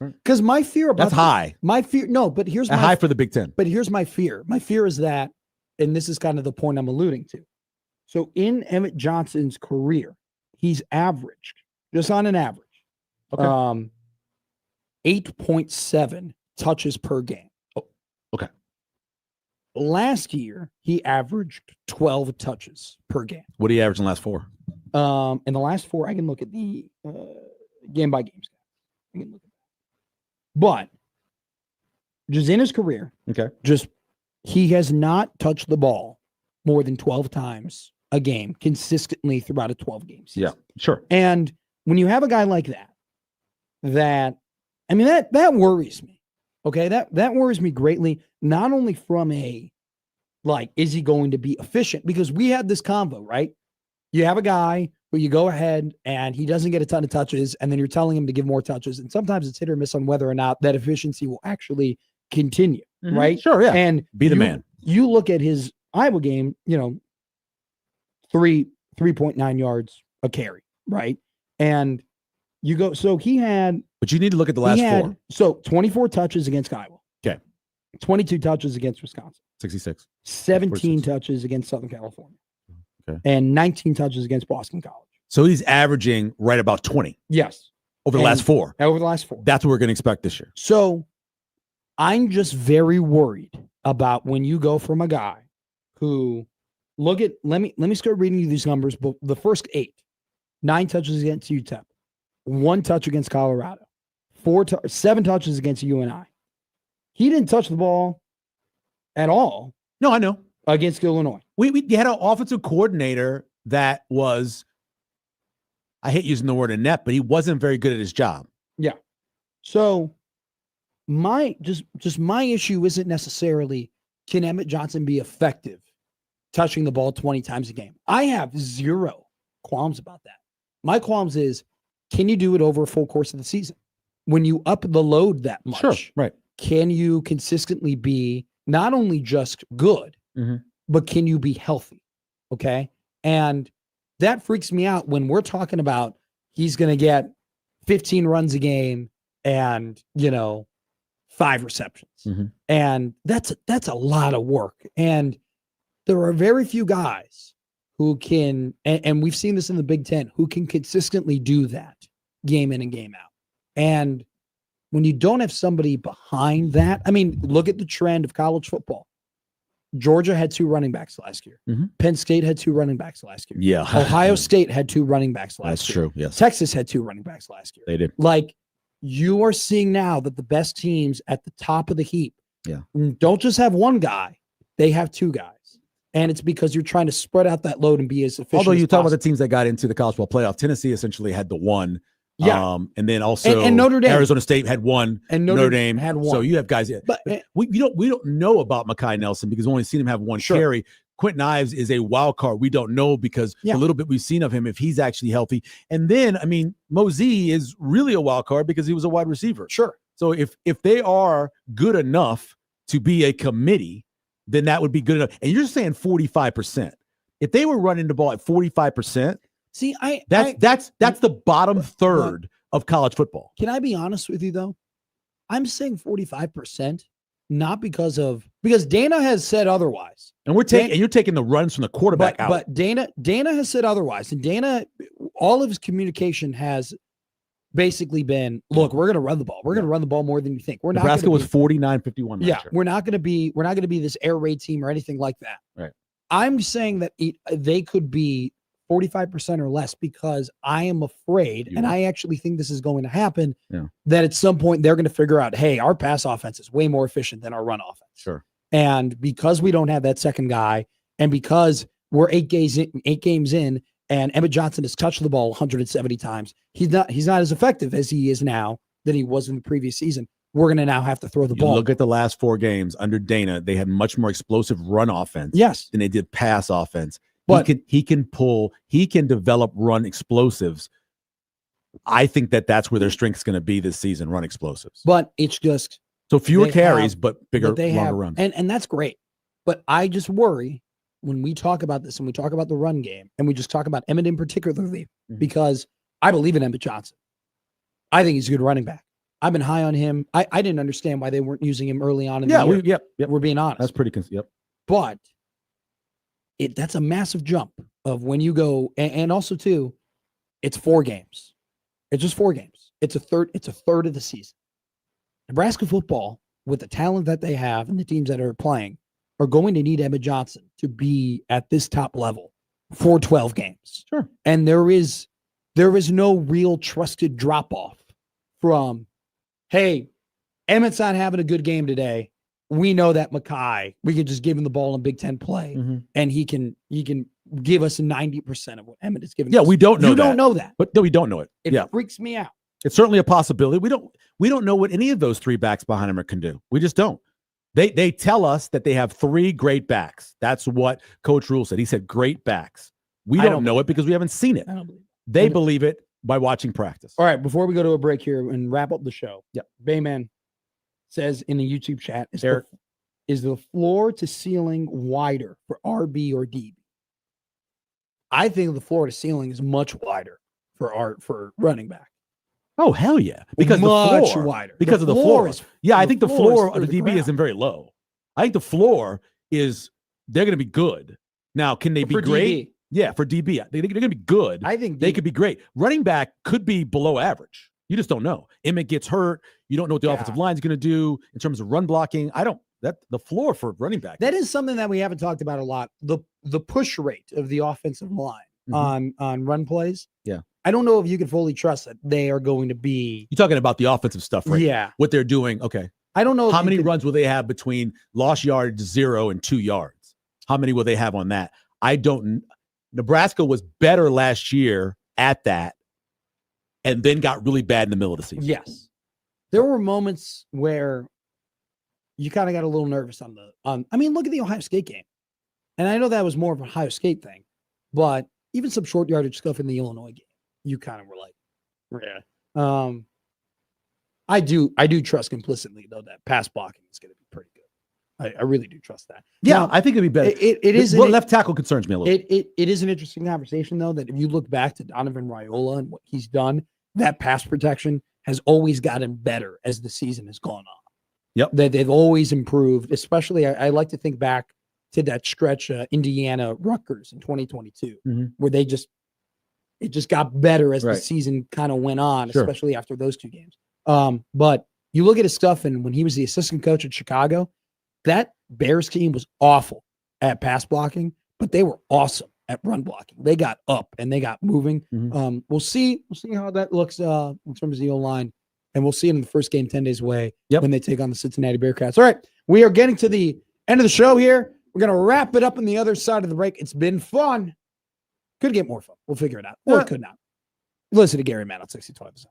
All right. Because my fear about That's high. My fear, no, but here's High for the Big Ten. But here's my fear. My fear is that, and this is kind of the point I'm alluding to. So in Emmett Johnson's career, he's averaged, just on an average, Okay. 8.7 touches per game. Oh, okay. Last year, he averaged 12 touches per game. What do you average in the last four? In the last four, I can look at the game by game stats. I can look at that. But just in his career, Okay. he has not touched the ball more than 12 times a game consistently throughout a 12-game season. Yeah, sure. And when you have a guy like that I mean, that worries me. Okay, that worries me greatly. Not only from a, like, is he going to be efficient? Because we had this convo, right? You have a guy who you go ahead and he doesn't get a ton of touches, and then you're telling him to give more touches. And sometimes it's hit or miss on whether or not that efficiency will actually continue, right? Sure, yeah. And Be the man. You look at his Iowa game, 3.9 yards a carry, right? And you go, so he had But you need to look at the last four. So 24 touches against Iowa. Okay. 22 touches against Wisconsin. 66. 17 46. touches against Southern California. Okay. And 19 touches against Boston College. So he's averaging right about 20 Yes. over the And- last four. Over the last four. That's what we're going to expect this year. So I'm just very worried about when you go from a guy who let me start reading you these numbers. But the first 8, 9 touches against UTEP, 1 touch against Colorado, 7 touches against UNI. He didn't touch the ball at all No, I know. against Illinois. We had an offensive coordinator that was I hate using the word inept, but he wasn't very good at his job. So my my issue isn't necessarily can Emmett Johnson be effective touching the ball 20 times a game. I have zero qualms about that. My qualms is, can you do it over a full course of the season? When you up the load that much, Sure, right. can you consistently be not only just good, Mhm. but can you be healthy? Okay. And that freaks me out when we're talking about he's going to get 15 runs a game and, 5 receptions. Mhm. And that's a lot of work. And there are very few guys who can, and we've seen this in the Big Ten, who can consistently do that game in and game out. And when you don't have somebody behind that, I mean, look at the trend of college football. Georgia had 2 running backs last year. Mhm. Penn State had 2 running backs last year. Yeah. Ohio State had 2 running backs last That's year. true. Yes. Texas had 2 running backs last year. They did. Like, you are seeing now that the best teams at the top of the heap Yeah. don't just have one guy, they have 2 guys. And it's because you're trying to spread out that load and be as efficient Although as you talk about possible. the teams that got into the college football playoff, Tennessee essentially had the one. Yeah. And then also And Notre Dame. Arizona State had one. And Notre Dame had one. So you have guys. But we don't know about Mekhi Nelson because we've only seen him have one Sure. carry. Quentin Ives is a wild card. We don't know because Yeah. the little bit we've seen of him, if he's actually healthy. And then, I mean, Mosey is really a wild card because he was a wide receiver. sure. So if they are good enough to be a committee, then that would be good enough. And you're saying 45%. If they were running the ball at 45%, See, that's the bottom third of college football. can I be honest with you though? I'm saying 45%, not because Dana has said otherwise. And you're taking the runs from the quarterback out. But Dana has said otherwise. And Dana, all of his communication has basically been, look, we're going to run the ball. We're going to run the ball more than you think. We're not Nebraska gonna was be- 49-51 last Yeah, year. we're not going to be this air raid team or anything like that. Right. I'm saying that they could be 45% or less because I am afraid, and I actually think this is going to happen, that at some point they're going to figure out, hey, our pass offense is way more efficient than our run offense. Sure. And because we don't have that second guy, and because we're 8 games in, and Emmett Johnson has touched the ball 170 times, he's not as effective as he is now than he was in the previous season. We're going to now have to throw the ball. Look at the last 4 games under Dana; they had much more explosive run offense, Yes, than they did pass offense. But he can develop run explosives. I think that's where their strength is going to be this season: run explosives. but it's just So fewer they carries, have- but bigger, they longer have, runs. and that's great. But I just worry when we talk about this and we talk about the run game and we just talk about Emmett in particularly, Mhm. because I believe in Emmett Johnson. I think he's a good running back. I've been high on him. I didn't understand why they weren't using him early on in the year. Yep. We're being honest. That's pretty. Yep. But that's a massive jump of when you go, and also too, it's 4 games. It's just 4 games. It's a third of the season. Nebraska football, with the talent that they have and the teams that are playing, are going to need Emmett Johnson to be at this top level for 12 games. Sure. And there is no real trusted drop off from, hey, Emmett's not having a good game today. We know that Mekhi, we can just give him the ball in Big Ten play, and he can give us 90% of what Emmett is giving. Yeah, us. we don't know. You don't know that. But no, we don't know it. It Yeah, freaks me out. it's certainly a possibility. We don't know what any of those 3 backs behind him can do. We just don't. They tell us that they have 3 great backs. That's what Coach Rule said. He said great backs. We I don't don't know believe it because we haven't seen it. I don't believe it. They And- believe it by watching practice. All right, before we go to a break here and wrap up the show, Yep. Bayman says in the YouTube chat, Eric. is the floor to ceiling wider for RB or DB? I think the floor to ceiling is much wider for running back. Oh, hell yeah. Because much the floor, wider. because of the floor. Is, Yeah, I the think the floor is floor through of the the DB ground. isn't very low. I think the floor is they're going to be good. Now, can they be for great? DB. Yeah, for DB. They're going to be good. I think They could be great. Running back could be below average. You just don't know. Emmett gets hurt. You don't know what the Yeah. offensive line is going to do in terms of run blocking. The floor for running back. That is something that we haven't talked about a lot. The push rate of the offensive line on run plays. Yeah. I don't know if you can fully trust that they are going to be. You're talking about the offensive stuff, right? Yeah. What they're doing. Okay. I don't know. How if you many could- runs will they have between lost yards 0 and 2 yards? How many will they have on that? I don't. Nebraska was better last year at that and then got really bad in the middle of the season. Yes. There were moments where you kind of got a little nervous I mean, look at the Ohio State game. And I know that was more of an Ohio State thing, but even some short yardage stuff in the Illinois game, you kind of were like, yeah. I do trust implicitly though that pass blocking is going to be pretty good. I really do trust that. Yeah, Now, I think it'd be better. It is left tackle concerns me a little. It is an interesting conversation though, that if you look back to Donovan Raiola and what he's done, that pass protection has always gotten better as the season has gone on. Yep. They've always improved, especially I like to think back to that stretch, Indiana Rutgers in 2022, where it just got better as the season kind of went on, especially after those two games. But you look at his stuff, and when he was the assistant coach at Chicago, that Bears team was awful at pass blocking, but they were awesome at run blocking. They got up and they got moving. We'll see how that looks in terms of the O-line, and we'll see it in the first game 10 days away when they take on the Cincinnati Bearcats. All right, we are getting to the end of the show here. We're going to wrap it up on the other side of the break. It's been fun. Could get more fun. We'll figure it out. Or it could not. Listen to Gary Mann on 6020.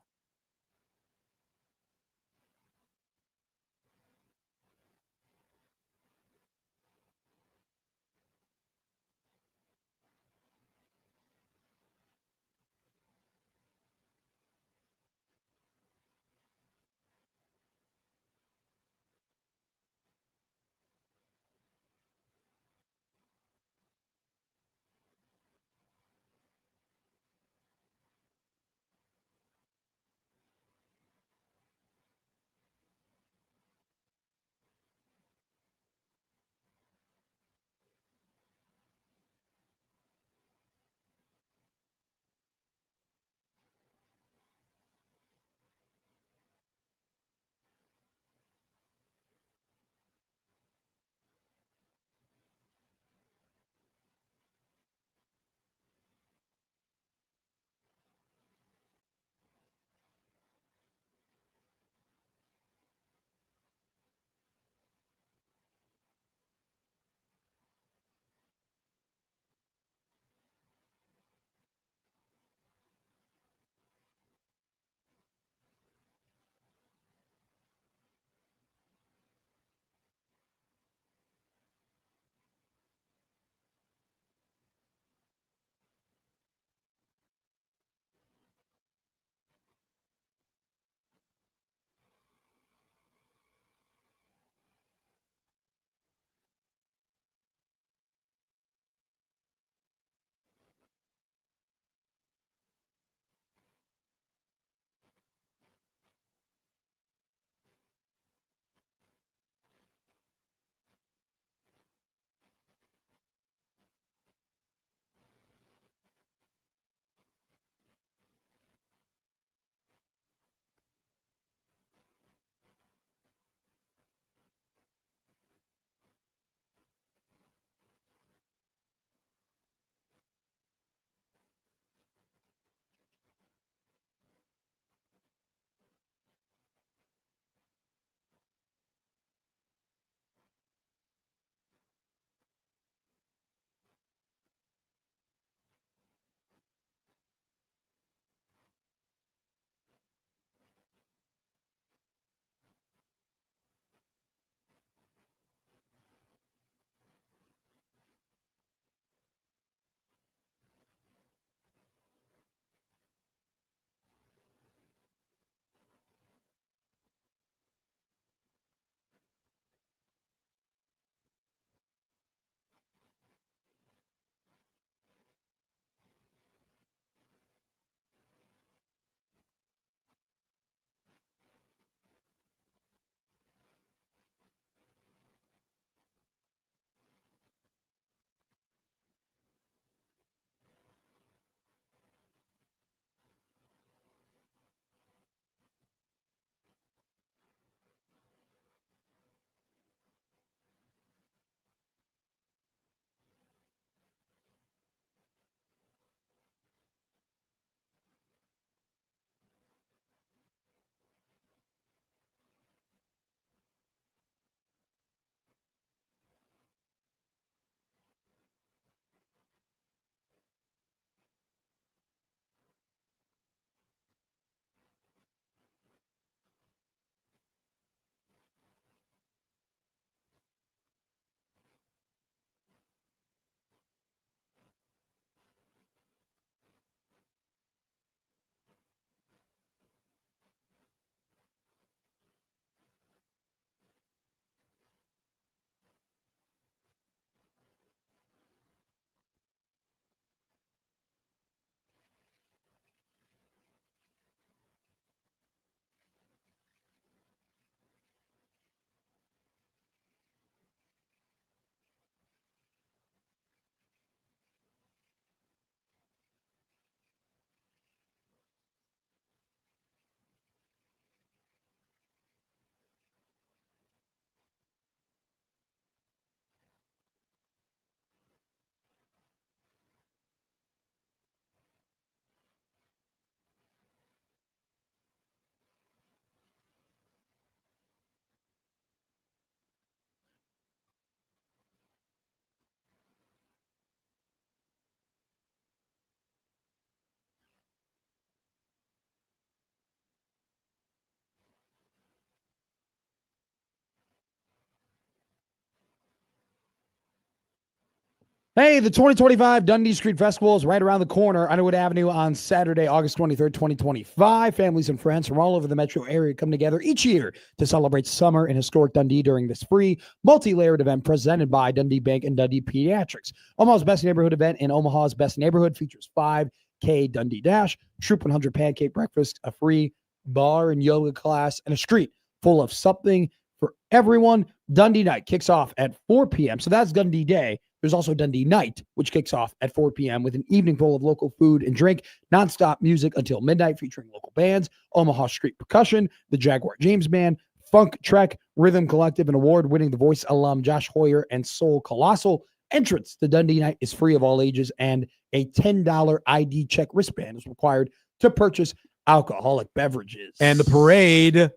Hey, the 2025 Dundee Street Festival is right around the corner, Underwood Avenue on Saturday, August 23rd, 2025. Families and friends from all over the metro area come together each year to celebrate summer in historic Dundee during this free, multi-layered event presented by Dundee Bank and Dundee Pediatrics. Omaha's Best Neighborhood event in Omaha's Best Neighborhood features 5K Dundee Dash, Troop 100 pancake breakfast, a free bar and yoga class, and a street full of something for everyone. Dundee Night kicks off at 4 p.m., so that's Dundee Day. There's also Dundee Night, which kicks off at 4 p.m. with an evening full of local food and drink, nonstop music until midnight featuring local bands, Omaha Street Percussion, the Jaguar James Band, Funk Trek, Rhythm Collective, and award-winning The Voice alum Josh Hoyer and Soul Colossal. Entrance to Dundee Night is free of all ages, and a $10 ID check wristband is required to purchase alcoholic beverages. And the parade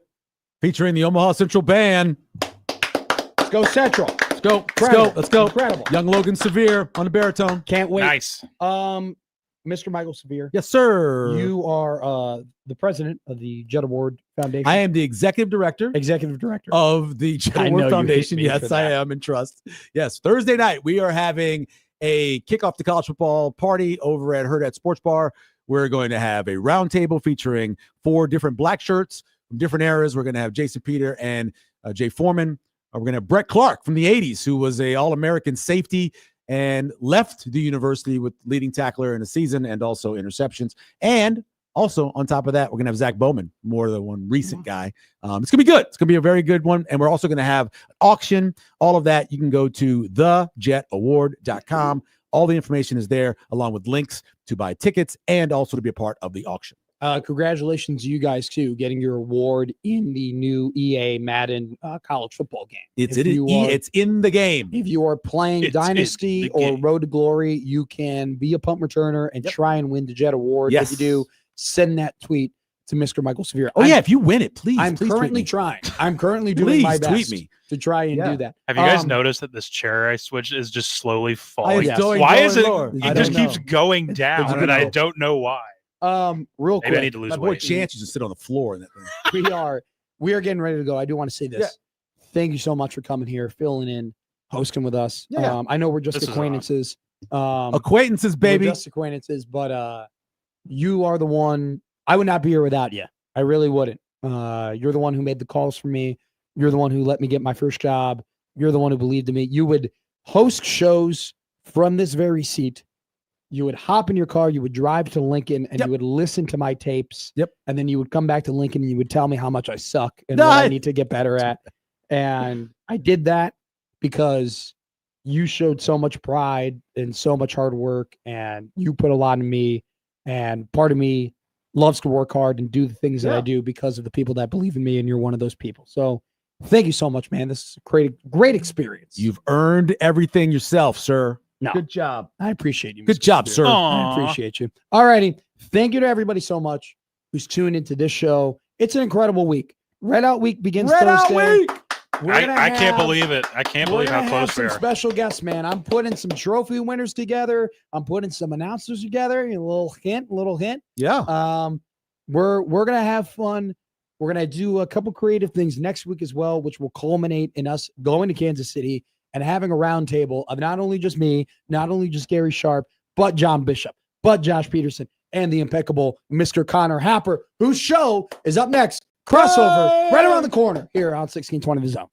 featuring the Omaha Central Band. Let's go Central. Let's go. Incredible. Young Logan Severe on the baritone. Can't wait. Nice. Mr. Michael Severe. Yes, sir. You are the president of the Jet Award Foundation. I am the executive director of the Jet I know Award you Foundation. hate me Yes, for I that. am in trust. Yes, Thursday night we are having a kickoff to college football party over at Hurrdat Sports Bar. We're going to have a round table featuring 4 different black shirts from different eras. We're going to have Jason Peter and Jay Foreman. We're going to have Brett Clark from the 80s, who was a All-American safety and left the university with leading tackler in a season and also interceptions. And also on top of that, we're going to have Zach Bowman, more the one recent guy. It's going to be good. It's going to be a very good one. And we're also going to have an auction. All of that, you can go to thejetaward.com. All the information is there, along with links to buy tickets and also to be a part of the auction. Congratulations to you guys, too, getting your award in the new EA Madden college football game. It's in the game. If you are playing It's Dynasty in the or game. Road to Glory, you can be a punt returner and Yep. try and win the Jet Award. Yes. If you do, send that tweet to Mr. Michael Severe. Oh, yeah, if you win it, please. I'm please tweet currently me. trying. I'm currently doing Please my tweet best me. to try and Yeah. do that. Have you guys Um, noticed that this chair I switched is just slowly It's falling? Yes. going Why lower is and it? lower. I It don't just keeps know. going I down, don't and I know. don't know why. Real Maybe I quick, need to lose My boy weight. Chance used to sit on the floor in that thing. we are getting ready to go. I do want to say this. Yeah. Thank you so much for coming here, filling in, hosting with us. Yeah. I know we're just This is acquaintances. Acquaintances, baby. We're just acquaintances, but you are the one. I would not be here without you. I really wouldn't. You're the one who made the calls for me. You're the one who let me get my first job. You're the one who believed in me. You would host shows from this very seat. You would hop in your car, you would drive to Lincoln, and Yep. you would listen to my tapes. Yep. And then you would come back to Lincoln and you would tell me how much I suck and what I need to get better at. And I did that because you showed so much pride and so much hard work, and you put a lot in me. And part of me loves to work hard and do the things that I Yeah. do because of the people that believe in me, and you're one of those people. So thank you so much, man. This is a great experience. You've earned everything yourself, sir. No. Good job. I appreciate you. Good Mr. job, Severe. sir. I Aw. appreciate you. All righty. Thank you to everybody so much who's tuned into this show. It's an incredible week. Red Out Week begins Thursday. We're gonna I can't have- believe it. I can't we're believe how gonna have close some we are. special guests, man. I'm putting some trophy winners together. I'm putting some announcers together. A little hint. Yeah. We're gonna have fun. We're gonna do a couple creative things next week as well, which will culminate in us going to Kansas City and having a roundtable of not only just me, not only just Gary Sharp, but John Bishop, but Josh Peterson, and the impeccable Mr. Connor Happer, whose show is up next. Crossover right around the corner here on 1620 The Zone.